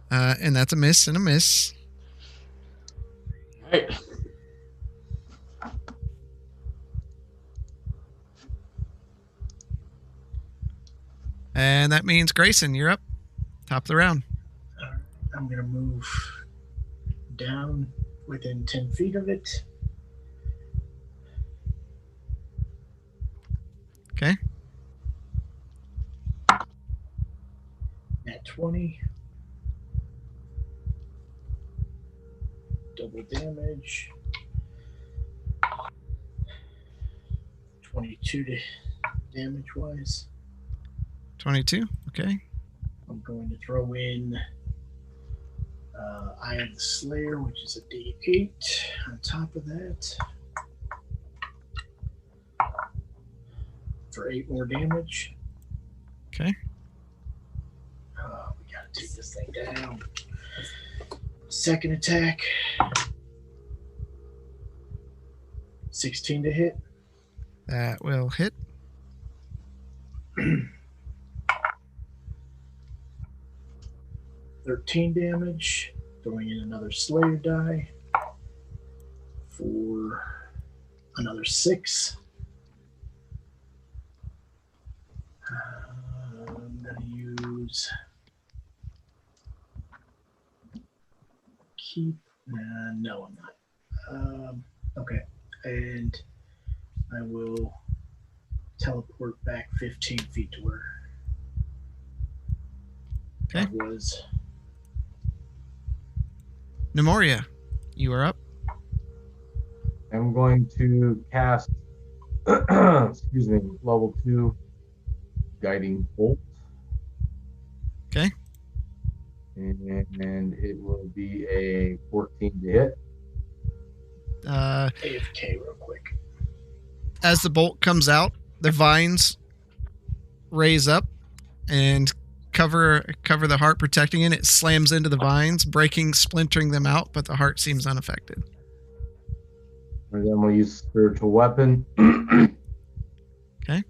And that's a miss and a miss. All right. And that means Grayson, you're up. Top of the round. I'm going to move down within 10 feet of it. Okay. At 20. Double damage. 22 to damage wise. 22. Okay. I'm going to throw in Eye of the Slayer, which is a D8 on top of that. For 8 more damage. Okay. We gotta take this thing down. Second attack. 16 to hit. That will hit. 13 damage. Throwing in another Slayer die for another 6. I'm going to use keep. No, I'm not. Okay. And I will teleport back 15 feet to where Okay. that was. Nemoria, you are up. I'm going to cast, excuse me, level 2 guiding bolt. Okay. And it will be a 14 to hit. AFK real quick. As the bolt comes out, the vines raise up and cover the heart, protecting it. It slams into the vines, breaking, splintering them out, but the heart seems unaffected. And then we'll use spiritual weapon. Okay.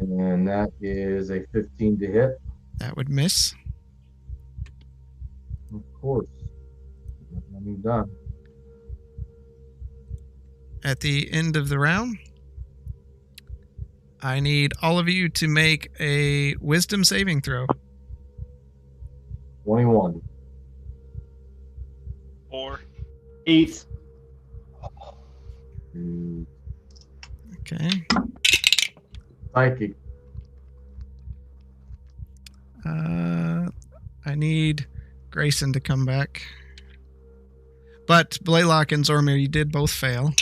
And that is a 15 to hit. That would miss. Of course. I'm done. At the end of the round, I need all of you to make a wisdom saving throw. 21. 4. 8. Okay. Psychic. I need Grayson to come back. But Blaylock and Zormir, you did both fail.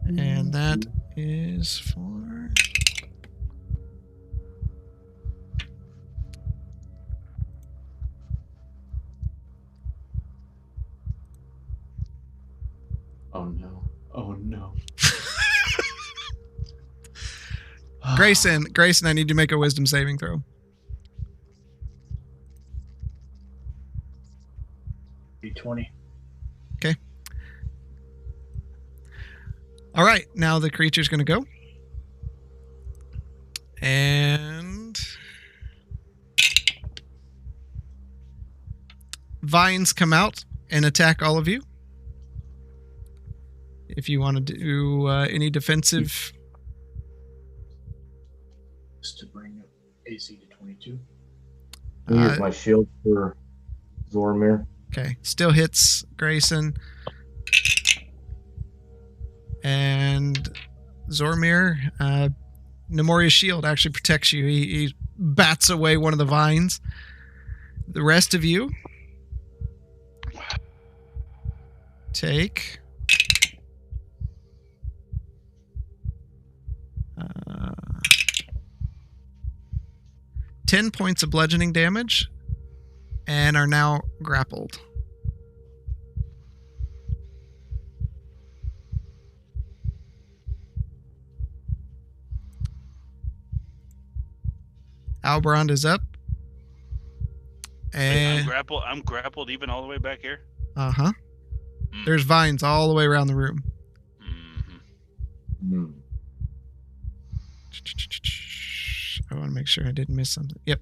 And that is for... Oh no. Oh no. Grayson, I need to make a wisdom saving throw. D20. All right, now the creature's going to go. And vines come out and attack all of you. If you want to do any defensive. Just to bring up AC to 22. I'll use my shield for Zoramir. Okay, still hits Grayson. And Zoramir, Nemoria's shield actually protects you. He bats away one of the vines. The rest of you take 10 points of bludgeoning damage and are now grappled. Albrand is up. And I'm grappled even all the way back here. uh-huh. There's vines all the way around the room. Mm. I want to make sure I didn't miss something. Yep.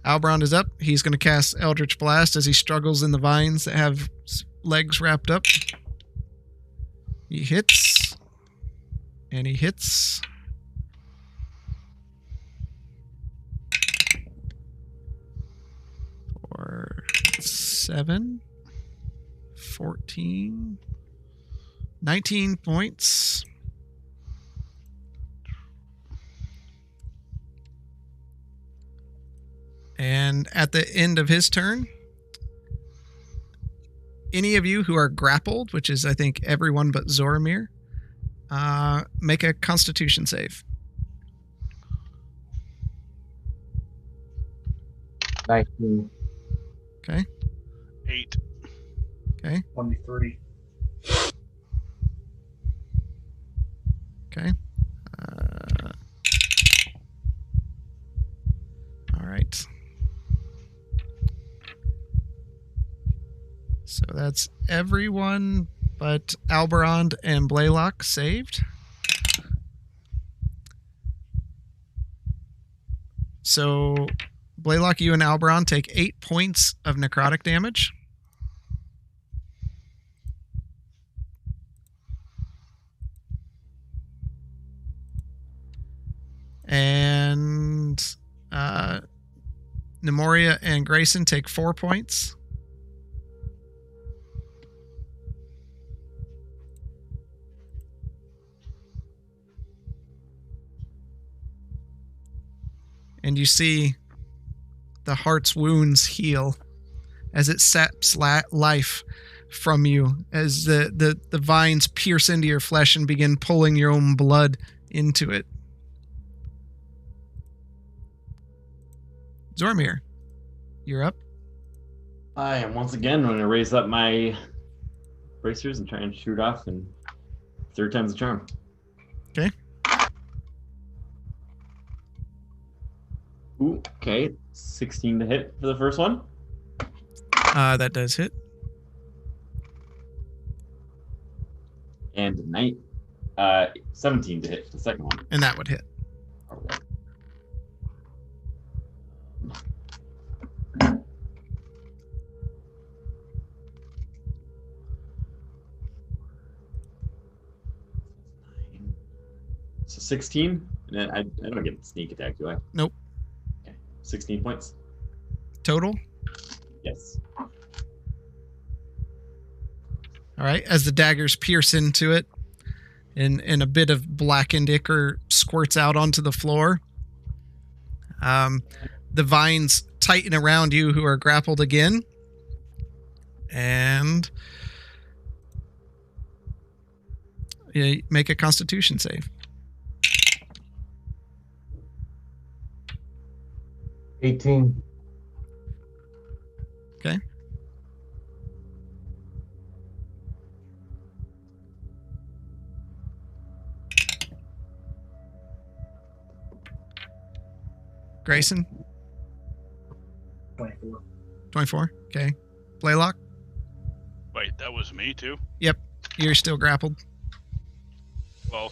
Albrand is up. He's going to cast Eldritch Blast as he struggles in the vines that have legs wrapped up. He hits. And he hits. For 7, 14, 19 points. And at the end of his turn, any of you who are grappled, which is I think everyone but Zoramir, make a Constitution save. 19. Okay. 8. Okay. 23. Okay. All right. So that's everyone but Albrand and Blaylock saved. So Blaylock, you and Albrand take 8 points of necrotic damage. And Nemoria and Grayson take 4 points. And you see the heart's wounds heal as it saps life from you, as the vines pierce into your flesh and begin pulling your own blood into it. Zoramir, you're up. I am once again going to raise up my bracers and try and shoot off, and 3rd time's the charm. Okay. Ooh, okay. 16 to hit for the first one. That does hit. And 17 to hit for the second one. And that would hit. All right. So 16, and then I don't get the sneak attack, do I? Nope. Okay, 16 points. Total? Yes. All right. As the daggers pierce into it, and a bit of blackened ichor squirts out onto the floor, the vines tighten around you who are grappled again. And you make a Constitution save. 18. Okay. Grayson? 24. 24. Okay. Blaylock? Wait, that was me too? You're still grappled. Well,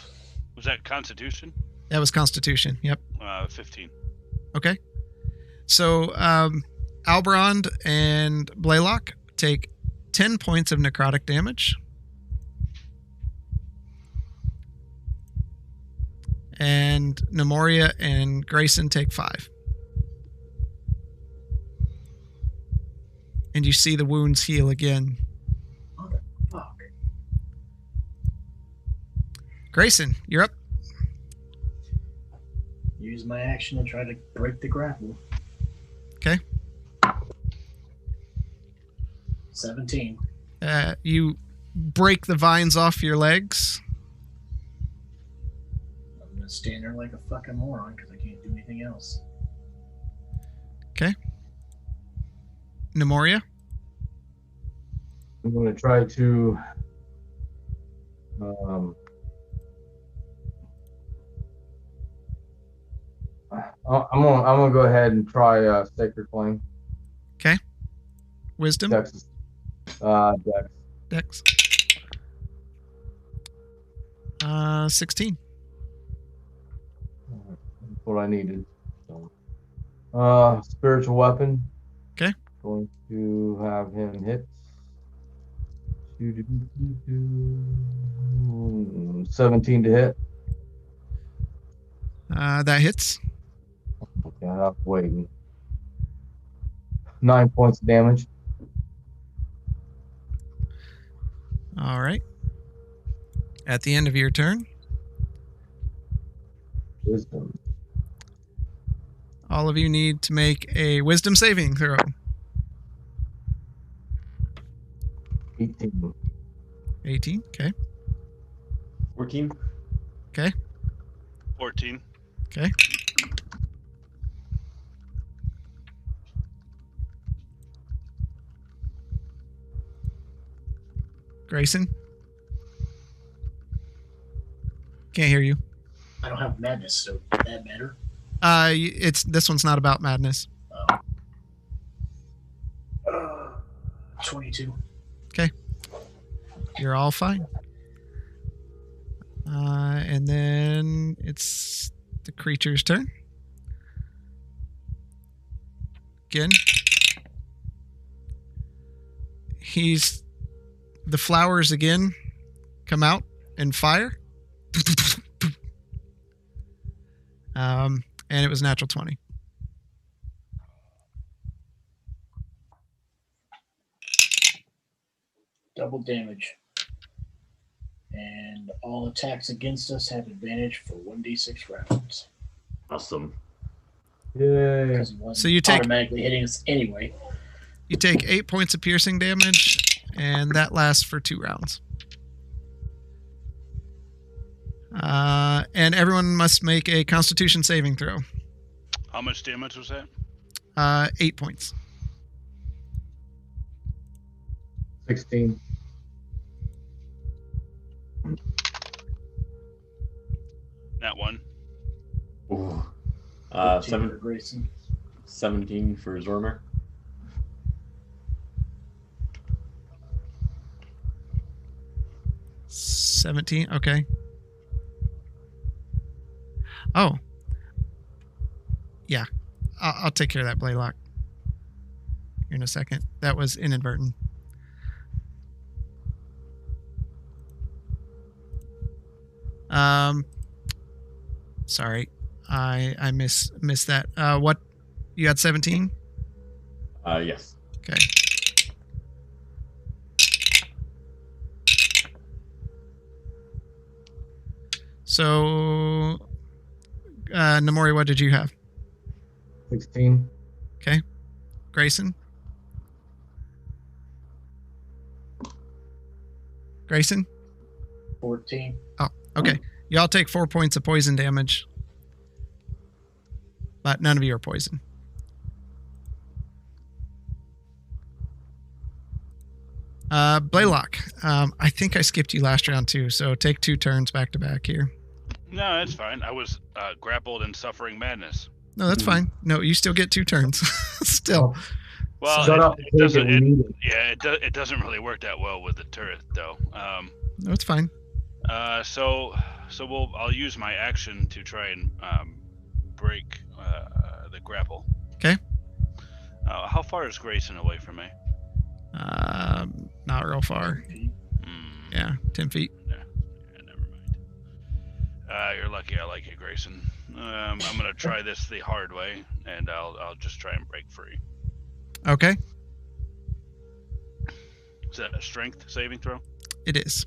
was that Constitution? That was Constitution. Yep. 15. Okay. So Albrond and Blaylock take 10 points of necrotic damage. And Nemoria and Grayson take 5. And you see the wounds heal again. Fuck. Grayson, you're up. Use my action to try to break the grapple. Okay. 17. You break the vines off your legs. I'm gonna stand there like a fucking moron because I can't do anything else. Okay. Nemoria. I'm going to try to I'm gonna go ahead and try Sacred Flame. Wisdom. Dex. Dex. 16. That's what I needed. So, spiritual weapon. Okay. Going to have him hit. 17 to hit. That hits. Okay, I'm waiting. 9 points of damage. All right. At the end of your turn, Wisdom. all of you need to make a wisdom saving throw. 18. 18. Okay. 14. 14. Okay. Grayson? Can't hear you. I don't have madness, so that matter. This one's not about madness. 22. You're all fine. And then it's the creature's turn. Again. The flowers again come out and fire. And it was natural 20. Double damage. And all attacks against us have advantage for 1d6 rounds. Awesome. Yay. Because he wasn't So you take- automatically hitting us anyway. You take 8 points of piercing damage, and that lasts for 2 rounds. And everyone must make a Constitution saving throw. How much damage was that? 8 points. 16. That one. Ooh. 15 for Grayson. 17 for Zormer. $17. Okay. Oh. Yeah. I'll take care of that, Blaylock. Here in a second. That was inadvertent. Sorry. I missed that. What? You had 17? Yes. Okay. So, Namori, what did you have? 16. Okay. Grayson? Grayson? 14. Oh, okay. Y'all take 4 points of poison damage. But none of you are poisoned. Blaylock, I think I skipped you last round too, so take 2 turns back to back here. No, that's fine. I was grappled and suffering madness. No, that's fine. No, you still get 2 turns. Still. Well, Shut up and take it. It doesn't really work that well with the turret, though. No, it's fine. So I'll use my action to try and break the grapple. Okay. How far is Grayson away from me? Not real far. Yeah, 10 feet. Yeah, never mind. You're lucky I like you, Grayson. I'm gonna try this the hard way, and I'll just try and break free. Okay, Is that a strength saving throw? it is.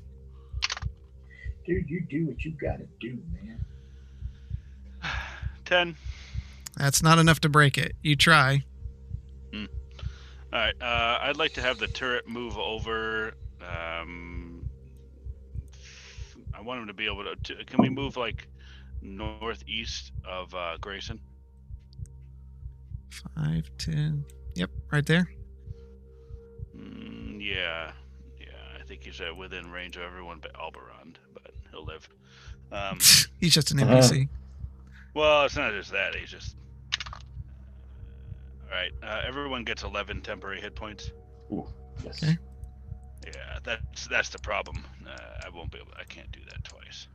Dude, you do what you gotta do, man. 10. That's not enough to break it. You try. All right. I'd like to have the turret move over. I want him to be able to. Can we move like northeast of Grayson? 5, 10. Yep, right there. Yeah. I think he's within range of everyone but Alberond, but he'll live. He's just an NPC. Well, it's not just that. He's just. All right. Everyone gets 11 temporary hit points. Ooh, yes. Okay. Yeah, that's the problem. I won't be able. I can't do that twice.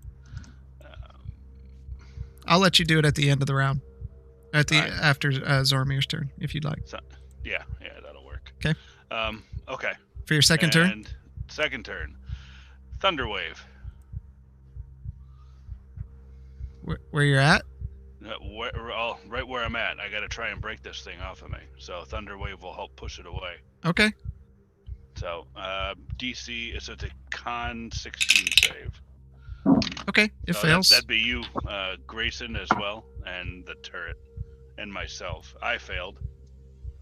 I'll let you do it at the end of the round. Alright. After Zoromir's turn, if you'd like. So, yeah, that'll work. Okay. Okay. For your second turn? And second turn. Thunderwave. Where you're at? Right where I'm at. I got to try and break this thing off of me. So Thunderwave will help push it away. Okay. So DC is a con 16 save. Okay, it So fails. That'd be you, Grayson, as well, and the turret, and myself. I failed.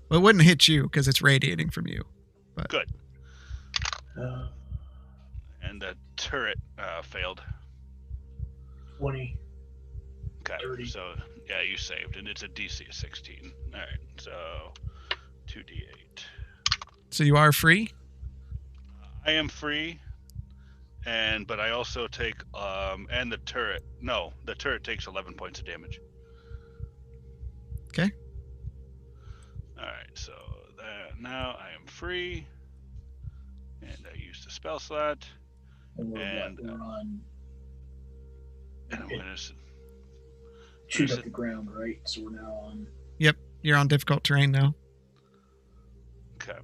Well, it wouldn't hit you because it's radiating from you. But Good. And the turret failed. 20. Okay, 30. so yeah, you saved, and it's a DC of 16. All right, so 2d8. So you are free? I am free, but I also take and the turret. No, the turret takes 11 points of damage. Okay. All right, so now I am free, and I use the spell slot. And we're And, on And when is shoot up the ground, right? So we're now on. Yep, you're on difficult terrain now. Okay.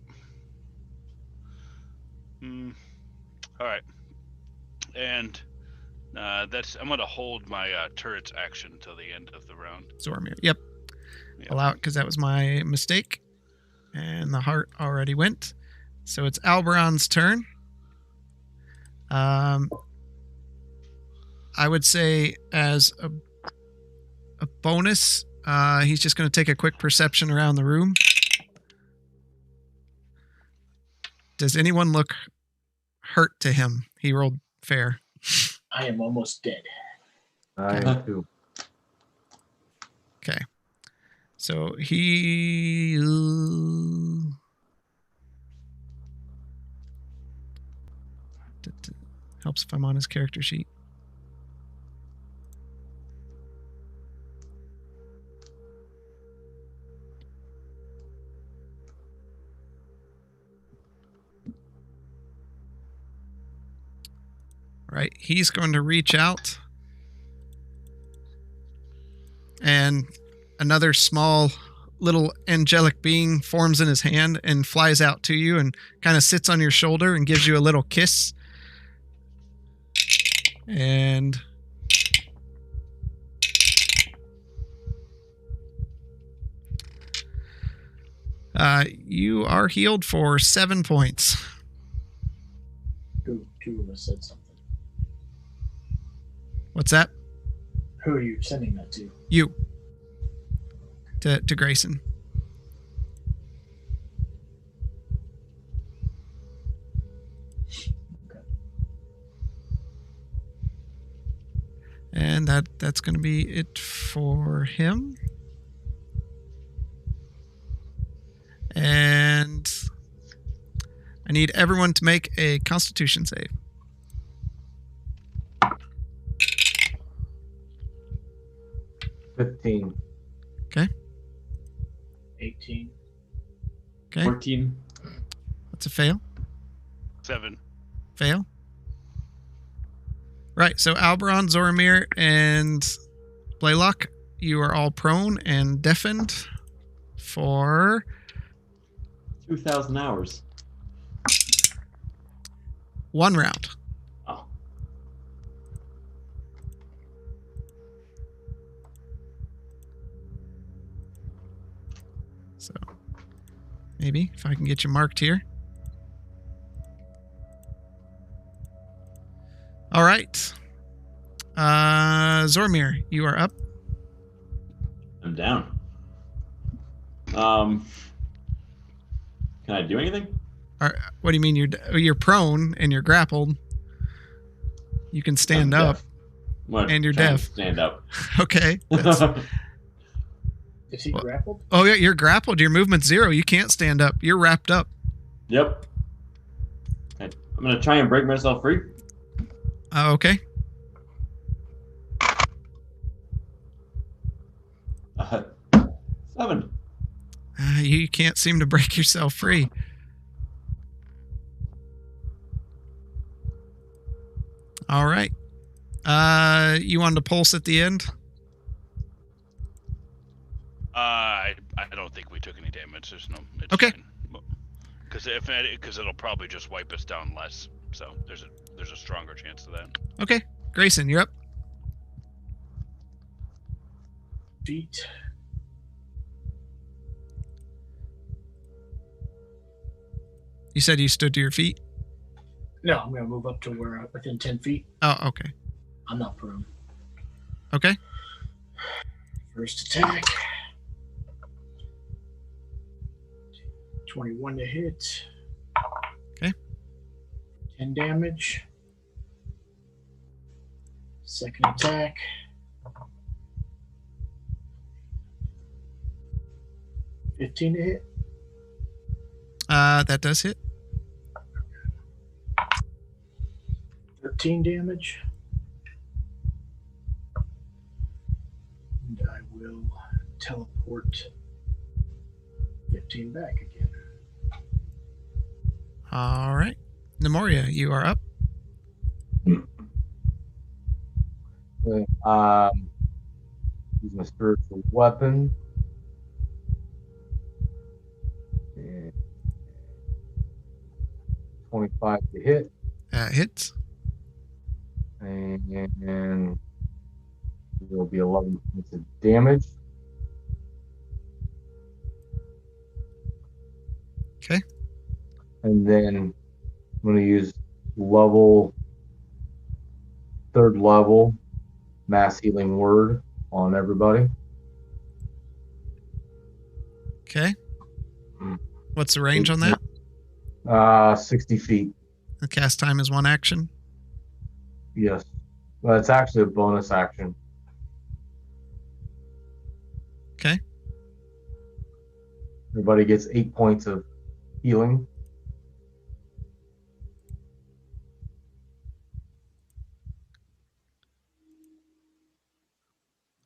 All right. And I'm going to hold my turret's action until the end of the round. Zoromir. Yep. Allow it because that was my mistake. And the heart already went. So it's Alberond's turn. I would say as a bonus, he's just going to take a quick perception around the room. Does anyone look hurt to him? He rolled fair. I am almost dead. I am too. Okay. So he helps if I'm on his character sheet. Right, he's going to reach out, and another small little angelic being forms in his hand and flies out to you and kind of sits on your shoulder and gives you a little kiss. And you are healed for 7 points. Two of us said something. What's that? Who are you sending that to? You. To Grayson. Okay. And that's going to be it for him. And I need everyone to make a Constitution save. 15. Okay. 18. Okay. 14. That's a fail. 7. Fail. Right. So Alberon, Zoramir, and Blaylock, you are all prone and deafened for 2,000 hours. 1 round. Oh. So maybe if I can get you marked here. All right. Zoramir, you are up. I'm down. Can I do anything? What do you mean? You're prone and you're grappled. You can stand I'm up, deaf. I'm and you're trying to deaf. Stand up. Okay. That's, Is he What? grappled? oh yeah, you're grappled. Your movement's 0. You can't stand up. You're wrapped up. Yep. Okay. I'm gonna try and break myself free. Okay. 7. You can't seem to break yourself free. All right. You wanted to pulse at the end? I don't think we took any damage. There's no. It's Okay. Because it'll probably just wipe us down less. So there's a stronger chance of that. Okay. Grayson, you're up. Feet. You said you stood to your feet? No, I'm gonna move up to where within 10 feet. Oh, okay. I'm not prone. Okay. First attack. 21 to hit. Okay. 10 damage. Second attack. $15 to hit. That does hit. 13 damage. And I will teleport 15 back again. All right. Nemoria, you are up. Okay, use my spiritual weapon. And 25 to hit. Hits. And there will be 11 points of damage. Okay. And then I'm going to use third level mass healing word on everybody. Okay. What's the range on that? 60 feet. The cast time is 1 action. Yes. Well, it's actually a bonus action. Okay. Everybody gets 8 points of healing.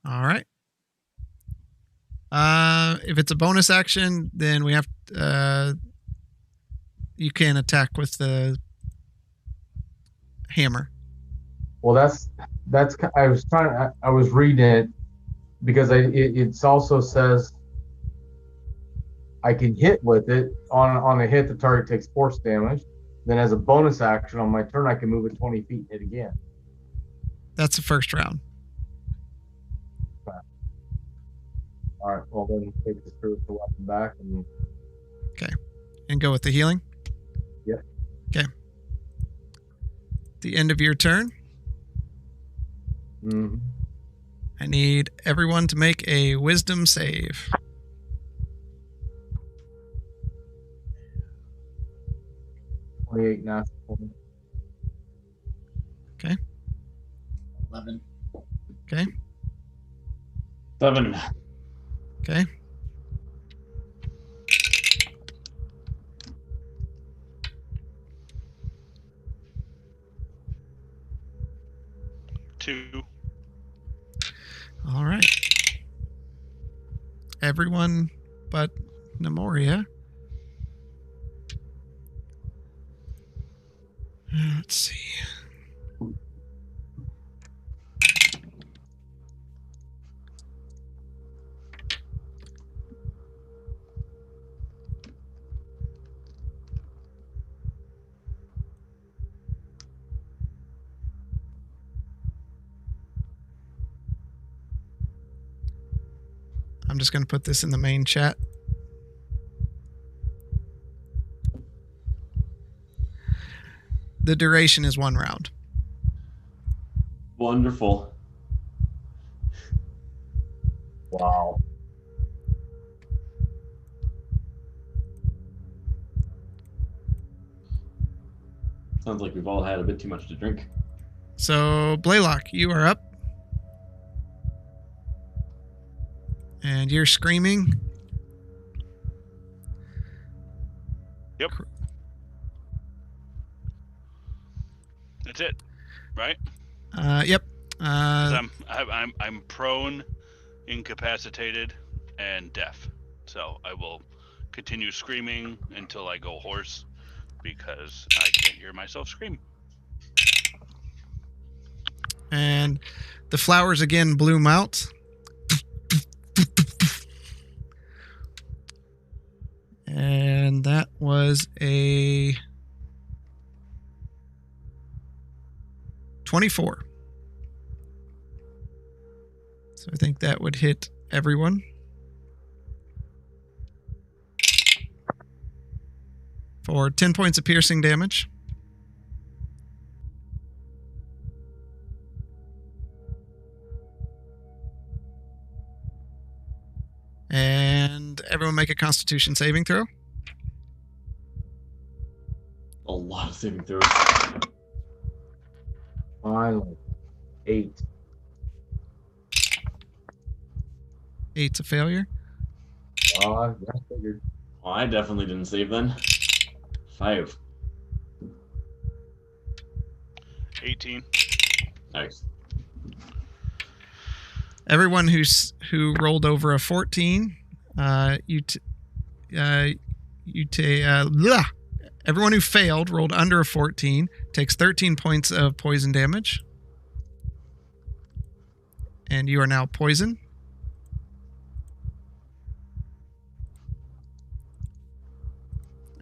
All right. If it's a bonus action, then we have you can attack with the hammer. Well, that's. I was reading it because it also says I can hit with it on a hit. The target takes force damage. Then, as a bonus action on my turn, I can move it 20 feet and hit again. That's the first round. All right. Well, then take the spiritual weapon back and. And go with the healing? Yeah. Okay. The end of your turn. Mm-hmm. I need everyone to make a wisdom save. Natural. Okay. 11. Okay. 7. Okay. Two. All right. Everyone but Nemoria Let's see. I'm just going to put this in the main chat. The duration is 1 round. Wonderful. Wow. Sounds like we've all had a bit too much to drink. So, Blaylock, you are up. And you're screaming. Yep. That's it, right? Yep. 'Cause I'm prone, incapacitated, and deaf. So I will continue screaming until I go hoarse because I can't hear myself scream. And the flowers again bloom out. And that was a 24. So I think that would hit everyone. For 10 points of piercing damage. And everyone make a Constitution saving throw. A lot of saving throws. Finally. 8. 8's a failure. I figured. Well, I definitely didn't save then. 5. 18. Nice. Everyone who rolled over a 14, everyone who failed rolled under a 14 takes 13 points of poison damage, and you are now poisoned.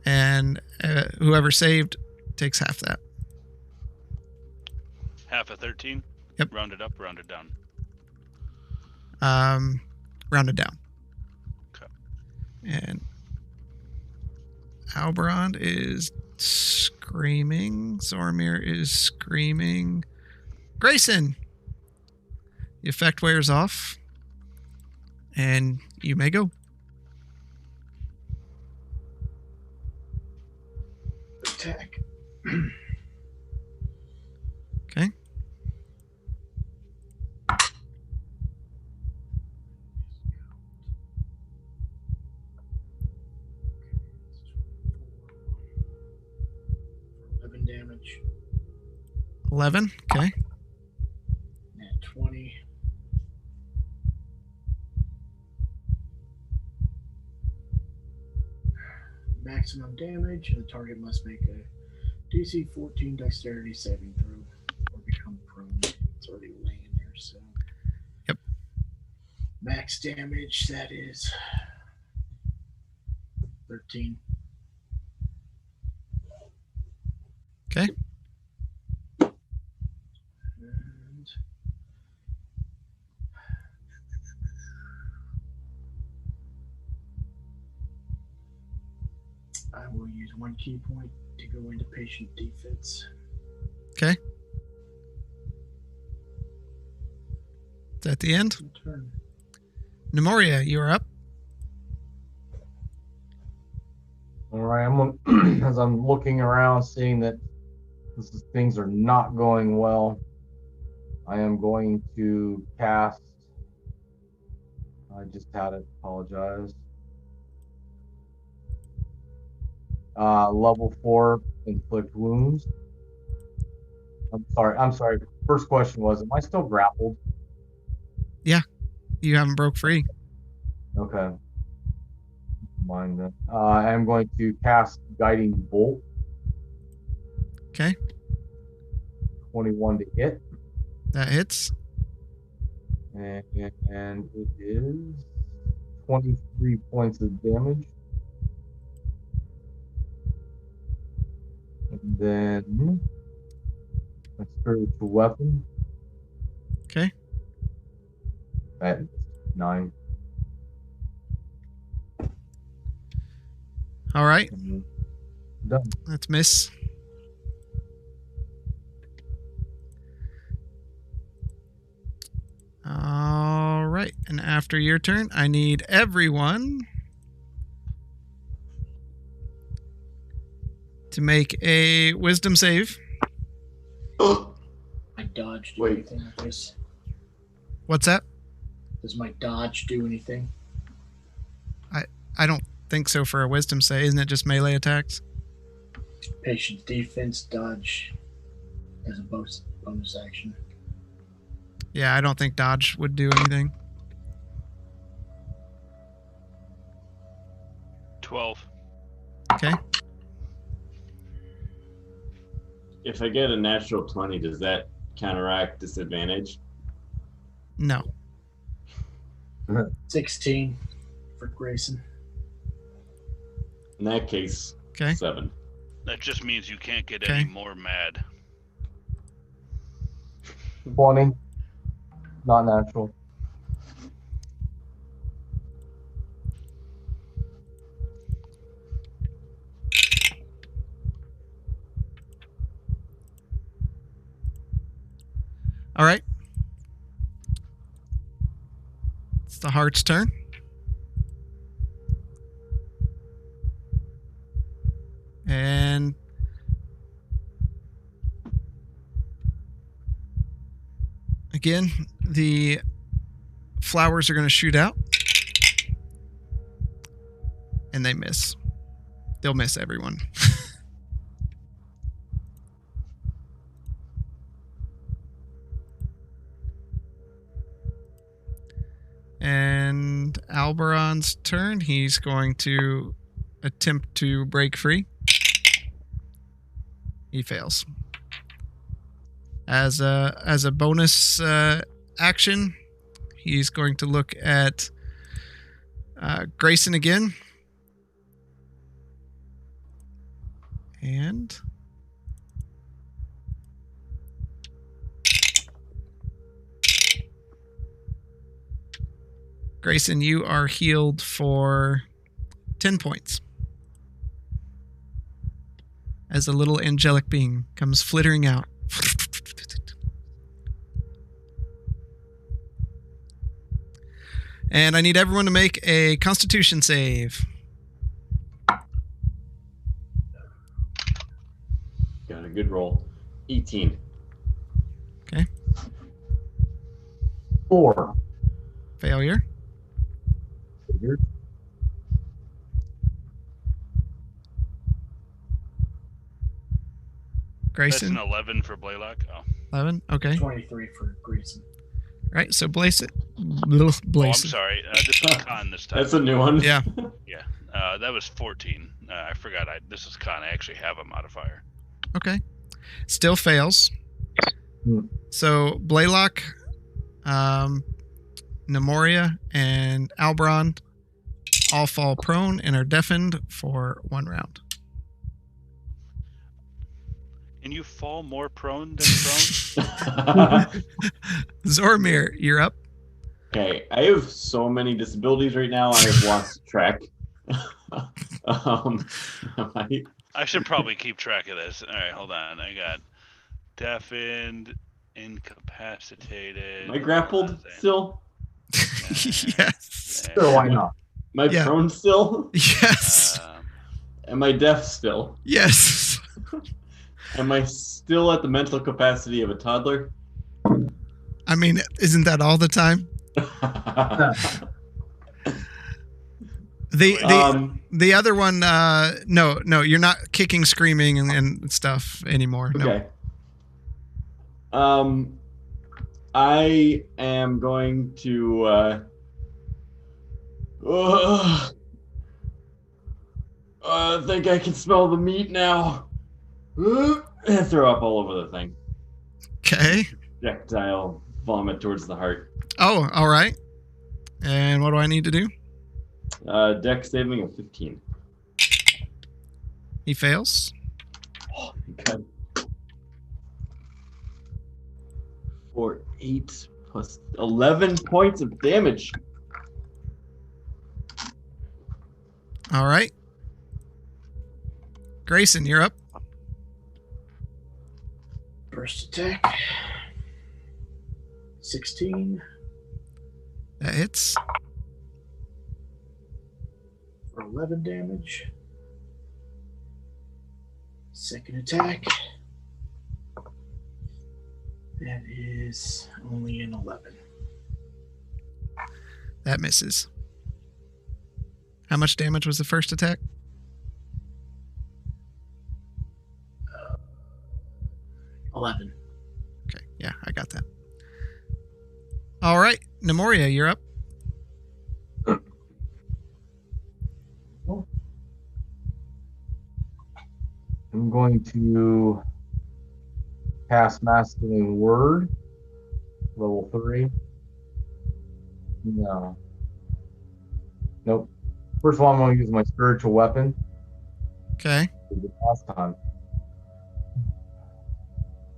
And whoever saved takes half that. Half of 13? Yep. Rounded up, rounded down. Rounded down. Okay. And Alberond is screaming. Zormir is screaming. Grayson! The effect wears off. And you may go. Attack. Okay. Damage. 11. Okay. At 20. Maximum damage. The target must make a DC 14 dexterity saving throw or become prone. It's already laying there, so. Yep. Max damage, that is 13. Okay. And I will use 1 key point to go into patient defense. Okay. Is that the end? Turn. Nemoria, you are up. All right, as I'm looking around, seeing that things are not going well, I am going to cast. I just had it. Apologize. Level 4 inflict wounds. I'm sorry. First question was, am I still grappled? Yeah, you haven't broke free. Okay. Mind that. I am going to cast Guiding Bolt. Okay. 21 to hit. That hits. And it is 23 points of damage. And then a spiritual weapon. Okay. That is 9. All right. Done. That's miss. All right. And after your turn, I need everyone to make a wisdom save. My dodge do Wait. anything like this? What's that? Does my dodge do anything? I don't think so for a wisdom save. Isn't it just melee attacks? Patient defense, dodge as a bonus action. Yeah, I don't think dodge would do anything. 12. Okay. If I get a natural 20, does that counteract disadvantage? No. 16 for Grayson. In that case, Okay. 7. That just means you can't get Okay. any more mad. 20. Not natural. All right. It's the heart's turn. And again, the flowers are going to shoot out. And they miss. They'll miss everyone. And Alberon's turn. He's going to attempt to break free. He fails. As a bonus action, he's going to look at Grayson again. And Grayson, you are healed for 10 points. As a little angelic being comes flittering out. And I need everyone to make a Constitution save. Got a good roll. 18. 4. Failure. Figured. That's Grayson, an 11 for Blaylock. Oh. 11. Okay. 23 for Grayson. Right. So Blaze it. Oh, I'm Blaze. sorry. This is con this time. That's a new one. Yeah. That was 14. I forgot. This is con. I actually have a modifier. Okay. Still fails. Hmm. So Blaylock, Nemoria, and Alberon all fall prone and are deafened for 1 round. And you fall more prone than prone? Zormir, you're up. Okay, I have so many disabilities right now. I have lost track. I should probably keep track of this. All right, hold on. I got deafened, incapacitated. Am I grappled still? Yes. Sure, why not? Am I Yeah. prone still? Yes. Am I deaf still? Yes. Am I still at the mental capacity of a toddler? I mean, isn't that all the time? The other one, no, you're not kicking, screaming, and stuff anymore. No. Okay. I am going to I think I can smell the meat now. And throw up all over the thing. Okay. Projectile vomit towards the heart. Oh, all right. And what do I need to do? Dex saving of 15. He fails. Oh, God. 4, 8 plus 11 points of damage. All right. Grayson, you're up. First attack. 16 That hits. for 11 damage. Second attack. That is only an 11. That misses. How much damage was the first attack? Uh, 11. Okay, yeah, I got that. All right, Nemoria, you're up. I'm going to cast Masculine Word, level 3. No. Nope. First of all, I'm going to use my spiritual weapon. Okay. Last time.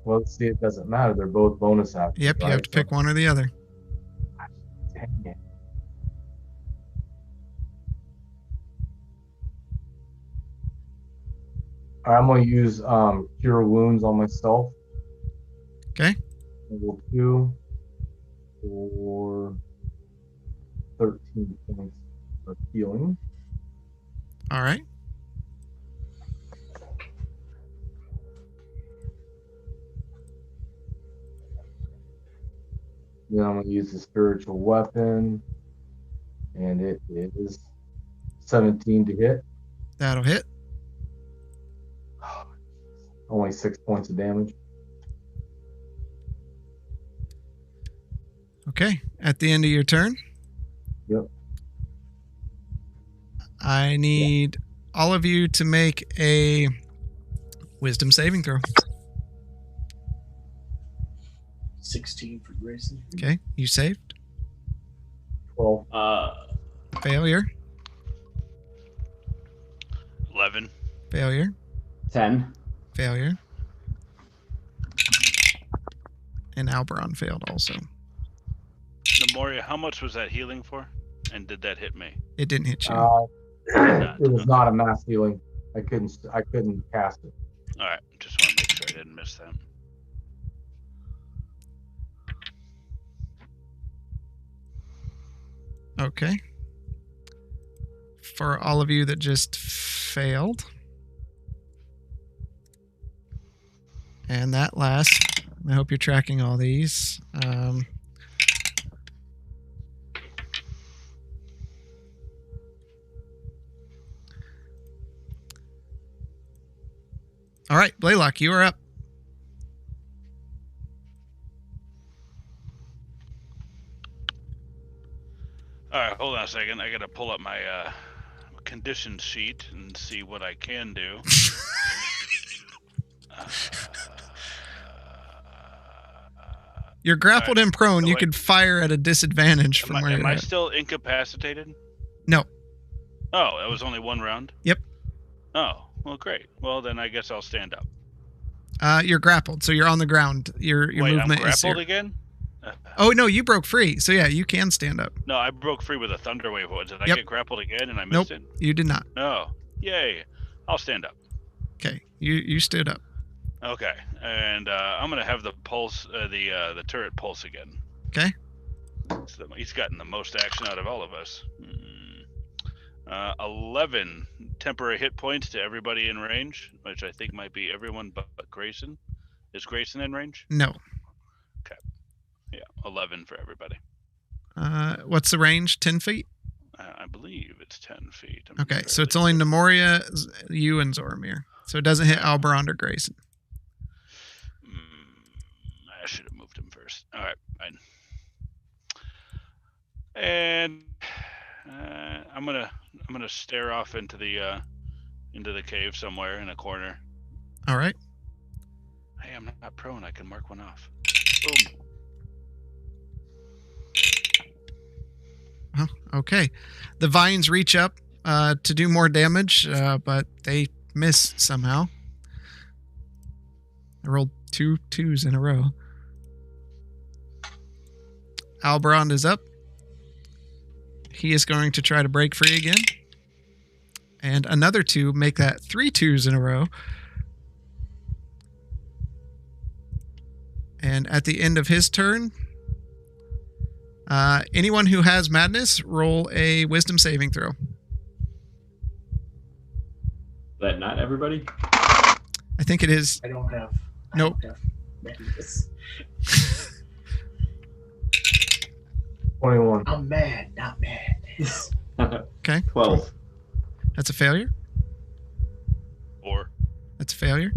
Well, let's see, it doesn't matter. They're both bonus actions. Yep, you right? have to pick one or the other. Dang it. All right, I'm going to use Cure Wounds on myself. Okay. Level 2 for 13 points of healing. All right. Then I'm going to use the spiritual weapon, and it is 17 to hit. That'll hit. Only 6 points of damage. Okay. At the end of your turn, Yep. I need all of you to make a wisdom saving throw. 16 for Grayson. Okay. You saved. 12. Failure. 11. Failure. 10. Failure. And Alberon failed also. Nemoria, how much was that healing for? And did that hit me? It didn't hit you. It was not a mass healing. I couldn't cast it. All right, just want to make sure I didn't miss that. Okay. For all of you that just failed. And that last, I hope you're tracking all these. All right, Blaylock, you are up. All right, hold on a second. I got to pull up my condition sheet and see what I can do. You're grappled right. and prone. So You wait. could fire at a disadvantage from where Am you're I at. still incapacitated? No. Oh, that was only one round? Yep. Oh, well, great. Well, then I guess I'll stand up. You're grappled, so you're on the ground. Your Wait, movement I'm is grappled zero. again? Oh no, you broke free. So yeah, you can stand up. No, I broke free with a thunder wave. Did I Yep. get grappled again and I Nope, missed it? you did not. No. Yay. I'll stand up. Okay, you stood up. Okay, and I'm gonna have the pulse, the turret pulse again. Okay. He's gotten the most action out of all of us. 11 temporary hit points to everybody in range, which I think might be everyone but Grayson. Is Grayson in range? No. Yeah, 11 for everybody. What's the range? 10 feet. I believe it's 10 feet. I'm Okay, so it's fairly only certain. Nemoria, you, and Zoramir. So it doesn't hit Alberon or Grayson. I should have moved him first. All right, fine. And I'm gonna stare off into the cave somewhere in a corner. All right. Hey, I'm not prone. I can mark one off. Boom. Oh, okay. The vines reach up to do more damage, but they miss somehow. I rolled 2 2s in a row. Albrand is up. He is going to try to break free again. And another 2, make that 3 2s in a row. And at the end of his turn, anyone who has madness, roll a wisdom saving throw. Is that not everybody? I think it is. I don't have. Nope. I don't have madness. 21. I'm mad, not mad. Okay. 12. That's a failure. 4. That's a failure.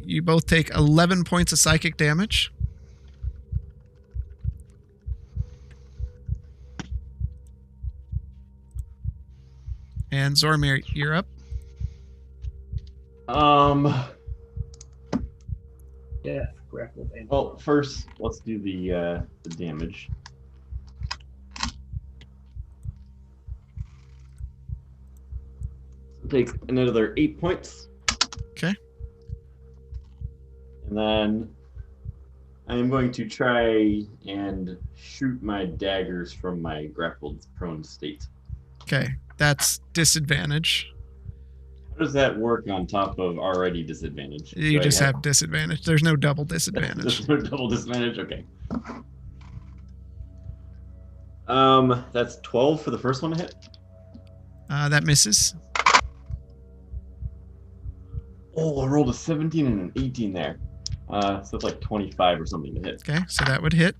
You both take 11 points of psychic damage. And Zormir, you're up. Yeah, grappled and Well, first, let's do the damage. Take another 8 points. Okay. And then I'm going to try and shoot my daggers from my grappled prone state. Okay. That's disadvantage. How does that work on top of already disadvantage? You Do I just have disadvantage. There's no double disadvantage. There's no double disadvantage? Okay. That's 12 for the first one to hit. That misses. Oh, I rolled a 17 and an 18 there. So it's like 25 or something to hit. Okay, so that would hit.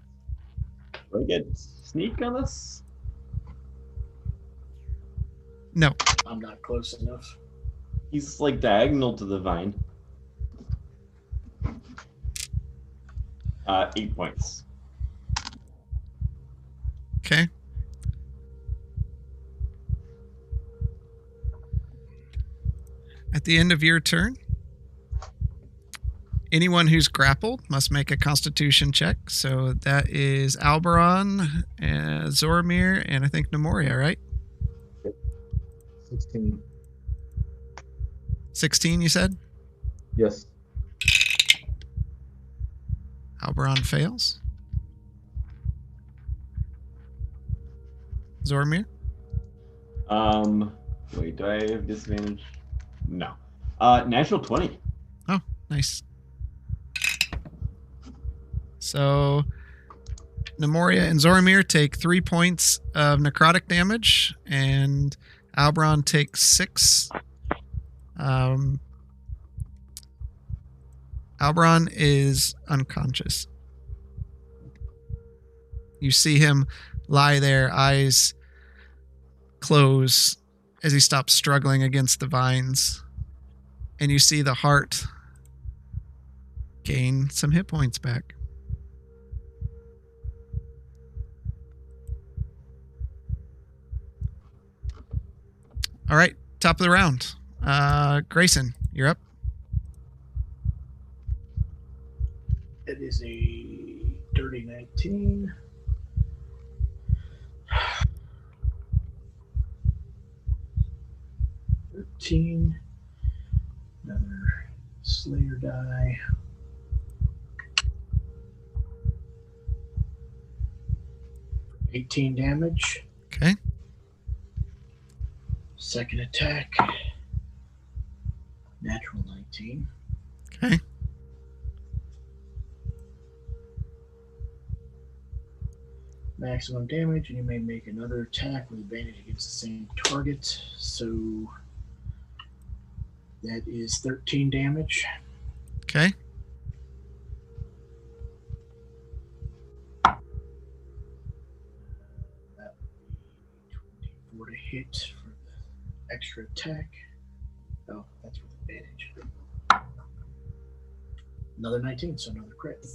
Do I get sneak on this? No. I'm not close enough. He's like diagonal to the vine. 8 points. Okay. At the end of your turn, anyone who's grappled must make a Constitution check. So that is Alberon, Zormir, and I think Nemoria, right? 16. 16, you said? Yes. Alberon fails. Zormir? Wait, do I have disadvantage? No. Natural 20. Oh, nice. So Nemoria and Zormir take 3 points of necrotic damage, and Alberon takes 6. Alberon is unconscious. You see him lie there, eyes close, as he stops struggling against the vines. And you see the heart gain some hit points back. All right, top of the round. Grayson, you're up. It is a dirty 19. Another Slayer die. $18 damage. Okay. Second attack. Natural 19. Okay. Maximum damage, and you may make another attack with advantage against the same target. So that is 13 damage. Okay. That would be 24 to hit for the extra attack. Oh, that's with advantage. Another 19, so another crit.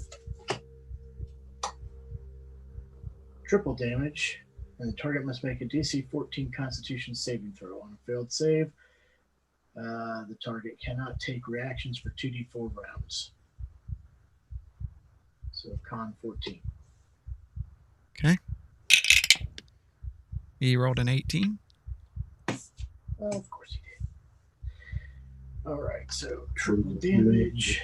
Triple damage, and the target must make a DC 14 Constitution saving throw. On a failed save, The target cannot take reactions for 2d4 rounds. So con 14. Okay. He rolled an 18. Of course he did. All right, so triple damage.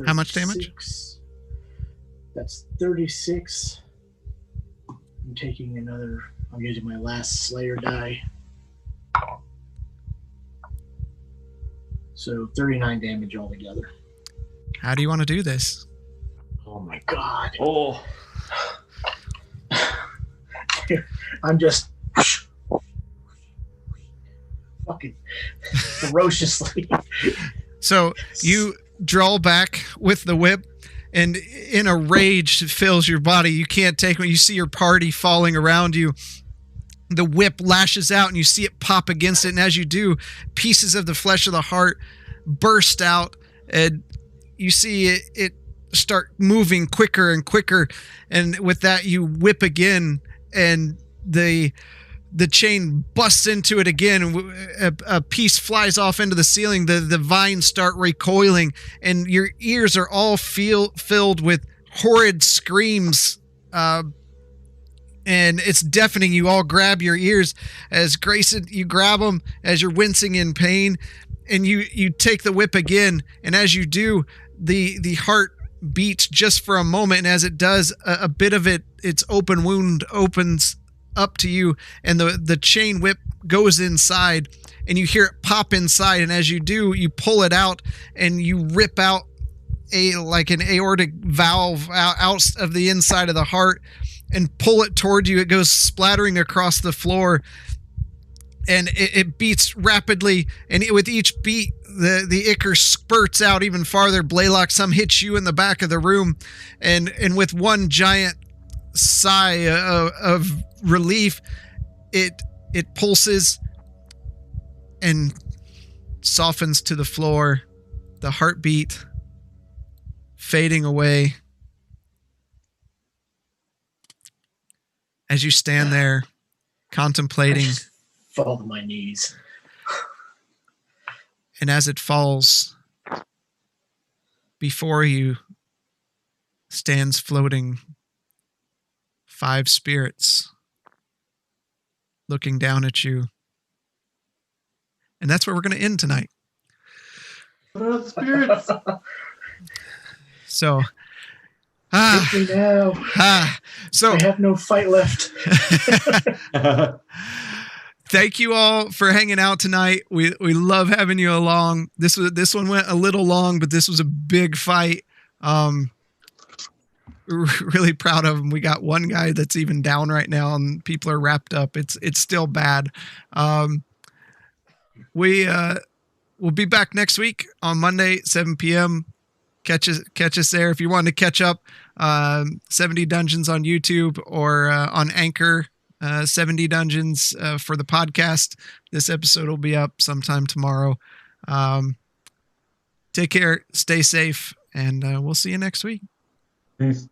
How much damage? 36. That's 36. I'm taking another. I'm using my last Slayer die. So 39 damage altogether. How do you want to do this? Oh my god. Oh. I'm just fucking ferociously. So you draw back with the whip, and in a rage that fills your body, you can't take it. You see your party falling around you. The whip lashes out, and you see it pop against it. And as you do, pieces of the flesh of the heart burst out, and you see it start moving quicker and quicker. And with that, you whip again, and the chain busts into it again. A piece flies off into the ceiling. The vines start recoiling, and your ears are all filled with horrid screams. And it's deafening. You all grab your ears as Grayson, you grab them as you're wincing in pain, and you take the whip again. And as you do, the heart beats just for a moment. And as it does, a bit of its open wound opens up to you, and the chain whip goes inside, and you hear it pop inside. And as you do, you pull it out, and you rip out like an aortic valve out of the inside of the heart, and pull it toward you. It goes splattering across the floor, and it beats rapidly. And with each beat, the ichor spurts out even farther. Blaylock, some hits you in the back of the room, and with one giant sigh of relief, it pulses and softens to the floor. The heartbeat fading away. As you stand there contemplating, fall to my knees. And as it falls, before you stands floating 5 spirits looking down at you. And that's where we're going to end tonight. Spirits. So, Hit me now. So I have no fight left. Thank you all for hanging out tonight. We love having you along. This one went a little long, but this was a big fight. Really proud of them. We got one guy that's even down right now, and people are wrapped up. It's still bad. We'll be back next week on Monday, 7 p.m. Catch us there. If you want to catch up, 70 Dungeons on YouTube or on Anchor, 70 Dungeons for the podcast. This episode will be up sometime tomorrow. Take care, stay safe, and we'll see you next week. Peace.